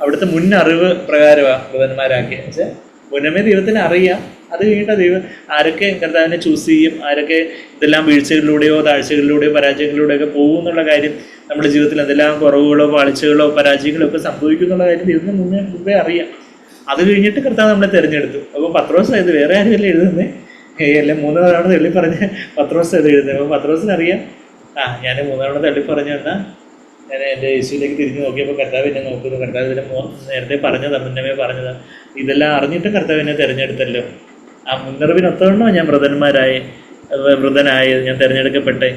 അവിടുത്തെ മുന്നറിവ് പ്രകാരമാണ് വൃതന്മാരാക്കി. വെച്ചാൽ മുന്നമേ ദൈവത്തിന് അറിയാം. അത് കഴിഞ്ഞിട്ട് ദൈവം ആരൊക്കെ കർത്താവിനെ ചൂസ് ചെയ്യും, ആരൊക്കെ ഇതെല്ലാം വീഴ്ചകളിലൂടെയോ താഴ്ചകളിലൂടെയോ പരാജയങ്ങളിലൂടെയോ ഒക്കെ പോകും എന്നുള്ള കാര്യം, നമ്മുടെ ജീവിതത്തിൽ എന്തെല്ലാം കുറവുകളോ പാളിച്ചകളോ പരാജയങ്ങളോ ഒക്കെ സംഭവിക്കും എന്നുള്ള കാര്യം ദൈവത്തിന് മുമ്പേ അറിയാം. അത് കഴിഞ്ഞിട്ട് കർത്താവ് നമ്മളെ തിരഞ്ഞെടുത്തു. അപ്പോൾ പത്രോസ് ഇത് വേറെ ആരുമല്ല എഴുതുന്നത്, അല്ലെ 3 തവണ തള്ളി പറഞ്ഞ് പത്രോസ് ഇത് എഴുതുന്നത്. അപ്പോൾ പത്രോസിനറിയാം ഞാൻ 3 തവണ തള്ളി പറഞ്ഞു എന്നാൽ ഞാൻ എൻ്റെ യേശുവിലേക്ക് തിരിഞ്ഞു നോക്കിയപ്പോൾ കർത്താവ് എന്നെ നോക്കുന്നു. കർത്താവ് ഇതിനെ നേരത്തെ പറഞ്ഞതാണ്, മുന്നമേ പറഞ്ഞതാണ്. ഇതെല്ലാം അറിഞ്ഞിട്ടും കർത്താവ് എന്നെ തിരഞ്ഞെടുത്തല്ലോ. ആ മുന്നറിവിനൊത്തവണ്ണോ ഞാൻ വൃതനായി ഞാൻ തിരഞ്ഞെടുക്കപ്പെട്ടെ.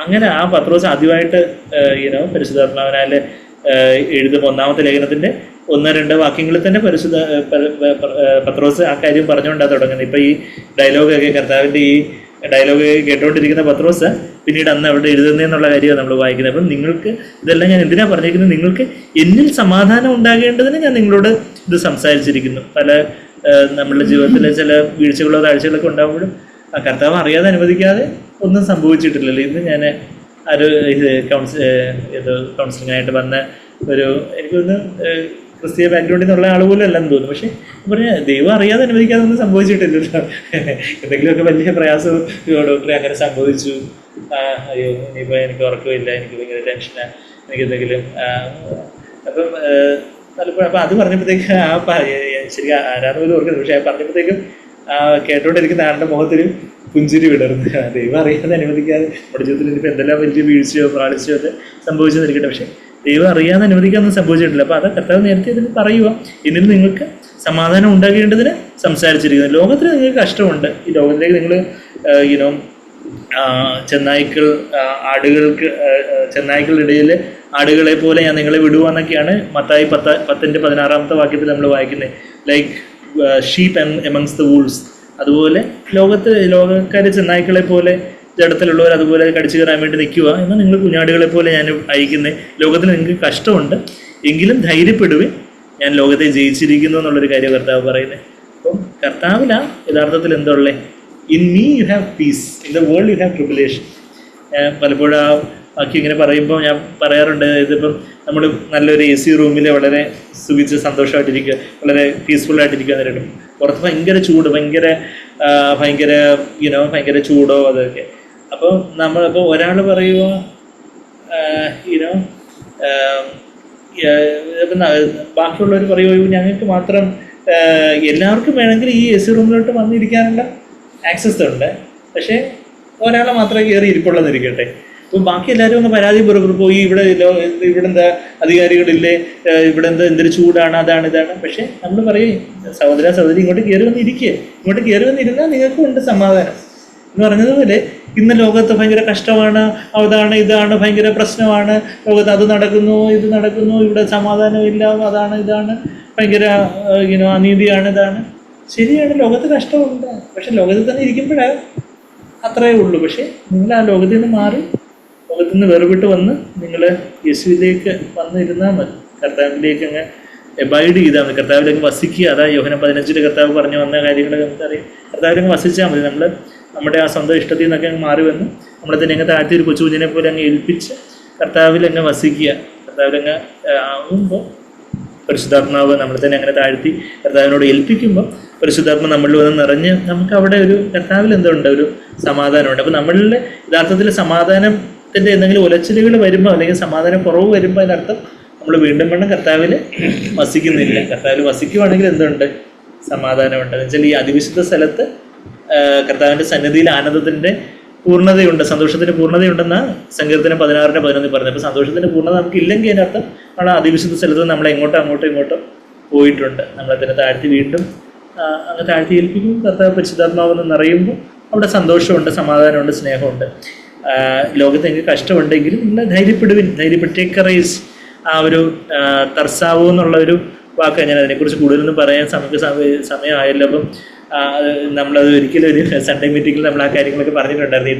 അങ്ങനെ ആ പത്രോസ് ആദ്യമായിട്ട് പരിശുദ്ധാത്മാവിനാൽ എഴുതുമ്പോൾ 1-ാമത്തെ ലേഖനത്തിൻ്റെ 1-2 വാക്യങ്ങളിൽ തന്നെ പത്രോസ് ആ കാര്യം പറഞ്ഞുകൊണ്ടാണ് തുടങ്ങുന്നത്. ഇപ്പം ഈ ഡയലോഗൊക്കെ കർത്താവിൻ്റെ ഈ ഡയലോഗ് കേട്ടുകൊണ്ടിരിക്കുന്ന പത്രോസ് പിന്നീട് അന്ന് അവിടെ എഴുതുന്നതെന്നുള്ള കാര്യമാണ് നമ്മൾ വായിക്കുന്നത്. അപ്പം നിങ്ങൾക്ക് ഇതെല്ലാം ഞാൻ എന്തിനാണ് പറഞ്ഞിരിക്കുന്നത്? നിങ്ങൾക്ക് എന്നിൽ സമാധാനം ഉണ്ടാകേണ്ടതിന് ഞാൻ നിങ്ങളോട് ഇത് സംസാരിച്ചിരിക്കുന്നു. പല നമ്മളുടെ ജീവിതത്തിലെ ചില വീഴ്ചകളോ താഴ്ചകളൊക്കെ ഉണ്ടാകുമ്പോഴും കർത്താവ് അറിയാതെ അനുവദിക്കാതെ ഒന്നും സംഭവിച്ചിട്ടില്ലല്ലോ. ഇന്ന് ഞാൻ കൗൺസിലിങ്ങിനായിട്ട് വന്ന എനിക്കൊന്ന് ക്രിസ്തീയ ബാക്ക്ഗ്രൗണ്ടിൽ നിന്നുള്ള ആൾ പോലും അല്ലെന്ന് തോന്നുന്നു. പക്ഷേ പറഞ്ഞാൽ ദൈവം അറിയാതെ അനുവദിക്കാതെ ഒന്നും സംഭവിച്ചിട്ടില്ലല്ലോ. എന്തെങ്കിലുമൊക്കെ വലിയ പ്രയാസവും ഡോക്ടറെ അങ്ങനെ സംഭവിച്ചു, അയ്യോ ഇനിയിപ്പോൾ എനിക്ക് ഉറക്കമില്ല, എനിക്ക് ഭയങ്കര ടെൻഷനാണ്, എനിക്ക് എന്തെങ്കിലും അപ്പം പലപ്പോഴും അപ്പം അത് പറഞ്ഞപ്പോഴത്തേക്ക് ശരി ആരാന്ന് പോലും ഓർക്കുന്നത്. പക്ഷേ പറഞ്ഞപ്പോഴത്തേക്കും കേട്ടോണ്ടിരിക്കുന്ന ആളുടെ മുഖത്തിൽ പുഞ്ചിരി വിടർന്നു. ദൈവം അറിയാതെ അനുവദിക്കാതെ നമ്മുടെ ജീവിതത്തിൽ ഇനിയിപ്പോൾ എന്തെല്ലാം വലിയ വീഴ്ചയോ പ്രാണിച്ചയോ ഒക്കെ സംഭവിച്ചെന്നിരിക്കട്ടെ, പക്ഷേ ദൈവം അറിയാതെ അനുവദിക്കാനൊന്നും സംഭവിച്ചിട്ടില്ല. അപ്പോൾ അത് കർത്താവ് നേരത്തെ ഇതിന് പറയുക, എന്നിൽ നിങ്ങൾക്ക് സമാധാനം ഉണ്ടാകേണ്ടതിന് സംസാരിച്ചിരിക്കുന്നത്. ലോകത്തിൽ നിങ്ങൾക്ക് കഷ്ടമുണ്ട്, ഈ ലോകത്തിലേക്ക് നിങ്ങൾ യുനോ ചെന്നായ്ക്കൾ ചെന്നായ്ക്കളുടെ ഇടയിൽ ആടുകളെ പോലെ ഞാൻ നിങ്ങളെ വിടുവാന്നൊക്കെയാണ് മത്തായി 10:16 വാക്യത്തിൽ നമ്മൾ വായിക്കുന്നത്. Like sheep amongst the wools. അതുപോലെ ലോകക്കാരെ ചെന്നായ്ക്കളെ പോലെ ജഡത്തിലുള്ളവർ അതുപോലെ കടിച്ചു കയറാൻ വേണ്ടി നിൽക്കുക, എന്നാൽ നിങ്ങൾ കുഞ്ഞാടുകളെ പോലെ ഞാൻ അയക്കുന്നത്. ലോകത്തിൽ നിങ്ങൾക്ക് കഷ്ടമുണ്ട്, എങ്കിലും ധൈര്യപ്പെടുവേ, ഞാൻ ലോകത്തെ ജയിച്ചിരിക്കുന്നു എന്നുള്ളൊരു കാര്യം കർത്താവ് പറയുന്നത്. അപ്പം കർത്താവിലാ യഥാർത്ഥത്തിൽ എന്തുള്ളേ? In me you have peace, in the world you have tribulation. പലപ്പോഴും ആ ബാക്കി ഇങ്ങനെ പറയുമ്പോൾ ഞാൻ പറയാറുണ്ട്, ഇതിപ്പം നമ്മൾ നല്ലൊരു AC റൂമിൽ വളരെ സുഖിച്ച് സന്തോഷമായിട്ടിരിക്കുക, വളരെ പീസ്ഫുള്ളായിട്ടിരിക്കുക എന്നിട്ടും പുറത്ത് ഭയങ്കര ചൂട്, ഭയങ്കര ചൂടോ അതൊക്കെ. അപ്പോൾ നമ്മളിപ്പോൾ ഒരാൾ പറയുക ബാക്കിയുള്ളവർ പറയുമോ ഞങ്ങൾക്ക് മാത്രം എല്ലാവർക്കും വേണമെങ്കിൽ ഈ AC റൂമിലോട്ട് വന്നിരിക്കാനുള്ള ആക്സസ് ഉണ്ട്, പക്ഷേ ഒരാളെ മാത്രമേ കയറി ഇരിപ്പുള്ളതെന്നിരിക്കട്ടെ. അപ്പോൾ ബാക്കി എല്ലാവരും ഒന്ന് പരാതി പോയി ഇവിടെ എന്താ അധികാരികളില്ലേ, ഇവിടെ എന്തൊരു ചൂടാണ്, അതാണ് ഇതാണ്. പക്ഷേ നമ്മൾ പറയും സഹോദരി ഇങ്ങോട്ട് കയറി വന്നിരിക്കുക, ഇങ്ങോട്ട് കയറി വന്നിരുന്നാൽ നിങ്ങൾക്കും ഉണ്ട് സമാധാനം എന്ന് പറഞ്ഞതുപോലെ. ഇന്ന് ലോകത്ത് ഭയങ്കര കഷ്ടമാണ്, അതാണ് ഇതാണ് ഭയങ്കര പ്രശ്നമാണ്, ലോകത്ത് അത് നടക്കുന്നു ഇത് നടക്കുന്നു, ഇവിടെ സമാധാനമില്ല, അതാണ് ഇതാണ് ഭയങ്കര അനീതിയാണ്, ഇതാണ്. ശരിയാണ്, ലോകത്ത് കഷ്ടമുണ്ട്, പക്ഷെ ലോകത്തിൽ തന്നെ ഇരിക്കുമ്പോഴേ അത്രയേ ഉള്ളൂ. പക്ഷേ നിങ്ങൾ ആ ലോകത്തിൽ നിന്ന് മാറി ലോകത്തിൽ നിന്ന് വേർവിട്ട് വന്ന് നിങ്ങൾ യേശുവിലേക്ക് വന്നിരുന്നാൽ മതി, കർത്താവിലേക്ക് അങ്ങ് എബൈഡ് ചെയ്താൽ മതി, കർത്താവിലേക്ക് വസിക്കുക. അതാ യോഹന്നാൻ 15 കർത്താവ് പറഞ്ഞു വന്ന കാര്യങ്ങൾ നമുക്കറിയാം. കർത്താവിലേക്ക് വസിച്ചാൽ മതി. നമ്മുടെ ആ സ്വന്തം ഇഷ്ടത്തിൽ നിന്നൊക്കെ അങ്ങ് മാറി വന്ന് നമ്മളെ തന്നെ അങ്ങ് താഴ്ത്തി ഒരു കൊച്ചു കുഞ്ഞിനെ പോലെ അങ്ങ് ഏൽപ്പിച്ച് കർത്താവിൽ അങ്ങ് വസിക്കുക. കർത്താവിലങ്ങ് ആകുമ്പോൾ പരിശുദ്ധാത്മാവ് നമ്മളെ തന്നെ അങ്ങനെ താഴ്ത്തി കർത്താവിനോട് ഏൽപ്പിക്കുമ്പോൾ പരിശുദ്ധാത്മ നമ്മളിൽ വന്ന് നിറഞ്ഞ് നമുക്ക് അവിടെ ഒരു കർത്താവിൽ എന്തുണ്ട്, ഒരു സമാധാനമുണ്ട്. അപ്പോൾ നമ്മളിൽ യഥാർത്ഥത്തിൽ സമാധാനത്തിൻ്റെ എന്തെങ്കിലും ഉലച്ചിലുകൾ വരുമ്പോൾ അല്ലെങ്കിൽ സമാധാനം കുറവ് വരുമ്പോൾ അതിനർത്ഥം നമ്മൾ വീണ്ടും കർത്താവിൽ വസിക്കുന്നില്ല. കർത്താവിൽ വസിക്കുവാണെങ്കിൽ എന്തുണ്ട്, സമാധാനമുണ്ട്. എന്ന് വെച്ചാൽ ഈ അതിവിശുദ്ധ സ്ഥലത്ത് കർത്താവിൻ്റെ സന്നിധിയിൽ ആനന്ദത്തിൻ്റെ പൂർണ്ണതയുണ്ട്, സന്തോഷത്തിന് പൂർണ്ണതയുണ്ടെന്നാണ് സങ്കീർത്തനം 16:11 പറഞ്ഞത്. അപ്പോൾ സന്തോഷത്തിൻ്റെ പൂർണ്ണത നമുക്ക് ഇല്ലെങ്കിൽ അതിനർത്ഥം നമ്മൾ അതിവിശുദ്ധ സ്ഥലത്ത് നമ്മളെ അങ്ങോട്ടും ഇങ്ങോട്ടും പോയിട്ടുണ്ട്. നമ്മളെ തന്നെ താഴ്ത്തി വീണ്ടും അങ്ങ് താഴ്ത്തി ഏൽപ്പിക്കും. കർത്താവ് പരിശുദ്ധാത്മാവെന്ന് നിറയുമ്പോൾ അവിടെ സന്തോഷമുണ്ട്, സമാധാനമുണ്ട്, സ്നേഹമുണ്ട്. ലോകത്ത് എനിക്ക് കഷ്ടമുണ്ടെങ്കിലും നിങ്ങൾ ധൈര്യപ്പെട്ടേക്കറേസ്. ആ ഒരു തർസാവോ എന്നുള്ള ഒരു വാക്ക്, ഞാൻ അതിനെക്കുറിച്ച് കൂടുതലൊന്നും പറയാൻ നമുക്ക് സമയമായല്ലോ. അപ്പം നമ്മളത് ഒരിക്കലും ഒരു സൺഡേ മീറ്റിങ്ങിൽ നമ്മൾ ആ കാര്യങ്ങളൊക്കെ പറഞ്ഞിട്ടുണ്ടായിരുന്നു.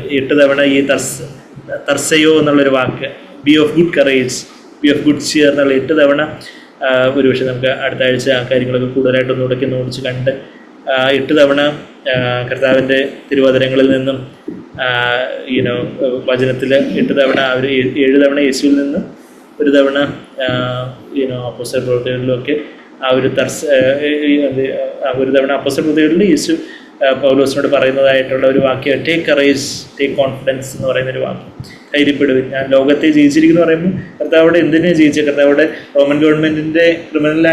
8 തവണ ഈ തർസയോ എന്നുള്ളൊരു വാക്ക്, be of good courage, be of good cheer എന്നുള്ള 8 തവണ ഒരുപക്ഷെ നമുക്ക് അടുത്ത ആഴ്ച ആ കാര്യങ്ങളൊക്കെ കൂടുതലായിട്ടൊന്നും ഇടയ്ക്ക് ഓടിച്ച് കണ്ട് 8 തവണ കർത്താവിൻ്റെ തിരുവചനങ്ങളിൽ നിന്നും വചനത്തിൽ 8 തവണ അവർ 7 തവണ യേശുവിൽ നിന്നും 1 തവണ അപ്പോസ്തല പ്രവൃത്തികളിലൊക്കെ ആ ഒരു 1 തവണ അപ്പോസ്തല പ്രവൃത്തികളിൽ യേശു പൗലോസിനോട് പറയുന്നതായിട്ടുള്ള ഒരു വാക്യം, ടേക്ക് കറേജ്, ടേക്ക് കോൺഫിഡൻസ് എന്ന് പറയുന്നൊരു വാക്യം. ധൈര്യപ്പെടുവിൻ, ഞാൻ ലോകത്തെ ജയിച്ചിരിക്കുന്നു പറയുമ്പോൾ കർത്താവിടെ എന്തിനെ ജയിച്ചത്? കർത്താവിടെ റോമൻ ഗവൺമെൻറ്റിൻ്റെ ക്രിമിനൽ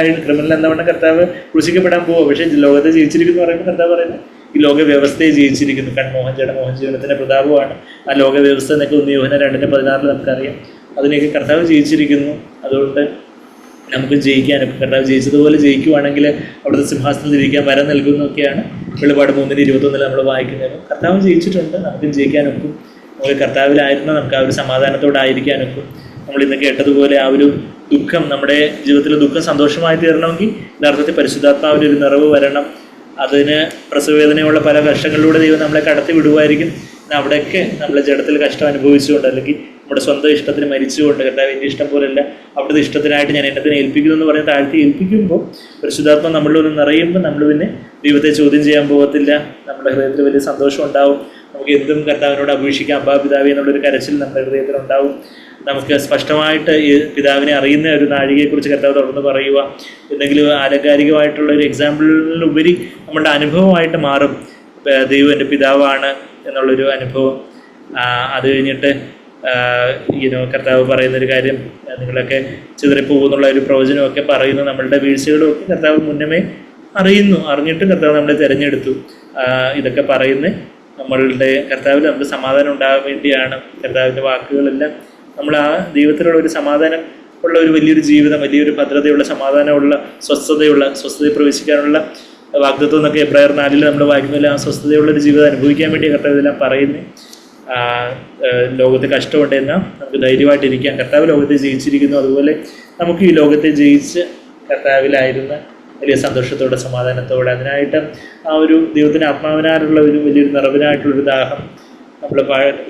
എന്നവണ്ണം കർത്താവ് ക്രൂശിക്കപ്പെടാൻ പോവുക. പക്ഷേ ലോകത്തെ ജയിച്ചിരിക്കുന്നു പറയുമ്പോൾ കർത്താവ് പറയുന്നത് ഈ ലോക വ്യവസ്ഥയെ ജയിച്ചിരിക്കുന്നു. മോഹൻ ജീവനത്തിൻ്റെ പ്രതാപമാണ് ആ ലോക വ്യവസ്ഥ എന്നൊക്കെ യോഹന്നാൻ 2:16 നമുക്കറിയാം. അതിനെയൊക്കെ കർത്താവ് ജയിച്ചിരിക്കുന്നു. അതുകൊണ്ട് നമുക്ക് ജയിക്കാനൊക്കെ കർത്താവ് ജയിച്ചതുപോലെ ജയിക്കുവാണെങ്കിൽ അവിടുത്തെ സിംഹാസനത്തിൽ ഇരിക്കാൻ വരം നൽകുന്നൊക്കെയാണ് വെളിപാട് 3:21 നമ്മൾ വായിക്കുന്നത്. കർത്താവ് ജയിച്ചിട്ടുണ്ട്, നമുക്കും ജയിക്കാനൊക്കും. നമുക്ക് കർത്താവിലായിരുന്നാൽ നമുക്ക് ആ ഒരു സമാധാനത്തോടായിരിക്കാനൊക്കും. നമ്മൾ ഇന്ന് കേട്ടതുപോലെ ആ ഒരു ദുഃഖം, നമ്മുടെ ജീവിതത്തിലെ ദുഃഖം സന്തോഷമായി തീരണമെങ്കിൽ യഥാർത്ഥത്തിൽ പരിശുദ്ധാത്മാവിൻ്റെ ഒരു നിറവ് വരണം. അതിന് പ്രസവവേദനയുള്ള പല കഷ്ടങ്ങളിലൂടെ ദൈവം നമ്മളെ കടത്തി വിടുമായിരിക്കും. അവിടെയൊക്കെ നമ്മളെ ജഡത്തിൽ കഷ്ടം അനുഭവിച്ചുകൊണ്ട് അല്ലെങ്കിൽ നമ്മുടെ സ്വന്തം ഇഷ്ടത്തിന് മരിച്ചുകൊണ്ട്, കർത്താവ് എൻ്റെ ഇഷ്ടം പോലെയല്ല അവിടുത്തെ ഇഷ്ടത്തിനായിട്ട് ഞാൻ എന്നതിനെ ഏൽപ്പിക്കുന്നു എന്ന് പറഞ്ഞ് താഴ്ത്തി ഏൽപ്പിക്കുമ്പോൾ പരിശുദ്ധാത്മ നമ്മളിലൊന്ന് നിറയുമ്പോൾ നമ്മൾ പിന്നെ ദൈവത്തെ ചോദ്യം ചെയ്യാൻ പോകത്തില്ല. നമ്മുടെ ഹൃദയത്തിൽ വലിയ സന്തോഷം ഉണ്ടാവും. നമുക്ക് എന്തും കർത്താവിനോട് അപേക്ഷിക്കാം, അപ്പാ പിതാവേ എന്നുള്ളൊരു കരച്ചിൽ നമ്മുടെ ഹൃദയത്തിലുണ്ടാവും. നമുക്ക് സ്പഷ്ടമായിട്ട് ഈ പിതാവിനെ അറിയുന്ന ഒരു നാഴികയെക്കുറിച്ച് കർത്താവ് തുടർന്ന് പറയുക, എന്തെങ്കിലും ആലങ്കാരികമായിട്ടുള്ള ഒരു എക്സാമ്പിളിലുപരി നമ്മളുടെ അനുഭവമായിട്ട് മാറും. ദൈവം എൻ്റെ പിതാവാണ് എന്നുള്ളൊരു അനുഭവം. അത് കഴിഞ്ഞിട്ട് കർത്താവ് പറയുന്നൊരു കാര്യം, നിങ്ങളൊക്കെ ചിതറിപ്പോകുന്നുള്ള ഒരു പ്രവചനമൊക്കെ പറയുന്നു. നമ്മളുടെ വീഴ്ചകളുമൊക്കെ കർത്താവ് മുന്നമേ അറിഞ്ഞിട്ടും കർത്താവ് നമ്മളെ തിരഞ്ഞെടുത്തു. ഇതൊക്കെ പറയുന്നത് നമ്മളുടെ കർത്താവിൽ നമുക്ക് സമാധാനം ഉണ്ടാകാൻ വേണ്ടിയാണ്. കർത്താവിൻ്റെ വാക്കുകളെല്ലാം നമ്മൾ ആ ദൈവത്തിലുള്ള ഒരു സമാധാനം ഉള്ള ഒരു വലിയൊരു ജീവിതം, വലിയൊരു ഭദ്രതയുള്ള, സമാധാനമുള്ള, സ്വസ്ഥതയിൽ പ്രവേശിക്കാനുള്ള വാഗ്ദത്വം എന്നൊക്കെ എബ്രായർ 4 നമ്മൾ വായിക്കുന്നില്ല. ആ സ്വസ്ഥതയുള്ളൊരു ജീവിതം അനുഭവിക്കാൻ വേണ്ടി കർത്താവ് ഇതെല്ലാം പറയുന്നത്. ലോകത്ത് കഷ്ടമുണ്ടെന്നാൽ നമുക്ക് ധൈര്യമായിട്ടിരിക്കാം. കർത്താവ് ലോകത്തെ ജയിച്ചിരിക്കുന്നു. അതുപോലെ നമുക്ക് ഈ ലോകത്തെ ജയിച്ച് കർത്താവിലായിരുന്ന വലിയ സന്തോഷത്തോടെ, സമാധാനത്തോടെ, അതിനായിട്ട് ആ ഒരു ദൈവത്തിന് ആത്മാവിനാലുള്ള ഒരു വലിയൊരു നിറവിനായിട്ടുള്ളൊരു ദാഹം നമ്മൾ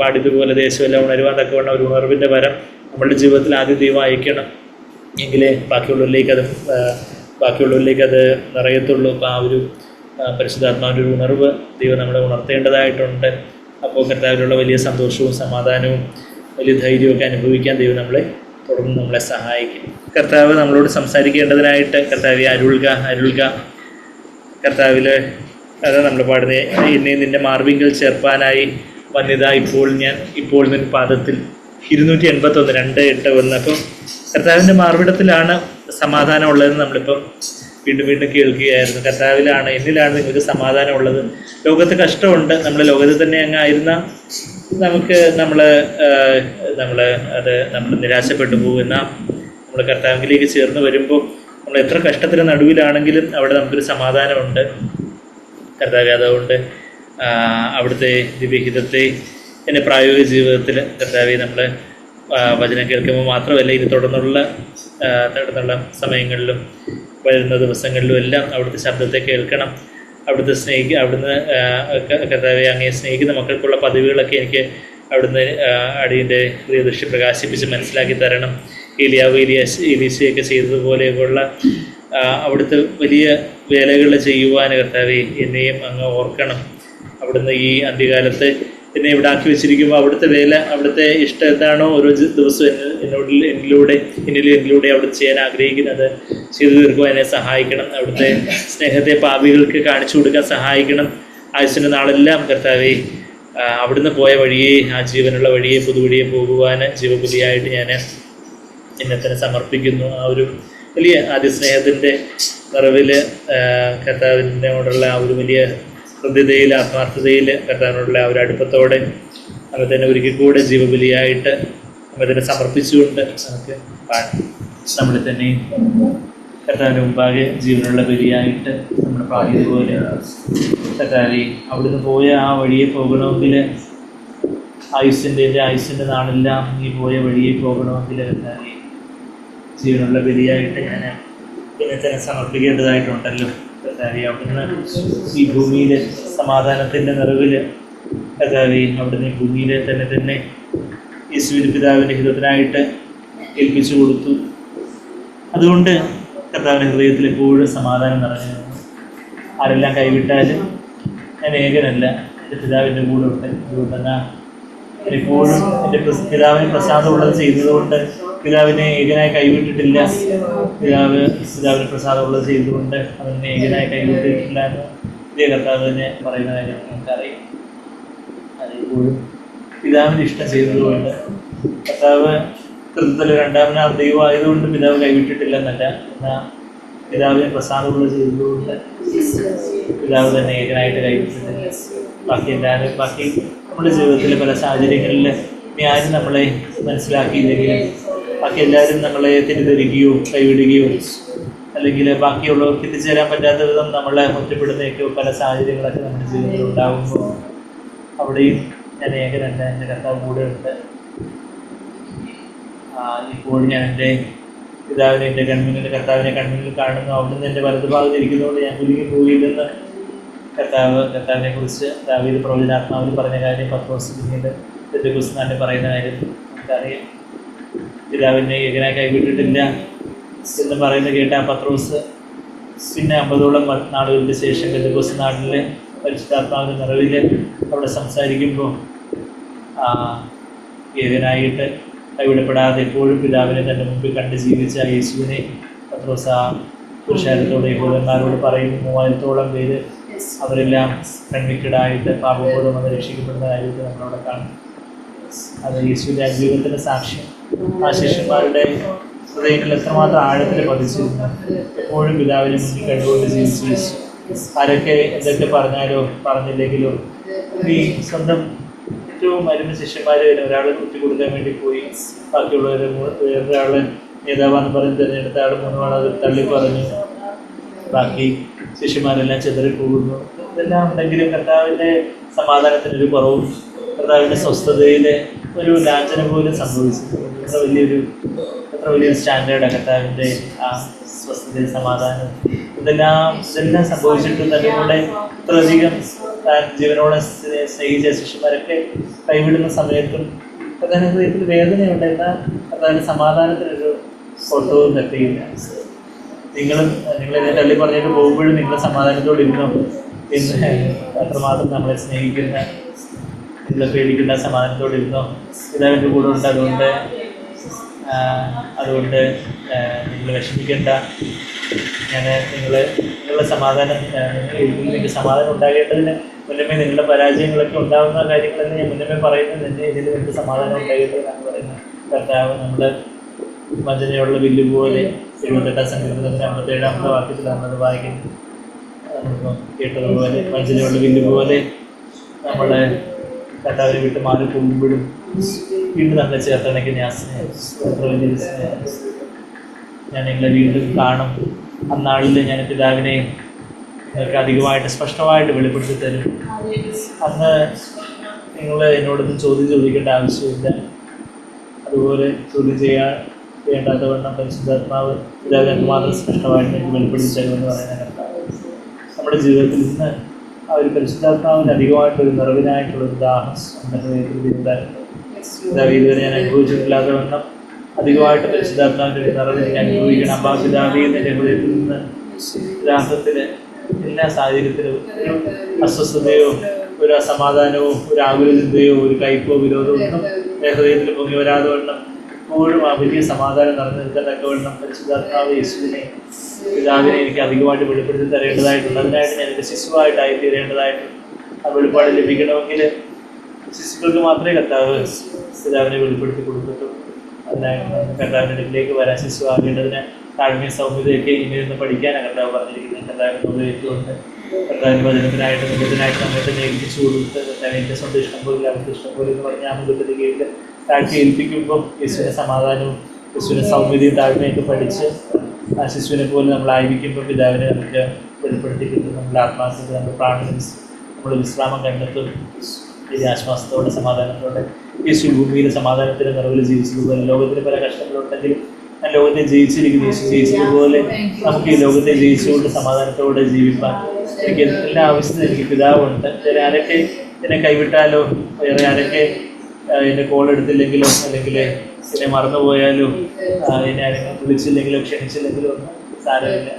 പാടിയതുപോലെ ദേശമെല്ലാം ഉണരുവാൻ തക്കവണ്ണം ഒരു ഉണർവിൻ്റെ വരം നമ്മളുടെ ജീവിതത്തിൽ ആദ്യം ദൈവം അയക്കണം. എങ്കിലേ ബാക്കിയുള്ളവരിലേക്ക് അത് നിറയത്തുള്ളൂ. അപ്പോൾ ആ ഒരു പരിശുദ്ധാത്മാവിൻ്റെ ഒരു ഉണർവ് ദൈവം നമ്മളെ ഉണർത്തേണ്ടതായിട്ടുണ്ട്. അപ്പോൾ കർത്താവിലുള്ള വലിയ സന്തോഷവും സമാധാനവും വലിയ ധൈര്യമൊക്കെ അനുഭവിക്കാൻ ദൈവം തുടർന്ന് നമ്മളെ സഹായിക്കും. കർത്താവ് നമ്മളോട് സംസാരിക്കേണ്ടതിനായിട്ട് കർത്താവെ അരുൾക. കർത്താവിൽ അത് നമ്മൾ പാടുന്നത്, എന്നെ നിൻ്റെ മാർവിങ്കൽ ചേർപ്പാനായി വന്നിതാ ഇപ്പോൾ നിൻ പാദത്തിൽ. 281 2:8 അപ്പം കർത്താവിൻ്റെ മാർവിടത്തിലാണ് സമാധാനം ഉള്ളതെന്ന് നമ്മളിപ്പം വീണ്ടും കേൾക്കുകയായിരുന്നു. കർത്താവിലാണ്, എന്നിലാണ് നിങ്ങൾക്ക് സമാധാനം ഉള്ളത്. ലോകത്ത് കഷ്ടമുണ്ട്. നമ്മൾ ലോകത്തിൽ തന്നെ അങ്ങ് ആയിരുന്ന നമ്മൾ നിരാശപ്പെട്ടു പോകുന്ന നമ്മൾ കർത്താവിലേക്ക് ചേർന്ന് വരുമ്പോൾ നമ്മൾ എത്ര കഷ്ടത്തിന് നടുവിലാണെങ്കിലും അവിടെ നമുക്കൊരു സമാധാനമുണ്ട്. കർത്താവ് അതുകൊണ്ട് അവിടുത്തെ ദിവ്യഹിതത്തെ എൻ്റെ പ്രായോഗിക ജീവിതത്തിൽ കർത്താവെ നമ്മൾ വചനം കേൾക്കുമ്പോൾ മാത്രമല്ല, ഇനി തുടർന്നുള്ള സമയങ്ങളിലും വരുന്ന ദിവസങ്ങളിലും എല്ലാം അവിടുത്തെ ശബ്ദത്തെ കേൾക്കണം. അവിടുന്ന് കർത്താവെ അങ്ങയെ സ്നേഹിക്കുന്ന മക്കൾക്കുള്ള പദവികളൊക്കെ എനിക്ക് അവിടുന്ന് അടിയൻ്റെ ഹൃദയദൃഷ്ടി പ്രകാശിപ്പിച്ച് മനസ്സിലാക്കി തരണം. എലീശയൊക്കെ ചെയ്തതുപോലെയുള്ള അവിടുത്തെ വലിയ വേലകൾ ചെയ്യുവാൻ കർത്താവെ എന്നിയും അങ്ങ് ഓർക്കണം. അവിടുന്ന് ഈ അന്ത്യകാലത്ത് എന്നെ ഇവിടെ ആക്കി വെച്ചിരിക്കുമ്പോൾ അവിടുത്തെ വേല, അവിടുത്തെ ഇഷ്ടം എന്താണോ ഓരോ ദിവസവും എന്നിലൂടെ അവിടുത്തെ ചെയ്യാൻ ആഗ്രഹിക്കുന്നത് ചെയ്തു തീർക്കുവാൻ എന്നെ സഹായിക്കണം. അവിടുത്തെ സ്നേഹത്തെ പാപികൾക്ക് കാണിച്ചു കൊടുക്കാൻ സഹായിക്കണം. ആയുസ്സിൻ്റെ നാളെല്ലാം കർത്താവെ അവിടുന്ന് പോയ വഴിയെ, ആ ജീവനുള്ള വഴിയെ, പുതുവഴിയെ പോകുവാൻ ജീവബലിയായിട്ട് ഞാൻ എന്നെ തന്നെ സമർപ്പിക്കുന്നു. ആ ഒരു വലിയ ആദ്യ സ്നേഹത്തിൻ്റെ നിറവിൽ കർത്താവിനോടുള്ള ആ ഒരു വലിയ ഹൃദ്യതയിൽ, ആത്മാർത്ഥതയിൽ, കർത്താവിനോടുള്ള ആ ഒരു അടുപ്പത്തോടെ നമ്മൾ തന്നെ ഒരിക്കൽ കൂടെ ജീവബലിയായിട്ട് നമ്മൾ തന്നെ സമർപ്പിച്ചുകൊണ്ട് നമുക്ക് നമ്മളെ തന്നെ കർത്താവിൻ്റെ മുമ്പാകെ ജീവനുള്ള ബലിയായിട്ട് നമ്മൾ പാടിയതുപോലെ കർത്താവെ അവിടുന്ന് പോയ ആ വഴിയെ പോകണമെങ്കിൽ ആയുസ്സിൻ്റെ നാളെല്ലാം ഈ പോയ വഴിയെ പോകണമെങ്കിൽ കർത്താവെ ജീവനുള്ള ബലിയായിട്ട് ഞാൻ എന്നെ തന്നെ സമർപ്പിക്കേണ്ടതായിട്ടുണ്ടല്ലോ. കർത്താവെ അവിടുന്ന് ഈ ഭൂമിയിലെ സമാധാനത്തിൻ്റെ നിറവിൽ കർത്താവെ അവിടുന്ന് ഈ ഭൂമിയിലെ തന്നെ യേശുവിൻ പിതാവിൻ്റെ ഹിതത്തിനായിട്ട് ഏൽപ്പിച്ചു കൊടുത്തു. അതുകൊണ്ട് കർത്താവിൻ്റെ ഹൃദയത്തിൽ എപ്പോഴും സമാധാനം നിറഞ്ഞു. ആരെല്ലാം കൈവിട്ടാലും ഞാൻ ഏകനല്ല, എൻ്റെ പിതാവിൻ്റെ കൂടെ ഉണ്ട്. അതുകൊണ്ടെന്നാ എപ്പോഴും എൻ്റെ പിതാവിന് പ്രസാദമുള്ളത് ചെയ്യുന്നതുകൊണ്ട് പിതാവിനെ ഏകനായി കൈവിട്ടിട്ടില്ല. പിതാവിന് പ്രസാദമുള്ളത് ചെയ്തുകൊണ്ട് അവനെ ഏകനായി കൈവിട്ടിട്ടില്ല എന്ന് ഇതേ കർത്താവ് തന്നെ പറയുന്ന കാര്യം നമുക്കറിയാം. അതെപ്പോഴും പിതാവിൻ്റെ ഇഷ്ടം ചെയ്തതുകൊണ്ട് കർത്താവ് കൃത്യത്തിൽ രണ്ടാമനാം ദൈവം ആയതുകൊണ്ട് പിതാവ് കൈവിട്ടിട്ടില്ല എന്നല്ല, എന്നാൽ പിതാവിനെ പ്രസാദമുള്ളത് ചെയ്തതുകൊണ്ട് പിതാവ് തന്നെ ഏകനായിട്ട് കൈവിട്ടിട്ടില്ല. ബാക്കി നമ്മുടെ ജീവിതത്തിലെ പല സാഹചര്യങ്ങളിൽ ഇനി ആരും നമ്മളെ മനസ്സിലാക്കിയില്ലെങ്കിലും ബാക്കി എല്ലാവരും നമ്മളെ തെറ്റിദ്ധരിക്കുകയോ കൈവിടുകയോ അല്ലെങ്കിൽ ബാക്കിയുള്ളവർക്ക് എത്തിച്ചേരാൻ പറ്റാത്ത വിധം നമ്മളെ ഒറ്റപ്പെടുന്നതൊക്കെ പല സാഹചര്യങ്ങളൊക്കെ നമ്മുടെ ജീവിതത്തിൽ ഉണ്ടാകുമ്പോൾ അവിടെയും ഞാൻ ഏകനല്ല, എൻ്റെ കർത്താവ് കൂടെ ഉണ്ട്. ഇപ്പോൾ ഞാൻ എൻ്റെ പിതാവിനെ എൻ്റെ കർത്താവിനെ കൺമുന്നിൽ കാണുന്നു. അവിടുന്ന് എൻ്റെ വലതുഭാഗത്ത് ഇരിക്കുന്നതുകൊണ്ട് ഞാൻ കുലുങ്ങി പോയില്ലെന്ന് കർത്താവിനെ കുറിച്ച് ദാവീദ് പ്രവചനാത്മാവിൽ പറഞ്ഞ കാര്യം പത്രോസ് പിന്നീട് പെന്തക്കോസ്തിനാളിൽ പറയുന്ന കാര്യം നമുക്കറിയാം. പിതാവിനെ ഏകനായി കൈവിട്ടിട്ടില്ല എന്ന് പറയുന്നത് കേട്ട പത്രോസ് പിന്നെ 50ഓളം നാളുകൾക്ക് ശേഷം പെന്തക്കോസ്തിനാളിൽ പരിശുദ്ധാത്മാവിൻ്റെ നിറവിൽ അവിടെ സംസാരിക്കുമ്പോൾ ഏകനായിട്ട് കൈവിടപ്പെടാതെ എപ്പോഴും പിതാവിനെ തൻ്റെ മുമ്പിൽ കണ്ട് ജീവിച്ച യേശുവിനെ പത്രോസ് ആ പുരുഷാരത്തോട് യഹൂദന്മാരോട് പറയുന്നു. 3000-ഓളം പേര് അവരെല്ലാം കൺവിക്റ്റഡായിട്ട് പാപബോധം വന്ന് രക്ഷിക്കപ്പെടുന്ന കാര്യത്തിൽ നമ്മളവിടെ കാണും. അത് യേശുവിൻ്റെ ജീവിതത്തിൻ്റെ സാക്ഷ്യം. ആ ശിഷ്യന്മാരുടെ ഹൃദയങ്ങളിൽ എത്രമാത്രം ആഴത്തിൽ പതിച്ചിരുന്നു. എപ്പോഴും പിതാവിനെ മുന്നിൽ കണ്ടുകൊണ്ട് ജീവിച്ചു യേശു. ആരൊക്കെ എന്തൊക്കെ പറഞ്ഞാലോ പറഞ്ഞില്ലെങ്കിലോ ഈ സ്വന്തം ഏറ്റവും അരുമ ശിഷ്യന്മാർ ഒരാൾ കൊടുക്കാൻ വേണ്ടി പോയി, ബാക്കിയുള്ളവർ വേറൊരാൾ നേതാവാന്ന് പറഞ്ഞ് തിരഞ്ഞെടുത്ത ആൾ 3 ആൾ അത് തള്ളി പറഞ്ഞു, ബാക്കി ശിഷ്യന്മാരെല്ലാം ചെതറിപ്പോകുന്നു. ഇതെല്ലാം ഉണ്ടെങ്കിലും കർത്താവിൻ്റെ സമാധാനത്തിനൊരു കുറവും കർത്താവിൻ്റെ സ്വസ്ഥതയിൽ ഒരു ലാഞ്ചന പോലും സംഭവിച്ചു. എത്ര വലിയൊരു സ്റ്റാൻഡേർഡാണ് കർത്താവിൻ്റെ ആ സ്വസ്ഥതയും സമാധാനം. ഇതെല്ലാം സംഭവിച്ചിട്ടും തന്നെ കൂടെ ഇത്രയധികം താൻ ജീവനോടെ സ്നേഹിച്ച ശിഷ്യന്മാരൊക്കെ കൈവിടുന്ന സമയത്തും പ്രധാന ഹൃദയത്തിൽ വേദനയുണ്ട്. എന്നാൽ പ്രധാന സമാധാനത്തിനൊരു ഫോട്ടോവും തട്ടിയില്ല. നിങ്ങളെന്നെ തള്ളി പറഞ്ഞിട്ട് പോകുമ്പോഴും നിങ്ങൾ സമാധാനത്തോടെ ഇരുന്നോ എന്ന് അത്രമാത്രം നമ്മളെ സ്നേഹിക്കുന്ന, നിങ്ങളെ പേടിക്കുന്ന സമാധാനത്തോടെ ഇരുന്നോ പിതാവിൻ്റെ കൂടെ ഉണ്ട്. അതുകൊണ്ട് നിങ്ങൾ വിഷമിക്കേണ്ട, നിങ്ങളുടെ സമാധാനം നിങ്ങൾക്ക് സമാധാനം ഉണ്ടാകേണ്ടതിന് മുന്നമേ നിങ്ങളുടെ പരാജയങ്ങളൊക്കെ ഉണ്ടാകുന്ന കാര്യങ്ങളെന്ന് ഞാൻ മുന്നമേ പറയുന്നത് തന്നെ ഇതിൽ നിങ്ങൾക്ക് സമാധാനം ഉണ്ടാകേണ്ടതെന്നാണ് പറയുന്നത്. കർത്താവ് നമ്മൾ വഞ്ചനയുള്ള വില്ല് പോലെ 78-ാം സങ്കീർത്തനത്തിൻ്റെ 57-ാമത്തെ വാക്യത്തിൽ നമ്മളത് വായിക്കുന്നു. കേട്ടതുപോലെ വഞ്ചനയുള്ള വില്ല് പോലെ നമ്മൾ കർത്താവിനെ വിട്ട് മാറി പോകുമ്പോഴും വീണ്ടും നമ്മളെ ചേർത്തണയ്ക്ക് ഞാൻ സ്നേഹം, എത്ര വലിയൊരു സ്നേഹം. ഞാൻ നിങ്ങളെ വീണ്ടും കാണും. അന്നാളിൽ ഞാൻ പിതാവിനെ നിങ്ങൾക്ക് അധികമായിട്ട് സ്പഷ്ടമായിട്ട് വെളിപ്പെടുത്തി തരും. അന്ന് നിങ്ങൾ എന്നോടൊന്നും ചോദ്യം ചോദിക്കേണ്ട ആവശ്യമില്ല. അതുപോലെ ചോദ്യം ചെയ്യേണ്ടാത്തവണ്ണം പരിശുദ്ധാത്മാവ് പിതാവിനെ മാത്രം സ്പഷ്ടമായിട്ട് എനിക്ക് വെളിപ്പെടുത്തി തരുമെന്ന് പറയുന്ന കർത്താവ് നമ്മുടെ ജീവിതത്തിൽ നിന്ന് ആ ഒരു പരിശുദ്ധാത്മാവിന് അധികമായിട്ടൊരു നിറവിനായിട്ടുള്ളൊരു ദാഹം നമ്മുടെ ഹൃദയത്തിൽ ഉണ്ടായിരുന്നു. പിതാവ് ഇതുവരെ ഞാൻ അനുഭവിച്ചിട്ടില്ലാത്തവണ്ണം അധികമായിട്ട് പരിശുദ്ധാത്മാവിൻ്റെ ഒരു നിറവ് എനിക്ക് അനുഭവിക്കണം. അപ്പാ പിതാവേ എൻ്റെ ഹൃദയത്തിൽ നിന്ന് രാസത്തിൽ എല്ലാ സാഹചര്യത്തിലും ഒരു അസ്വസ്ഥതയോ ഒരു അസമാധാനമോ ഒരു ആകുലചിന്തയോ ഒരു കയ്പോ വിരോധമോ ഒന്നും എൻ്റെ ഹൃദയത്തിൽ പൊങ്ങി വരാതെ വണ്ണം എപ്പോഴും ആ വലിയ സമാധാനം നിറഞ്ഞു നിൽക്കാൻ തക്കവണ്ണം പരിശുദ്ധാത്മാവ് യേശുവിനെ പിതാവിനെ എനിക്ക് അധികമായിട്ട് വെളിപ്പെടുത്തി തരേണ്ടതായിട്ടുണ്ട്. അതിനായിട്ട് ഞാൻ എൻ്റെ ശിശുവായിട്ടായി തീരേണ്ടതായിട്ടുണ്ട്. ആ വെളിപ്പാട് ലഭിക്കണമെങ്കിൽ ശിശുക്കൾക്ക് മാത്രമേ കർത്താവ് പിതാവിനെ വെളിപ്പെടുത്തി കൊടുക്കത്തുള്ളൂ. അതിനായിട്ട് കർത്താവിൻ്റെ അടുക്കിലേക്ക് വരാൻ ശിശുവാകേണ്ടതിന് താഴ്മയും സൗമ്യതയൊക്കെ ഇനി നിന്ന് പഠിക്കാനാണ് കർത്താവ് പറഞ്ഞിരിക്കുന്നത്. കർത്താവിനെ ഉപയോഗിച്ചുകൊണ്ട് കർത്താവിൻ്റെ വചനത്തിനായിട്ട് മുഖത്തിനായിട്ട് നമ്മെ തന്നെ ഏൽപ്പിച്ചു കൊടുത്ത് കർത്താവിൻ്റെ സ്വന്തം ഇഷ്ടം പോലെ അവർക്ക് ഇഷ്ടം പോലെ എന്ന് പറഞ്ഞ് ആ മുഖത്തിൻ്റെ കീഴിൽ താഴ്ത്തി ഏൽപ്പിക്കുമ്പോൾ യേശുവിൻ്റെ സമാധാനവും യേശുവിൻ്റെ സൗമ്യതയും താഴ്മയൊക്കെ പഠിച്ച് ആ ശിശുവിനെ പോലെ നമ്മളായിരിക്കുമ്പോൾ പിതാവിനെ നമുക്ക് വെളിപ്പെടുത്തി കിട്ടും. നമ്മുടെ ആത്മാർത്ഥത്തിൽ നമ്മുടെ പ്രാണനും നമ്മൾ വിശ്രാമം കണ്ടെത്തും. വലിയ ആശ്വാസത്തോടെ സമാധാനത്തോടെ യേശു ഭൂമിയിൽ സമാധാനത്തിൻ്റെ നിറവിൽ ജീവിച്ചതുപോലെ ലോകത്തിന് പല കഷ്ടങ്ങളുണ്ടെങ്കിലും ഞാൻ ലോകത്തെ ജയിച്ചിരിക്കുന്നു. യേശു ജയിച്ചതുപോലെ നമുക്ക് ഈ ലോകത്തെ ജയിച്ചുകൊണ്ട് സമാധാനത്തോടെ ജീവിക്കാൻ എനിക്ക് എല്ലാ ആവശ്യത്തിനും എനിക്ക് പിതാവുണ്ട്. വേറെ ആരൊക്കെ എന്നെ കൈവിട്ടാലോ, വേറെ ആരൊക്കെ എന്നെ കോൾ എടുത്തില്ലെങ്കിലോ അല്ലെങ്കിൽ എന്നെ മറന്നുപോയാലോ എന്നെ ആരെങ്കിലും വിളിച്ചില്ലെങ്കിലോ ക്ഷണിച്ചില്ലെങ്കിലോ ഒന്നും സാരമില്ല.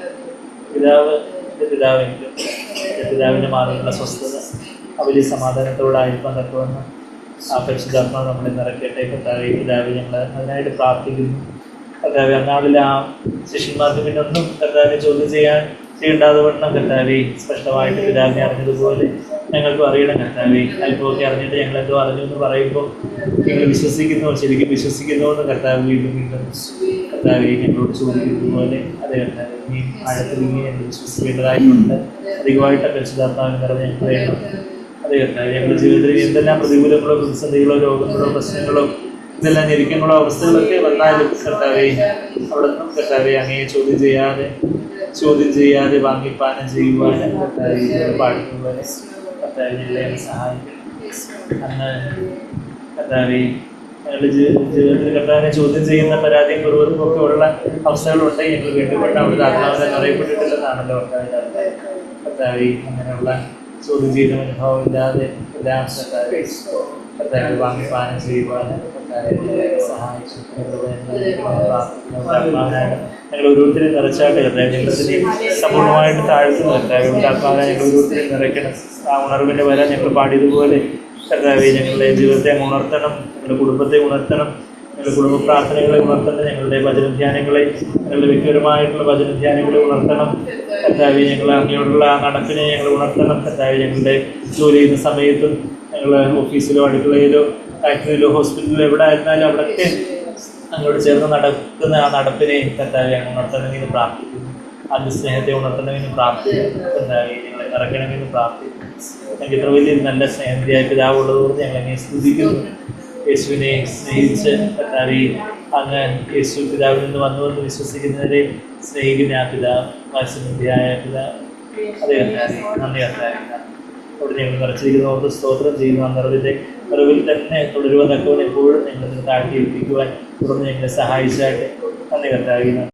എൻ്റെ പിതാവെങ്കിലും എൻ്റെ പിതാവിൻ്റെ മാർഗമുള്ള സ്വസ്ഥത ആ വലിയ സമാധാനത്തോടായിരിക്കാൻ തക്കവണ്ണം ആ പരിശുദ്ധാത്മാവ് നമ്മളെ നിറയ്ക്കട്ടെ. കർത്താവേ പിതാവേ ഞങ്ങൾ അതിനായിട്ട് പ്രാർത്ഥിക്കുന്നു. കർത്താവേ അന്നാളിൽ ആ ശിഷ്യന്മാർക്ക് പിന്നെ ഒന്നും കർത്താവിനെ ചോദ്യം ചെയ്യേണ്ടാതെ വണ്ണം കർത്താവേ സ്പഷ്ടമായിട്ട് പിതാവിനെ അറിഞ്ഞതുപോലെ ഞങ്ങൾക്കും അറിയണം. കർത്താവേ അല്പമൊക്കെ അറിഞ്ഞിട്ട് ഞങ്ങളെന്തോ അറിഞ്ഞു എന്ന് പറയുമ്പോൾ നിങ്ങൾ വിശ്വസിക്കുന്നോ, ശരിക്കും വിശ്വസിക്കുന്നോ എന്ന് കർത്താവ് വീണ്ടും കർത്താവെ ഞങ്ങളോട് ചോദിക്കുന്നത് പോലെ അതേ കർത്താവെ ഇനി ആഴത്തിൽ ഇനി ഞങ്ങൾ വിശ്വസിക്കേണ്ടതായിട്ടുണ്ട്. അധികമായിട്ട് പരിശുദ്ധാത്മാവിനെ നിറഞ്ഞ് ഞങ്ങൾ വേണം. അതേ കർത്താവെ ഞങ്ങളുടെ ജീവിതത്തിൽ എന്തെല്ലാം പ്രതികൂലങ്ങളോ പ്രതിസന്ധികളോ രോഗങ്ങളോ പ്രശ്നങ്ങളോ ഇതെല്ലാം ഞെരുക്കങ്ങളോ അവസ്ഥകളൊക്കെ വന്നാലും കർത്താവെ അവിടെ നിന്നും കർത്താവെ അങ്ങയെ ചോദ്യം ചെയ്യാതെ വാങ്ങിപ്പാനം ചെയ്യുവാനും കർത്താവെ പാടുന്നതുപോലെ കർത്താവെ ഞങ്ങളെ സഹായിക്കണം. അന്ന് കർത്താവെ ഞങ്ങളുടെ ജീവിതത്തിൽ കർത്താവിനെ ചോദ്യം ചെയ്യുന്ന പരാതിയും പൂർവ്വതും ഒക്കെ ഉള്ള അവസ്ഥകളുണ്ടെങ്കിൽ ഞങ്ങൾ വീണ്ടും അവിടുത്തെ ആത്മാവിനെ അറിയപ്പെട്ടിട്ടില്ലെന്നാണല്ലോ കർത്താവെ അങ്ങനെയുള്ള ചോദ്യം ചെയ്യുന്ന അനുഭവം ഇല്ലാതെ എല്ലാം കർത്താവെ വാങ്ങിപ്പാനം ചെയ്യുവാനും സഹായിച്ചു. ഞങ്ങൾ ഓരോരുത്തരും നിറച്ചാട്ട് കർത്താവെ ഞങ്ങളതിനെ സമ്പൂർണ്ണമായിട്ട് താഴ്ത്തുന്നു. കർത്താവെ ആത്മാവിനെ ഞങ്ങൾ ഓരോരുത്തരും നിറയ്ക്കണം. ആ ഉണർവിൻ്റെ വരാൻ ഞങ്ങൾ പാടിയതുപോലെ കർത്താവെ ഞങ്ങളുടെ ജീവിതത്തെ ഉണർത്തണം, ഞങ്ങളുടെ കുടുംബത്തെ ഉണർത്തണം, ഞങ്ങളുടെ കുടുംബ പ്രാർത്ഥനകളെ ഉണർത്തണം, ഞങ്ങളുടെ വചനധ്യാനങ്ങളെ, ഞങ്ങളുടെ വ്യക്തിപരമായിട്ടുള്ള വചനധ്യാനങ്ങളെ ഉണർത്തണം കർത്താവേ. ഞങ്ങൾ അങ്ങനെയുള്ള നടപ്പിനെ ഞങ്ങൾ ഉണർത്തണം കർത്താവേ. ഞങ്ങളുടെ ജോലി ചെയ്യുന്ന സമയത്തും ഞങ്ങൾ ഓഫീസിലോ അടുക്കളയിലോ ഫാക്ടറിയിലോ ഹോസ്പിറ്റലിലോ എവിടെ ആയിരുന്നാലും അവിടെയൊക്കെ അങ്ങോട്ട് ചേർന്ന് നടക്കുന്ന ആ നടപ്പിനെ കർത്താവേ ഞങ്ങൾ ഉണർത്തണമെന്ന് പ്രാർത്ഥിക്കുന്നു. അതിൻ്റെ സ്നേഹത്തെ ഉണർത്തണമെന്ന് പ്രാർത്ഥിക്കുന്നു കർത്താവേ. ഞങ്ങളെ നിറയ്ക്കണമെന്ന് പ്രാർത്ഥിക്കുന്നു. ഞങ്ങൾക്ക് ഇത്ര വലിയ നല്ല സ്നേഹത്തിയായ പിതാവുള്ളതുകൊണ്ട് ഞങ്ങളെന്നെ സ്തുതിക്കുന്നു. യേശുവിനെ സ്നേഹിച്ച് കർത്താവേ അങ്ങ് യേശു പിതാവിൽ നിന്ന് വന്നുവെന്ന് വിശ്വസിക്കുന്നവരെ സ്നേഹിക്കുന്ന ആ പിതാവ്, വാത്സല്യനിധിയായ പിതാവ്, അതേ കർത്താവേ. നന്ദി കർത്താവേ. അവിടെ ഞങ്ങൾ നിറച്ചിരിക്കുന്നവർക്ക് സ്തോത്രം ചെയ്യുന്നു. ആ നിറവിൽ തന്നെ തുടരുവാൻ തക്കവൻ എപ്പോഴും ഞങ്ങൾ താഴ്ത്തി ഏൽപ്പിക്കുവാൻ തുടർന്ന് ഞങ്ങളെ സഹായിച്ചായിട്ട് നന്ദി കർത്താവേ.